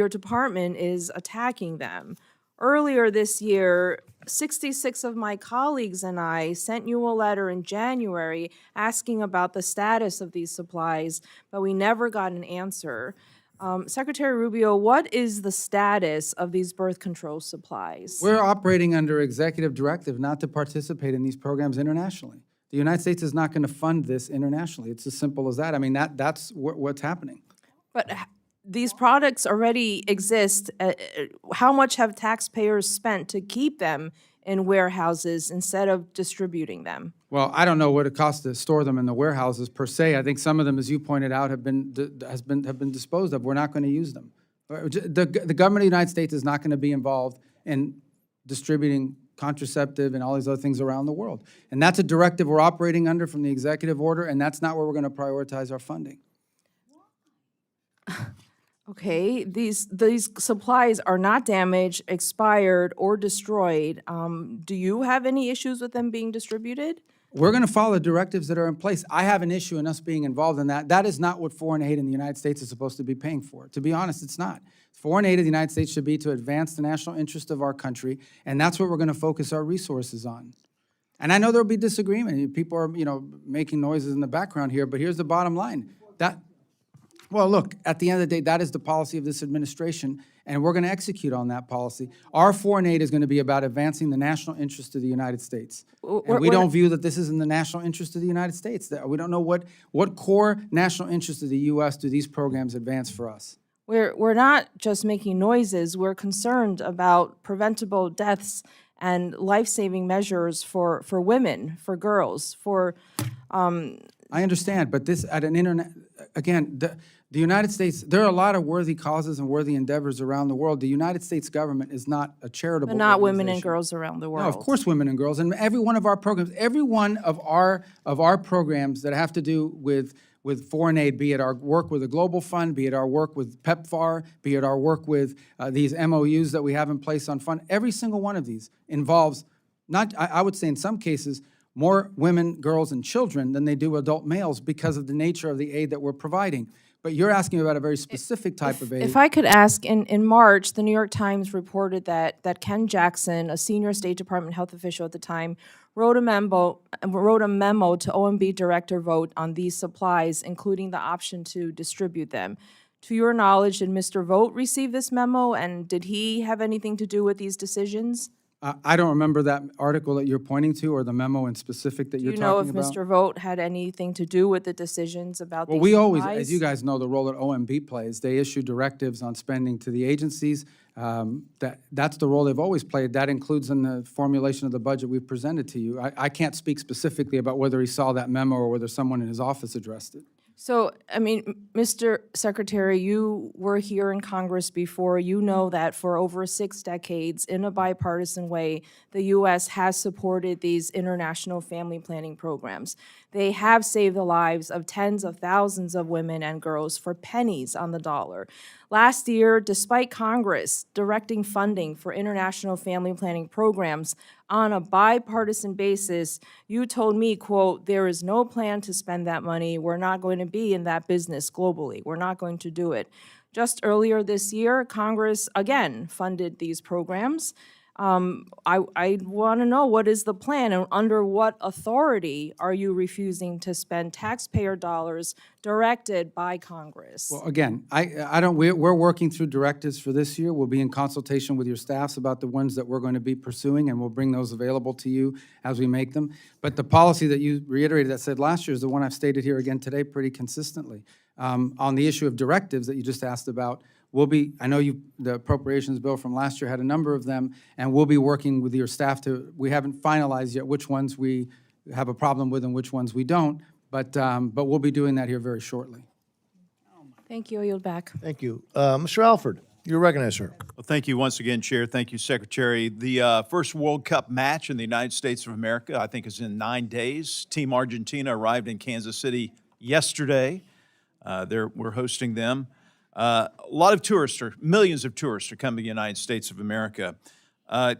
department is attacking them. Earlier this year, 66 of my colleagues and I sent you a letter in January asking about the status of these supplies, but we never got an answer. Secretary Rubio, what is the status of these birth control supplies? We're operating under executive directive not to participate in these programs internationally. The United States is not going to fund this internationally. It's as simple as that. I mean, that's what's happening. But these products already exist. How much have taxpayers spent to keep them in warehouses instead of distributing them? Well, I don't know what it costs to store them in the warehouses per se. I think some of them, as you pointed out, have been disposed of. We're not going to use them. The government of the United States is not going to be involved in distributing contraceptive and all these other things around the world. And that's a directive we're operating under from the executive order, and that's not where we're going to prioritize our funding. Okay, these supplies are not damaged, expired, or destroyed. Do you have any issues with them being distributed? We're going to follow the directives that are in place. I have an issue in us being involved in that. That is not what foreign aid in the United States is supposed to be paying for. To be honest, it's not. Foreign aid of the United States should be to advance the national interest of our country, and that's what we're going to focus our resources on. And I know there'll be disagreement. People are, making noises in the background here, but here's the bottom line. Well, look, at the end of the day, that is the policy of this administration, and we're going to execute on that policy. Our foreign aid is going to be about advancing the national interest of the United States. And we don't view that this is in the national interest of the United States. We don't know what core national interest of the U.S. do these programs advance for us. We're not just making noises. We're concerned about preventable deaths and life-saving measures for women, for girls, for... I understand, but this at an internet, again, the United States, there are a lot of worthy causes and worthy endeavors around the world. The United States government is not a charitable not women and organization. girls around the world. No, of course women and girls. And every one of our programs, every one of our programs that have to do with foreign aid, be it our work with the Global Fund, be it our work with PEPFAR, be it our work with these MOUs that we have in place on fund, every single one of these involves, I would say in some cases, more women, girls, and children than they do adult males because of the nature of the aid that we're providing. But you're asking about a very specific type of aid. If I could ask, in March, the New York Times reported that Ken Jackson, a senior State Department health official at the time, wrote a memo to OMB Director Vogt on these supplies, including the option to distribute them. To your knowledge, did Mr. Vogt receive this memo, and did he have anything to do with these decisions? I don't remember that article that you're pointing to or the memo in specific that you're talking about. Do you know if Mr. Vogt had anything to do with the decisions about these Well, we always, supplies? as you guys know, the role that OMB plays, they issue directives on spending to the agencies. That's the role they've always played. That includes in the formulation of the budget we've presented to you. I can't speak specifically about whether he saw that memo or whether someone in his office addressed it. So, I mean, Mr. Secretary, you were here in Congress before. You know that for over 6 decades, in a bipartisan way, the U.S. has supported these international family planning programs. They have saved the lives of tens of thousands of women and girls for pennies on the dollar. Last year, despite Congress directing funding for international family planning programs on a bipartisan basis, you told me, quote, "There is no plan to spend that money. We're not going to be in that business globally. We're not going to do it." Just earlier this year, Congress again funded these programs. I want to know, what is the plan, and under what authority are you refusing to spend taxpayer dollars directed by Congress? Well, again, we're working through directives for this year. We'll be in consultation with your staffs about the ones that we're going to be pursuing, and we'll bring those available to you as we make them. But the policy that you reiterated that said last year is the one I've stated here again today pretty consistently. On the issue of directives that you just asked about, I know the appropriations bill from last year had a number of them, and we'll be working with your staff we haven't finalized yet which ones we have a problem with and which ones we don't, but we'll be doing that here very shortly. Thank you. I yield back. Thank you. Mr. Alford, you're recognized, sir. Well, thank you once again, Chair. Thank you, Secretary. The first World Cup match in the United States of America, I think, is in 9 days. Team Argentina arrived in Kansas City yesterday. We're hosting them. A lot of tourists, or millions of tourists, are coming to the United States of America.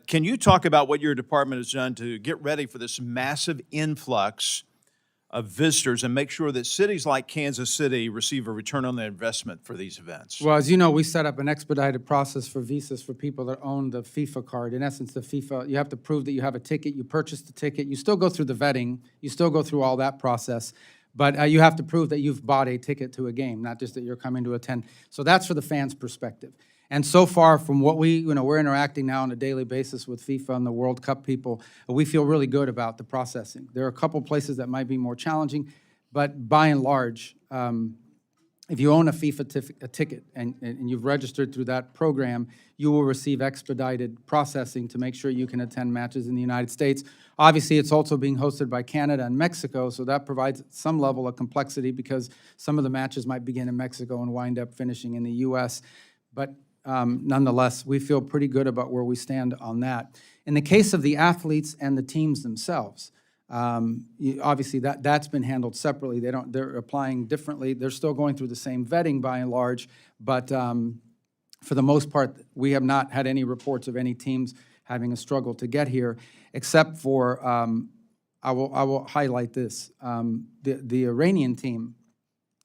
Can you talk about what your department has done to get ready for this massive influx of visitors and make sure that cities like Kansas City receive a return on their investment for these events? Well, as you know, we set up an expedited process for visas for people that own the FIFA card. In essence, the FIFA, you have to prove that you have a ticket, you purchased the ticket, you still go through the vetting, you still go through all that process, but you have to prove that you've bought a ticket to a game, not just that you're coming to attend. So that's for the fans' perspective. And so far from what we're interacting now on a daily basis with FIFA and the World Cup people, we feel really good about the processing. There are a couple places that might be more challenging, but by and large, if you own a FIFA ticket and you've registered through that program, you will receive expedited processing to make sure you can attend matches in the United States. Obviously, it's also being hosted by Canada and Mexico, so that provides some level of complexity because some of the matches might begin in Mexico and wind up finishing in the U.S., but nonetheless, we feel pretty good about where we stand on that. In the case of the athletes and the teams themselves, obviously that's been handled separately. They're applying differently. They're still going through the same vetting by and large, but for the most part, we have not had any reports of any teams having a struggle to get here, except for, I will highlight this. The Iranian team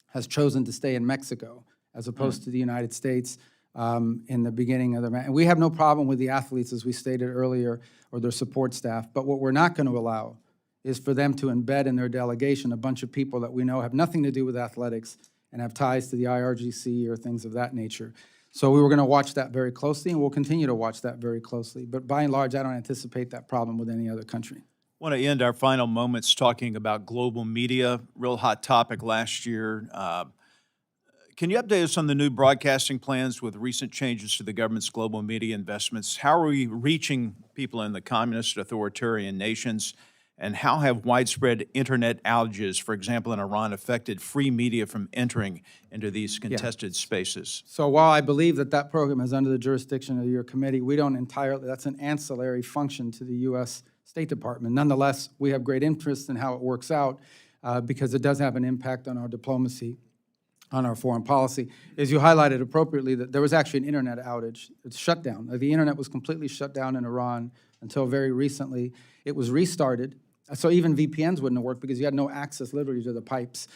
has chosen to stay in Mexico as opposed to the United States. In the beginning of the match. And we have no problem with the athletes, as we stated earlier, or their support staff. But what we're not going to allow is for them to embed in their delegation a bunch of people that we know have nothing to do with athletics and have ties to the IRGC or things of that nature. So we were going to watch that very closely, and we'll continue to watch that very closely. But by and large, I don't anticipate that problem with any other country. I want to end our final moments talking about global media, real hot topic last year. Can you update us on the new broadcasting plans with recent changes to the government's global media investments? How are we reaching people in the communist authoritarian nations? And how have widespread internet outages, for example, in Iran, affected free media from entering into these contested spaces? So while I believe that program is under the jurisdiction of your committee, we don't entirely, that's an ancillary function to the U.S. State Department. Nonetheless, we have great interest in how it works out because it does have an impact on our diplomacy, on our foreign policy. As you highlighted appropriately, that there was actually an internet outage. It's shut down. The internet was completely shut down in Iran until very recently. It was restarted. So even VPNs wouldn't have worked because you had no access literally to the pipes.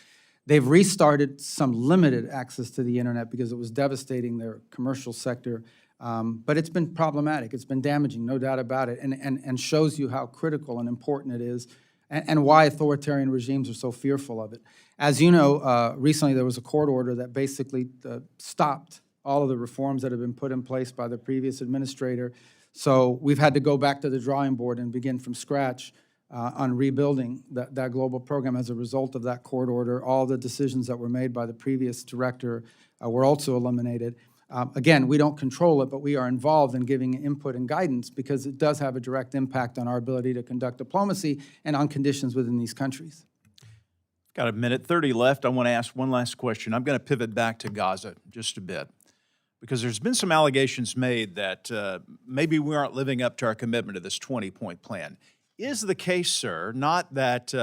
They've restarted some limited access to the internet because it was devastating their commercial sector. But it's been problematic. It's been damaging, no doubt about it, and shows you how critical and important it is and why authoritarian regimes are so fearful of it. As you know, recently there was a court order that basically stopped all of the reforms that have been put in place by the previous administrator. So we've had to go back to the drawing board and begin from scratch on rebuilding that global program as a result of that court order. All the decisions that were made by the previous director were also eliminated. Again, we don't control it, but we are involved in giving input and guidance because it does have a direct impact on our ability to conduct diplomacy and on conditions within these countries. Got a minute 30 left. I want to ask one last question. I'm going to pivot back to Gaza just a bit because there's been some allegations made that maybe we aren't living up to our commitment to this 20-point plan. Is the case, sir, not that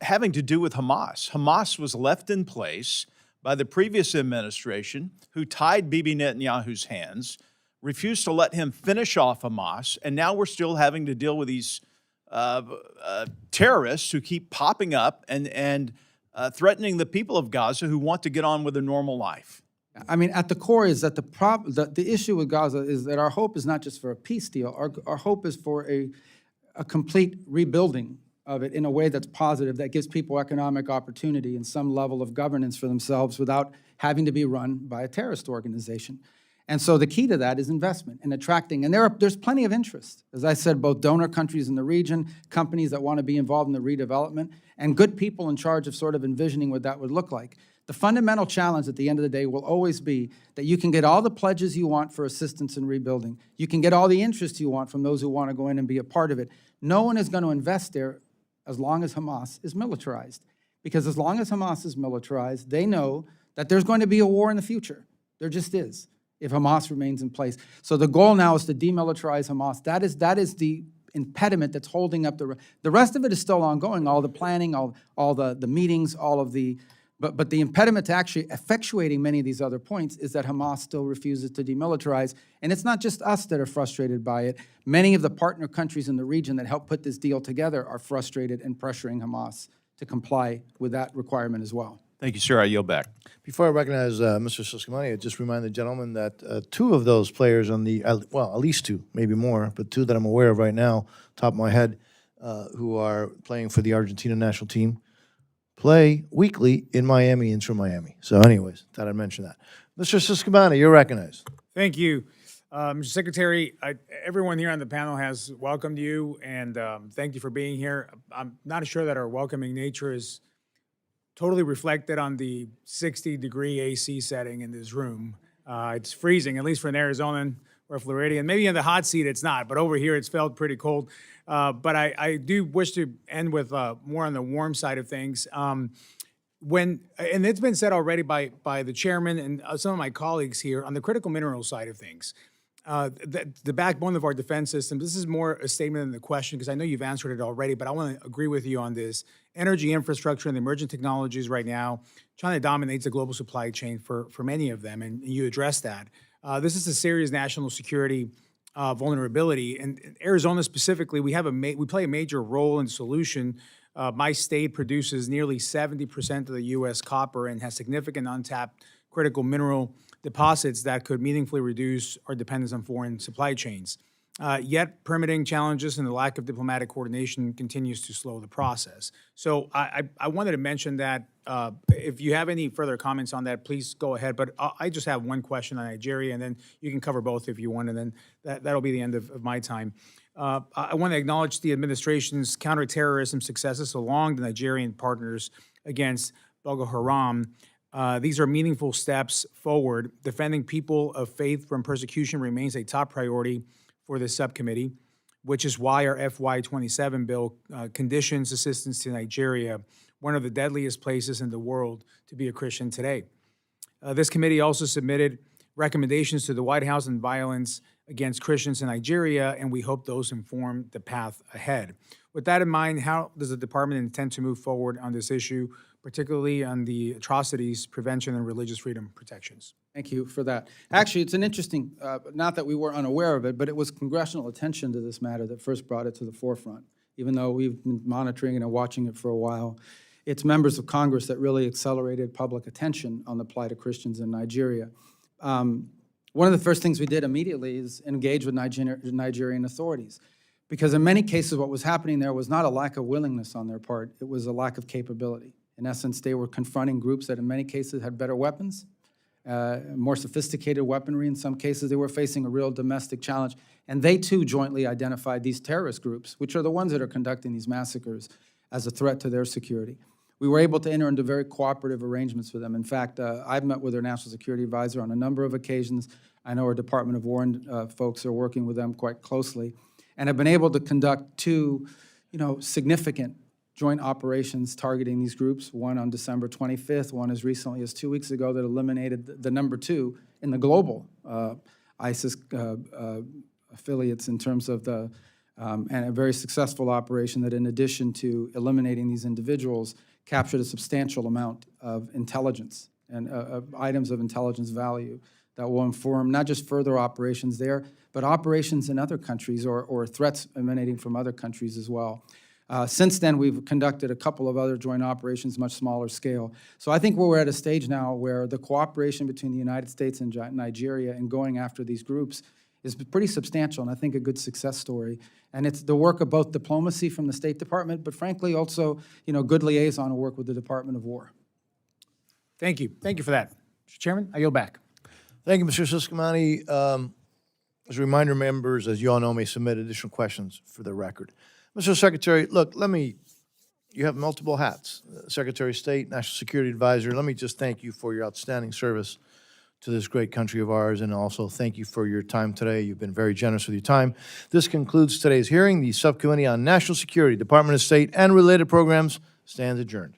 having to do with Hamas? Hamas was left in place by the previous administration who tied Bibi Netanyahu's hands, refused to let him finish off Hamas, and now we're still having to deal with these terrorists who keep popping up and threatening the people of Gaza who want to get on with a normal life. I mean, at the core is that the issue with Gaza is that our hope is not just for a peace deal. Our hope is for a complete rebuilding of it in a way that's positive, that gives people economic opportunity and some level of governance for themselves without having to be run by a terrorist organization. And so the key to that is investment and attracting. And there's plenty of interest. As I said, both donor countries in the region, companies that want to be involved in the redevelopment, and good people in charge of sort of envisioning what that would look like. The fundamental challenge at the end of the day will always be that you can get all the pledges you want for assistance in rebuilding. You can get all the interest you want from those who want to go in and be a part of it. No one is going to invest there as long as Hamas is militarized. Because as long as Hamas is militarized, they know that there's going to be a war in the future. There just is, if Hamas remains in place. So the goal now is to demilitarize Hamas. That is the impediment that's holding up the rest of it is still ongoing, all the planning, all the meetings, all of the, but the impediment to actually effectuating many of these other points is that Hamas still refuses to demilitarize. And it's not just us that are frustrated by it. Many of the partner countries in the region that helped put this deal together are frustrated and pressuring Hamas to comply with that requirement as well. Thank you, sir. I yield back. Before I recognize Mr. Subcommittee, I just remind the gentleman that two of those players on the, well, at least two, maybe more, but two that I'm aware of right now, top of my head, who are playing for the Argentina national team, play weekly in Miami, Inter Miami. So anyways, thought I'd mention that. Mr. Subcommittee, you're recognized. Thank you. Mr. Secretary, everyone here on the panel has welcomed you, and thank you for being here. I'm not sure that our welcoming nature is totally reflected on the 60-degree AC setting in this room. It's freezing, at least for an Arizonan or a Floridian. Maybe in the hot seat it's not, but over here it's felt pretty cold. But I do wish to end with more on the warm side of things. And it's been said already by the chairman and some of my colleagues here on the critical mineral side of things. The backbone of our defense system, this is more a statement than the question, because I know you've answered it already, but I want to agree with you on this. Energy infrastructure and the emerging technologies right now, China dominates the global supply chain for many of them, and you address that. This is a serious national security vulnerability, and Arizona specifically, we play a major role in the solution. My state produces nearly 70% of the U.S. copper and has significant untapped critical mineral deposits that could meaningfully reduce our dependence on foreign supply chains. Yet permitting challenges and the lack of diplomatic coordination continues to slow the process. So I wanted to mention that. If you have any further comments on that, please go ahead. But I just have one question on Nigeria, and then you can cover both if you want, and then that'll be the end of my time. I want to acknowledge the administration's counterterrorism successes along the Nigerian partners against Boko Haram. These are meaningful steps forward. Defending people of faith from persecution remains a top priority for this subcommittee, which is why our FY27 bill conditions assistance to Nigeria, one of the deadliest places in the world to be a Christian today. This committee also submitted recommendations to the White House on violence against Christians in Nigeria, and we hope those inform the path ahead. With that in mind, how does the department intend to move forward on this issue, particularly on the atrocities, prevention, and religious freedom protections? Thank you for that. Actually, it's an interesting, not that we were unaware of it, but it was congressional attention to this matter that first brought it to the forefront. Even though we've been monitoring it and watching it for a while, it's members of Congress that really accelerated public attention on the plight of Christians in Nigeria. One of the first things we did immediately is engage with Nigerian authorities, because in many cases what was happening there was not a lack of willingness on their part, it was a lack of capability. In essence, they were confronting groups that in many cases had better weapons, more sophisticated weaponry. In some cases, they were facing a real domestic challenge. And they too jointly identified these terrorist groups, which are the ones that are conducting these massacres, as a threat to their security. We were able to enter into very cooperative arrangements with them. In fact, I've met with their national security advisor on a number of occasions. I know our Department of War folks are working with them quite closely, and have been able to conduct two, significant joint operations targeting these groups, one on December 25th, one as recently as 2 weeks ago that eliminated the number two in the global ISIS affiliates in terms of the, and a very successful operation that in addition to eliminating these individuals, captured a substantial amount of intelligence and items of intelligence value that will inform not just further operations there, but operations in other countries or threats emanating from other countries as well. Since then, we've conducted a couple of other joint operations, much smaller scale. So I think we're at a stage now where the cooperation between the United States and Nigeria in going after these groups is pretty substantial, and I think a good success story. And it's the work of both diplomacy from the State Department, but frankly also, good liaison work with the Department of War. Thank you. Thank you for that. Mr. Chairman, I yield back. Thank you, Mr. Subcommittee. As a reminder, members, as you all know, may submit additional questions for the record. Mr. Secretary, look, you have multiple hats, Secretary of State, National Security Advisor. Let me just thank you for your outstanding service to this great country of ours, and also thank you for your time today. You've been very generous with your time. This concludes today's hearing. The Subcommittee on National Security, Department of State, and Related Programs stands adjourned.